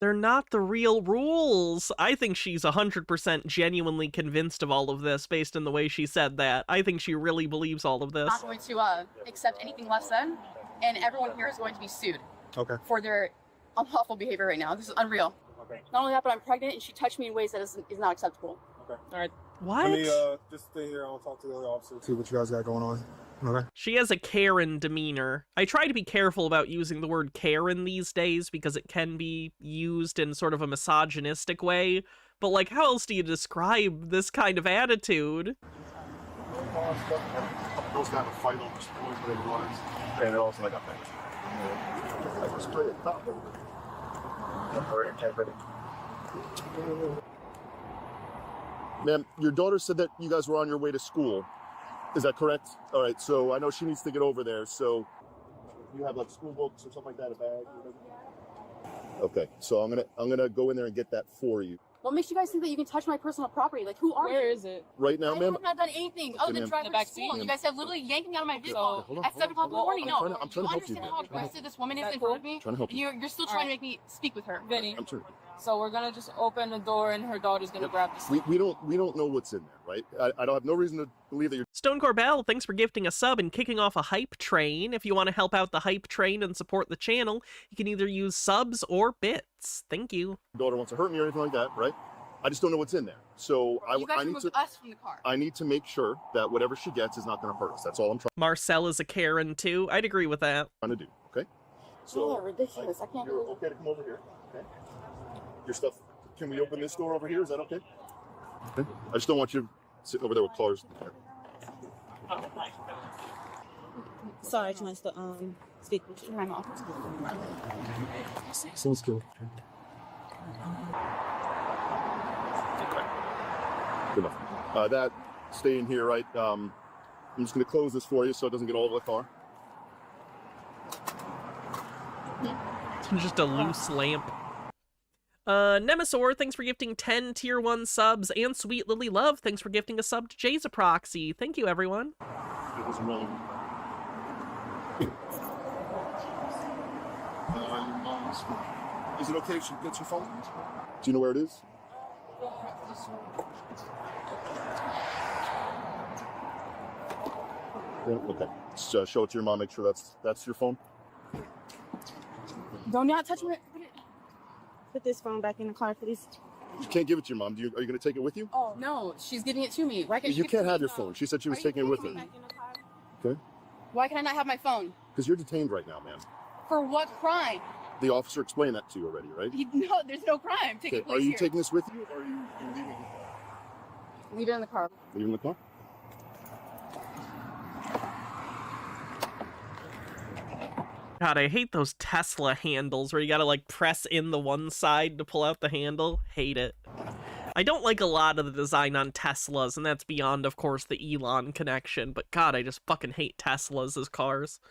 They're not the real rules. I think she's 100% genuinely convinced of all of this based on the way she said that. I think she really believes all of this. I'm not going to accept anything less than, and everyone here is going to be sued. Okay. For their unlawful behavior right now. This is unreal. Okay. Not only that, but I'm pregnant, and she touched me in ways that is not acceptable. Okay. All right. What? Let me just stay here. I'll talk to the other officer. See what you guys got going on. Okay. She has a Karen demeanor. I try to be careful about using the word Karen these days because it can be used in sort of a misogynistic way. But, like, how else do you describe this kind of attitude? Those kind of fight over spoons, and also like I was straight at top. Ma'am, your daughter said that you guys were on your way to school. Is that correct? All right, so I know she needs to get over there, so you have like school books or something like that, a bag? Okay, so I'm gonna go in there and get that for you. What makes you guys think that you can touch my personal property? Like, who are you? Where is it? Right now, I ma'am. have not done anything other than ma'am. drive In her the to back seat? school. You guys have literally yanked me out of my vehicle hold on, at 7 o'clock in the morning. I'm No, trying to help you. understand how aggressive this woman is in front of me? Trying to help you. You're still trying to make me speak with her. Vinny. I'm sorry. So we're gonna just open the door and her daughter's gonna grab the seat. We don't know what's in there, right? I don't have no reason to believe that you're. Stone Corbell, thanks for gifting a sub and kicking off a hype train. If you want to help out the hype train and support the channel, you can either use subs or bits. Thank you. Daughter wants to hurt me or anything like that, right? I just don't know what's in there. So You guys removed us from the car. I need to make sure that whatever she gets is not going to hurt us. That's all I'm Marcel is a Karen too. I'd agree with that. trying to do. Okay. You are ridiculous. I can't You're believe okay to come over here. Okay. Your stuff. Can we open this door over here? Is that okay? Okay. I just don't want you sitting over there with cars. Sorry, she wants to speak with you. I'm off. Sounds cool. Good enough. That stay in here, right? I'm just going to close this for you so it doesn't get all over the car. Just a loose lamp. Nemesaur, thanks for gifting 10 tier 1 subs, and Sweet Lily Love, thanks for gifting a sub to Jay's a Proxy. Thank you, everyone. It was really. Is it okay if she gets your phone? Do you know where it is? Yeah, okay. Just, show it to your mom. Make sure that's your phone. Do not touch me. Put this phone back in the car, please. You can't give it to your mom. Are you going to take it with you? Oh, no. She's giving it to me. Why can't You she can't have your phone. She said she was taking it with her. Okay. Why can I not have my phone? Because you're detained right now, ma'am. For what crime? The officer explained that to you already, right? No, there's no crime taking Okay. place Are you here. taking this with you, or are you leaving? Leave it in the car. Leaving the car? God, I hate those Tesla handles where you gotta like press in the one side to pull out the handle. Hate it. I don't like a lot of the design on Teslas, and that's beyond, of course, the Elon connection, but God, I just fucking hate Teslas as cars.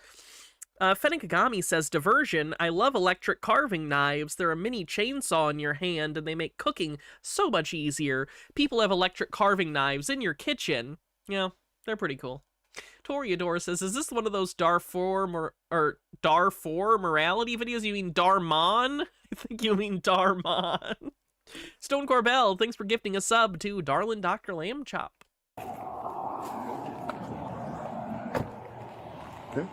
Fennikagami says, diversion, I love electric carving knives. They're a mini chainsaw in your hand, and they make cooking so much easier. People have electric carving knives in your kitchen. Yeah, they're pretty cool. Toriador says, is this one of those Darfur morality videos? You mean Darman? I think you mean Darman. Stone Corbell, thanks for gifting a sub to Darlin' Dr. Lamb Chop. Okay.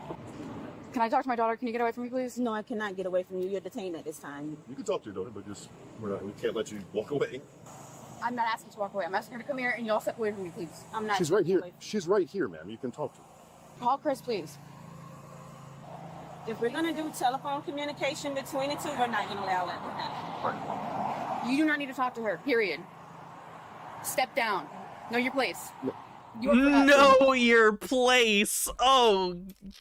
Can I talk to my daughter? Can you get away from me, please? No, I cannot get away from you. You're detained at this time. You can talk to your daughter, but just we can't let you walk away. I'm not asking to walk away. I'm asking her to come here and you all step away from me, please. I'm not. She's right here. She's right here, ma'am. You can talk to her. Call Chris, please. If we're going to do telephone communication between the two, we're not going to allow that to happen. You do not need to talk to her, period. Step down. Know your place. No. Know your place. Oh,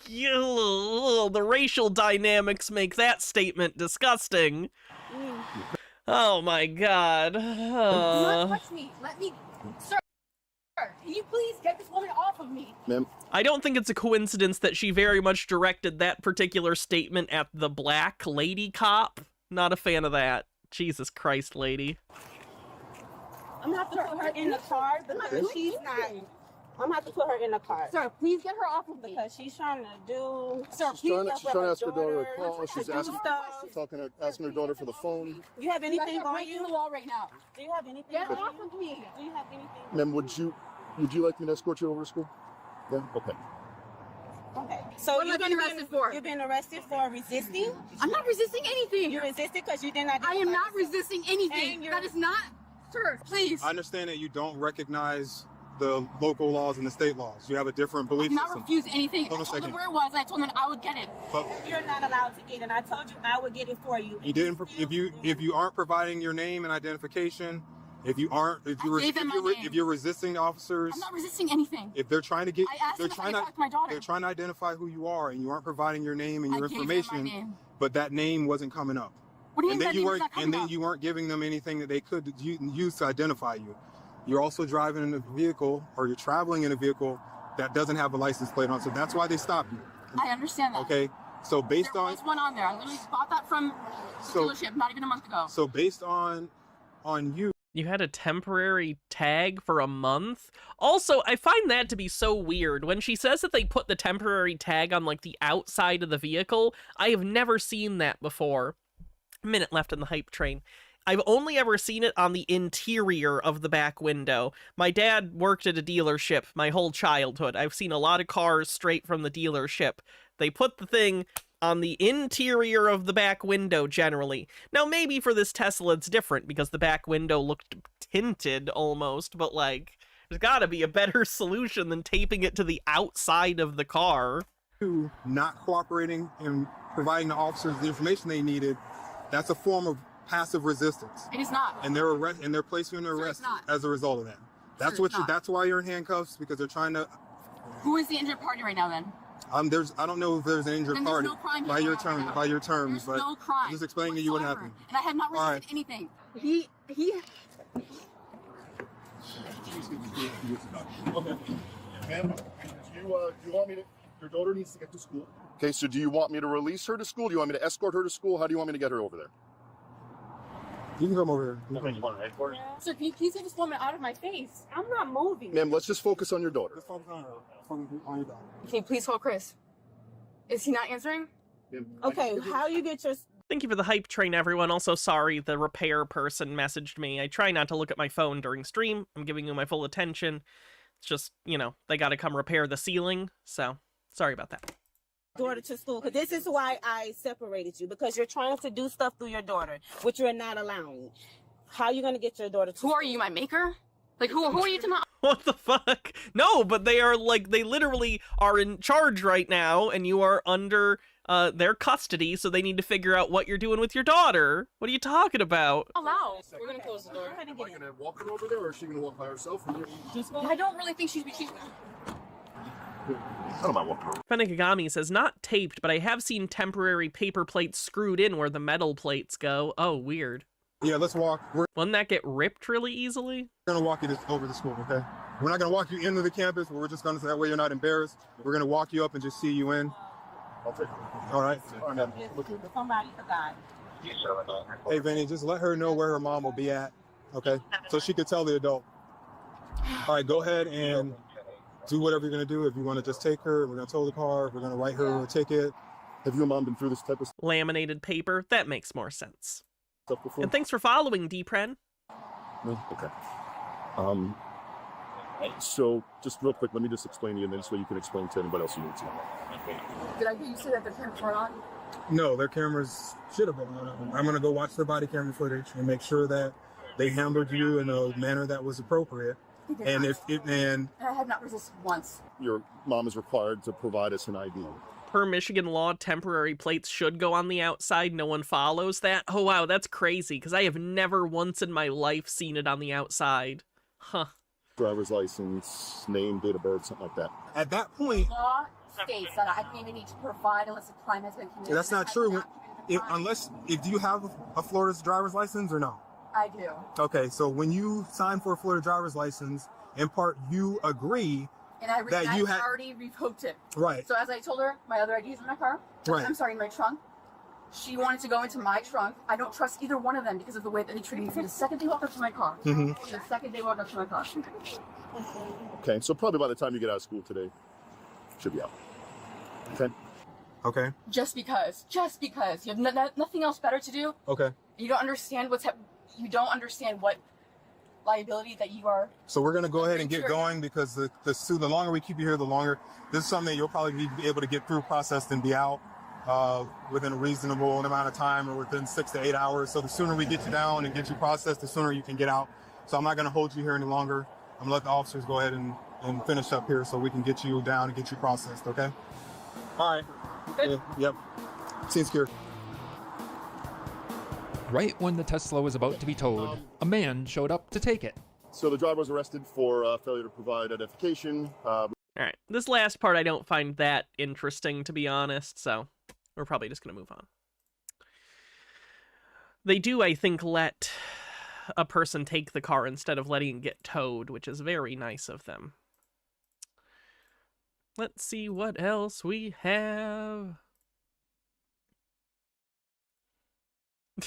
the racial dynamics make that statement disgusting. Oh my God. Do not touch me. Let me, sir. Can you please get this woman off of me? Ma'am. I don't think it's a coincidence that she very much directed that particular statement at the black lady cop. Not a fan of that. Jesus Christ, lady. I'm going to have to put her in the car because she's not. I'm going to have to put her in the car. Sir, please get her off of me. Because she's trying to do... Sir, She's trying to ask her daughter to call. She's asking her daughter for the phone. Do you have anything on breaking you? the law right now. Do you have anything Get on off you? of me. Do you have anything? Ma'am, would you like me to escort you over to school? Yeah? Okay. Okay. So What am I being arrested for? You've been arrested for resisting? I'm not resisting anything. You resisted because you did not... I am not resisting anything. That is not... Sir, please. I understand that you don't recognize the local laws and the state laws. You have a different belief I did not system. refuse anything. Hold on a I told them second. where it was, and I told them I would get it. But You're not allowed to get it. I told you I would get it for you. you didn't. If you aren't providing your name and identification, if you're resisting officers, I'm not resisting anything. if they're trying to get, I asked they're them if I trying could to, talk to my daughter. they're trying to identify who you are, and you aren't providing your name and your I gave them my information. name. But that name wasn't coming up. What do you and mean then that you name's weren't, not coming and then up? you weren't giving them anything that they could use to identify you. You're also driving in a vehicle, or you're traveling in a vehicle that doesn't have a license plate on, so that's why they stopped you. I understand that. Okay, so based There on was one on there. I literally bought that from the dealership not even a month ago. so based on you You had a temporary tag for a month? Also, I find that to be so weird. When she says that they put the temporary tag on, like, the outside of the vehicle, I have never seen that before. A minute left in the hype train. I've only ever seen it on the interior of the back window. My dad worked at a dealership my whole childhood. I've seen a lot of cars straight from the dealership. They put the thing on the interior of the back window generally. Now, maybe for this Tesla it's different because the back window looked tinted almost, but like, there's gotta be a better solution than taping it to the outside of the car. Not cooperating and providing the officers the information they needed, that's a form of passive resistance. It is not. And they're placing you in arrest as a result of that. That's that's why you're in handcuffs, because they're trying to. Who is the injured party right now then? I don't know if there's an injured Then party no crime by here your right terms. now. By your terms, There's but no crime I'm just explaining to you what happened. And I have not resisted anything. He. Okay. Ma'am, do you want me to? Your daughter needs to get to school. Okay, so do you want me to release her to school? Do you want me to escort her to school? How do you want me to get her over there? You can come over here. Sir, can you please get this woman out of my face? I'm not moving. Ma'am, let's just focus on your daughter. Let's focus on her. Focus on your daughter. Can you please call Chris? Is he not answering? Okay, how you get your... Thank you for the hype train, everyone. Also, sorry, the repair person messaged me. I try not to look at my phone during stream. I'm giving you my full attention. It's just, you know, they gotta come repair the ceiling, so sorry about that. Daughter to school, because this is why I separated you, because you're trying to do stuff through your daughter, which you're not allowing. How are you going to get your daughter to Who are you, my maker? Like, who are you to my... What the fuck? No, but they are, like, they literally are in charge right now, and you are under their custody, so they need to figure out what you're doing with your daughter. What are you talking about? Allow. We're going to close the door. Am I going to walk her over there, or is she going to walk by herself? I don't really think she's... I don't mind walking over. Fenekagami says, not taped, but I have seen temporary paper plates screwed in where the metal plates go. Oh, weird. Yeah, let's walk. Wouldn't that get ripped really easily? We're going to walk you over to school, okay? We're not going to walk you into the campus, but we're just going to, that way you're not embarrassed. We're going to walk you up and just see you in. I'll take it. All right? Somebody forgot. Hey, Vinny, just let her know where her mom will be at, okay? So she could tell the adult. All right, go ahead and do whatever you're going to do. If you want to just take her, we're going to tow the car, we're going to write her a ticket. Have your mom been through this type of stuff? Laminated paper, that makes more sense. Before? And thanks for following, Dpren. Okay. So just real quick, let me just explain to you, and then this way you can explain to anybody else you need to. Did I hear you say that the cameras were on? No, their cameras should have been on. I'm going to go watch their body camera footage and make sure that they handled you in a manner that was appropriate. And And I have not resisted once. Your mom is required to provide us an ID. Per Michigan law, temporary plates should go on the outside. No one follows that. Oh, wow, that's crazy, because I have never once in my life seen it on the outside. Huh. Driver's license, name, date of birth, something like that. At that point... Law states that I don't even need to provide unless a crime has been committed. That's not true. If you have a Florida's driver's license or no? I do. Okay, so when you sign for a Florida driver's license, in part you agree And I that you had already revoked it. Right. So as I told her, my other ID is in my car. Right. I'm sorry, in my trunk. She wanted to go into my trunk. I don't trust either one of them because of the way that they treated me from the second they walked up to my car. Mm-hmm. The second they walked up to my car. Okay, so probably by the time you get out of school today, should be out. Okay. Okay. Just because you have nothing else better to do. Okay. You don't understand you don't understand what liability that you are. So we're going to go ahead and get going because the longer we keep you here, the longer. This is something that you'll probably be able to get through, processed, and be out within a reasonable amount of time, or within 6 to 8 hours. So the sooner we get you down and get you processed, the sooner you can get out. So I'm not going to hold you here any longer. I'm going to let the officers go ahead and finish up here so we can get you down and get you processed, okay? All right. Good. Yep. Seems secure. Right when the Tesla was about to be towed, a man showed up to take it. So the driver was arrested for failure to provide identification. All right, this last part I don't find that interesting, to be honest, so we're probably just going to move on. They do, I think, let a person take the car instead of letting it get towed, which is very nice of them. Let's see what else we have.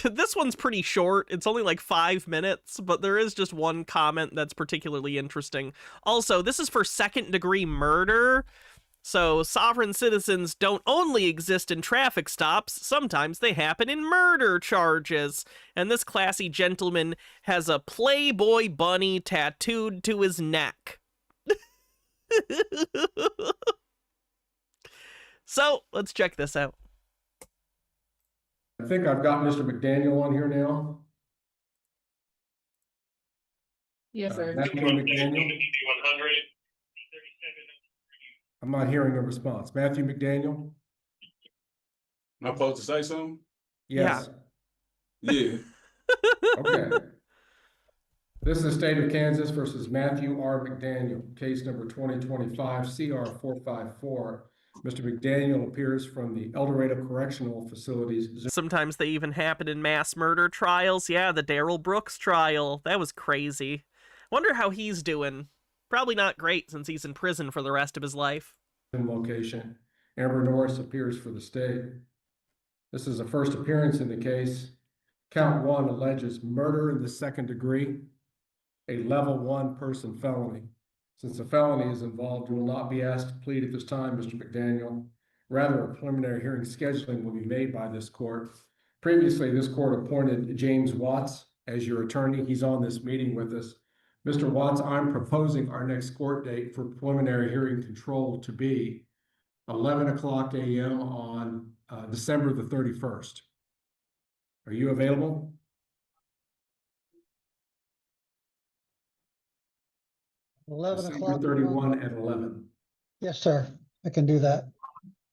This one's pretty short. It's only like 5 minutes, but there is just one comment that's particularly interesting. Also, this is for second-degree murder. So sovereign citizens don't only exist in traffic stops, sometimes they happen in murder charges. And this classy gentleman has a Playboy bunny tattooed to his neck. So, let's check this out. I think I've got Mr. McDaniel on here now. Yes, sir. Matthew McDaniel. I'm not hearing a response. Matthew McDaniel? Am I supposed to say something? Yes. Yeah. Okay. This is the state of Kansas versus Matthew R. McDaniel, case number 2025 CR 454. Mr. McDaniel appears from the El Dorado Correctional Facilities. Sometimes they even happen in mass murder trials. Yeah, the Darrell Brooks trial. That was crazy. Wonder how he's doing. Probably not great since he's in prison for the rest of his life. Location. Amber Norris appears for the state. This is the first appearance in the case. Count 1 alleges murder in the second degree, a level 1 person felony. Since a felony is involved, you will not be asked to plead at this time, Mr. McDaniel. Rather, a preliminary hearing scheduling will be made by this court. Previously, this court appointed James Watts as your attorney. He's on this meeting with us. Mr. Watts, I'm proposing our next court date for preliminary hearing control to be 11 o'clock a.m. on December the 31st. Are you available? December 31 at 11. Yes, sir. I can do that.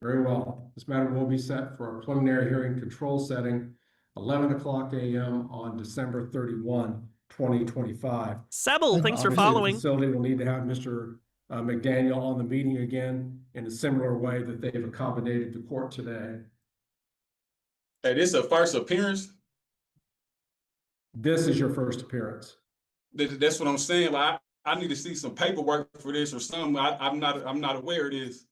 Very well. This matter will be set for a preliminary hearing control setting, 11 o'clock a.m. on December 31, 2025. Sebel, thanks for Obviously, following. The facility will need to have Mr. McDaniel on the meeting again in a similar way that they've accommodated the court today. Hey, this is a first appearance? This is your first appearance. That's what I'm saying. Like, I need to see some paperwork for this or something. I'm not aware of this.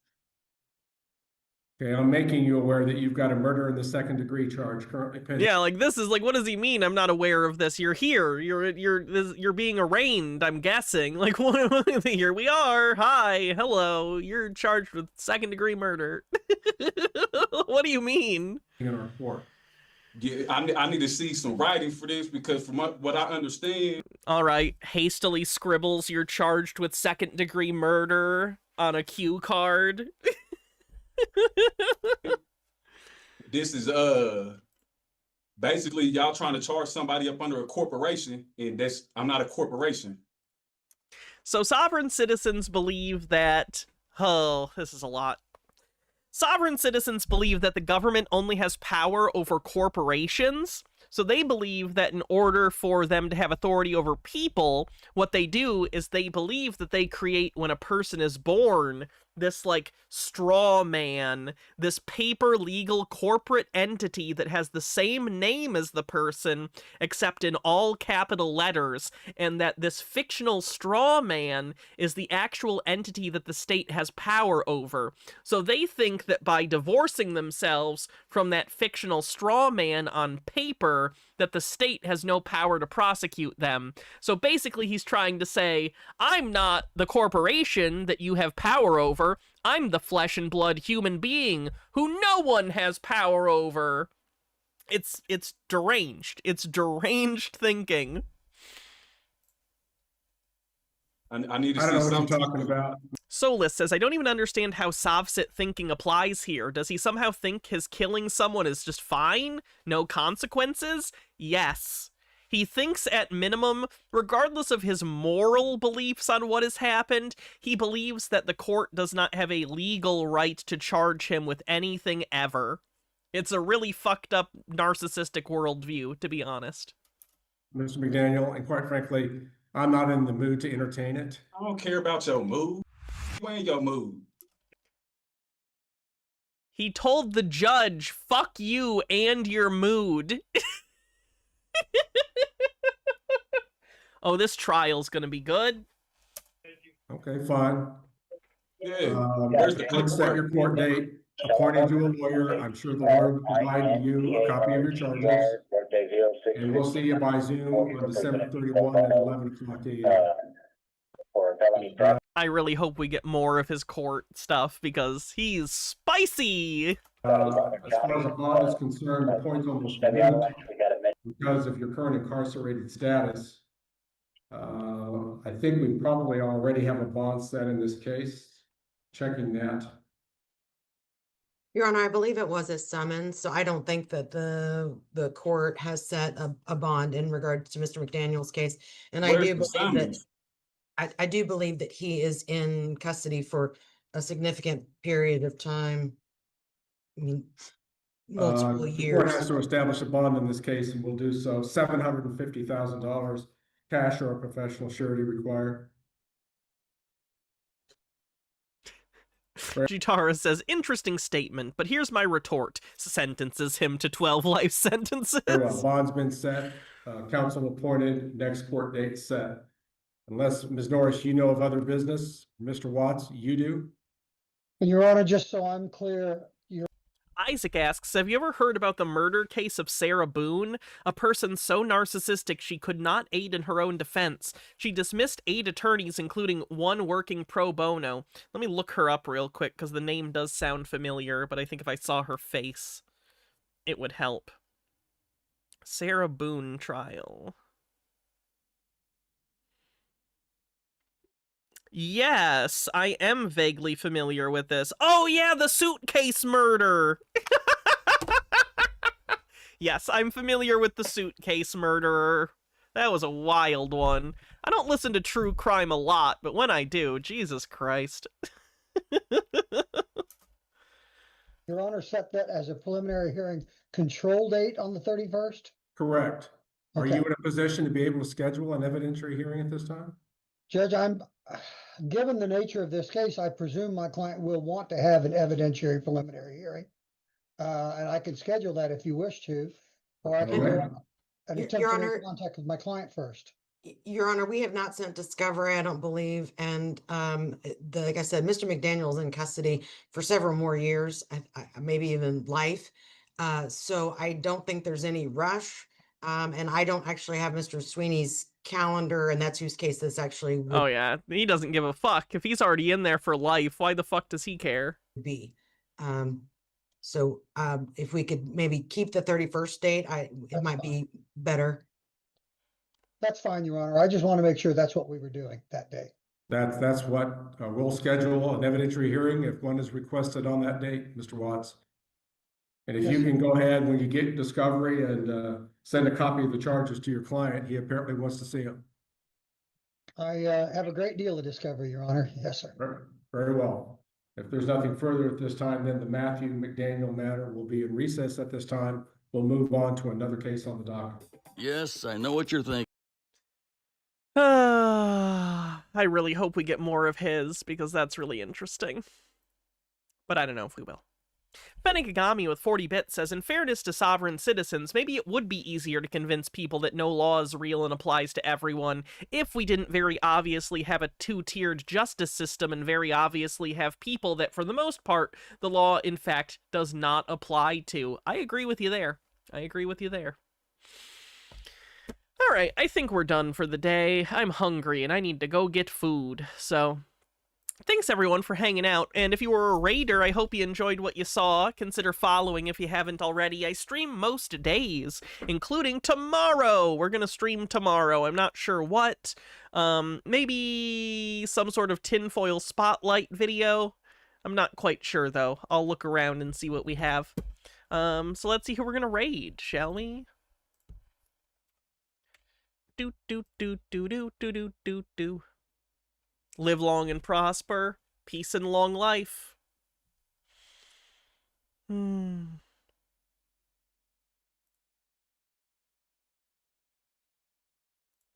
Okay, I'm making you aware that you've got a murder in the second degree charge currently pending. Yeah, like this is like, what does he mean? I'm not aware of this. You're here. You're being arraigned. I'm guessing. Like, here we are. Hi, hello. You're charged with second degree murder. What do you mean? In our court. Yeah, I need to see some writing for this because from what I understand. All right, hastily scribbles, you're charged with second degree murder on a cue card. This is basically y'all trying to charge somebody up under a corporation, and I'm not a corporation. So sovereign citizens believe that, oh, this is a lot. Sovereign citizens believe that the government only has power over corporations. So they believe that in order for them to have authority over people, what they do is they believe that they create, when a person is born, this like straw man, this paper legal corporate entity that has the same name as the person, except in all capital letters, and that this fictional straw man is the actual entity that the state has power over. So they think that by divorcing themselves from that fictional straw man on paper, that the state has no power to prosecute them. So basically he's trying to say, I'm not the corporation that you have power over. I'm the flesh and blood human being who no one has power over. It's deranged. It's deranged thinking. I need to I see don't know what something. you're talking about. Solus says, I don't even understand how Sovsit thinking applies here. Does he somehow think his killing someone is just fine? No consequences? Yes. He thinks at minimum, regardless of his moral beliefs on what has happened, he believes that the court does not have a legal right to charge him with anything ever. It's a really fucked up narcissistic worldview, to be honest. Mr. McDaniel, and quite frankly, I'm not in the mood to entertain it. I don't care about your mood. You ain't your mood. He told the judge, fuck you and your mood. Oh, this trial's gonna be good. Okay, fine. Yeah. Let's set your court date. According to a lawyer, I'm sure the lawyer will provide you a copy of your charges. And we'll see you by Zoom on December 31 at 11 o'clock a.m. I really hope we get more of his court stuff because he's spicy. As far as a bond is concerned, the point's almost moot because of your current incarcerated status. I think we probably already have a bond set in this case. Checking that. Your Honor, I believe it was a summons, so I don't think that the court has set a bond in regards to Mr. McDaniel's case. And I do believe that I do believe that he is in custody for a significant period of time. I mean, multiple The years. court has to establish a bond in this case, and we'll do so. $750,000 cash or a professional surety required. Jutara says, interesting statement, but here's my retort. Sentences him to 12 life sentences. Very well. Bond's been set, counsel appointed, next court date set. Unless, Ms. Norris, you know of other business. Mr. Watts, you do? And Your Honor, just so I'm clear, Isaac asks, have you ever heard about the murder case of Sarah Boone? A person so narcissistic she could not aid in her own defense. She dismissed 8 attorneys, including one working pro bono. Let me look her up real quick, because the name does sound familiar, but I think if I saw her face, it would help. Sarah Boone trial. Yes, I am vaguely familiar with this. Oh yeah, the suitcase murder! Yes, I'm familiar with the suitcase murderer. That was a wild one. I don't listen to true crime a lot, but when I do, Jesus Christ. Your Honor set that as a preliminary hearing control date on the 31st? Correct. Are Okay. you in a position to be able to schedule an evidentiary hearing at this time? Judge, given the nature of this case, I presume my client will want to have an evidentiary preliminary hearing. And I can schedule that if you wish to, or I can Okay. go and attempt Your to Honor- make contact with my client first. Your Honor, we have not sent discovery, I don't believe, and like I said, Mr. McDaniel's in custody for several more years, maybe even life. So I don't think there's any rush, and I don't actually have Mr. Sweeney's calendar, and that's whose case this actually would Oh yeah, he doesn't give a fuck. If he's already in there for life, why the fuck does he care? be. So if we could maybe keep the 31st date, it might be better. That's fine, Your Honor. I just want to make sure that's what we were doing that day. That's what we'll schedule an evidentiary hearing if one is requested on that date, Mr. Watts. And if Yes, you sir. can go ahead when you get discovery and send a copy of the charges to your client, he apparently wants to see them. I have a great deal of discovery, Your Honor. Yes, sir. Very well. If there's nothing further at this time, then the Matthew McDaniel matter will be in recess at this time. We'll move on to another case on the docket. Yes, I know what you're thinking. I really hope we get more of his, because that's really interesting. But I don't know if we will. Benigagami with 40 bits says, in fairness to sovereign citizens, maybe it would be easier to convince people that no law is real and applies to everyone if we didn't very obviously have a two-tiered justice system and very obviously have people that, for the most part, the law, in fact, does not apply to. I agree with you there. I agree with you there. Alright, I think we're done for the day. I'm hungry and I need to go get food, so thanks everyone for hanging out, and if you were a raider, I hope you enjoyed what you saw. Consider following if you haven't already. I stream most days, including tomorrow. We're gonna stream tomorrow. I'm not sure what. Maybe some sort of tinfoil spotlight video. I'm not quite sure though. I'll look around and see what we have. So let's see who we're gonna raid, shall we? Do do do do do do do do do. Live long and prosper. Peace and long life. We'll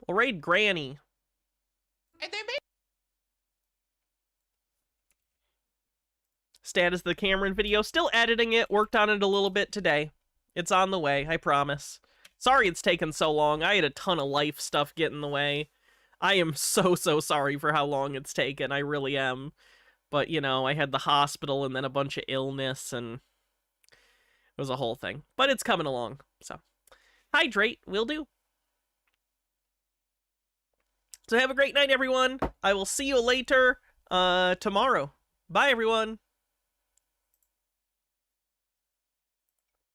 raid Granny. Status of the Cameron video. Still editing it. Worked on it a little bit today. It's on the way, I promise. Sorry it's taken so long. I had a ton of life stuff get in the way. I am so sorry for how long it's taken. I really am. But, you know, I had the hospital and then a bunch of illness and it was a whole thing. But it's coming along, so. hydrate will do. So have a great night, everyone. I will see you later tomorrow. Bye, everyone.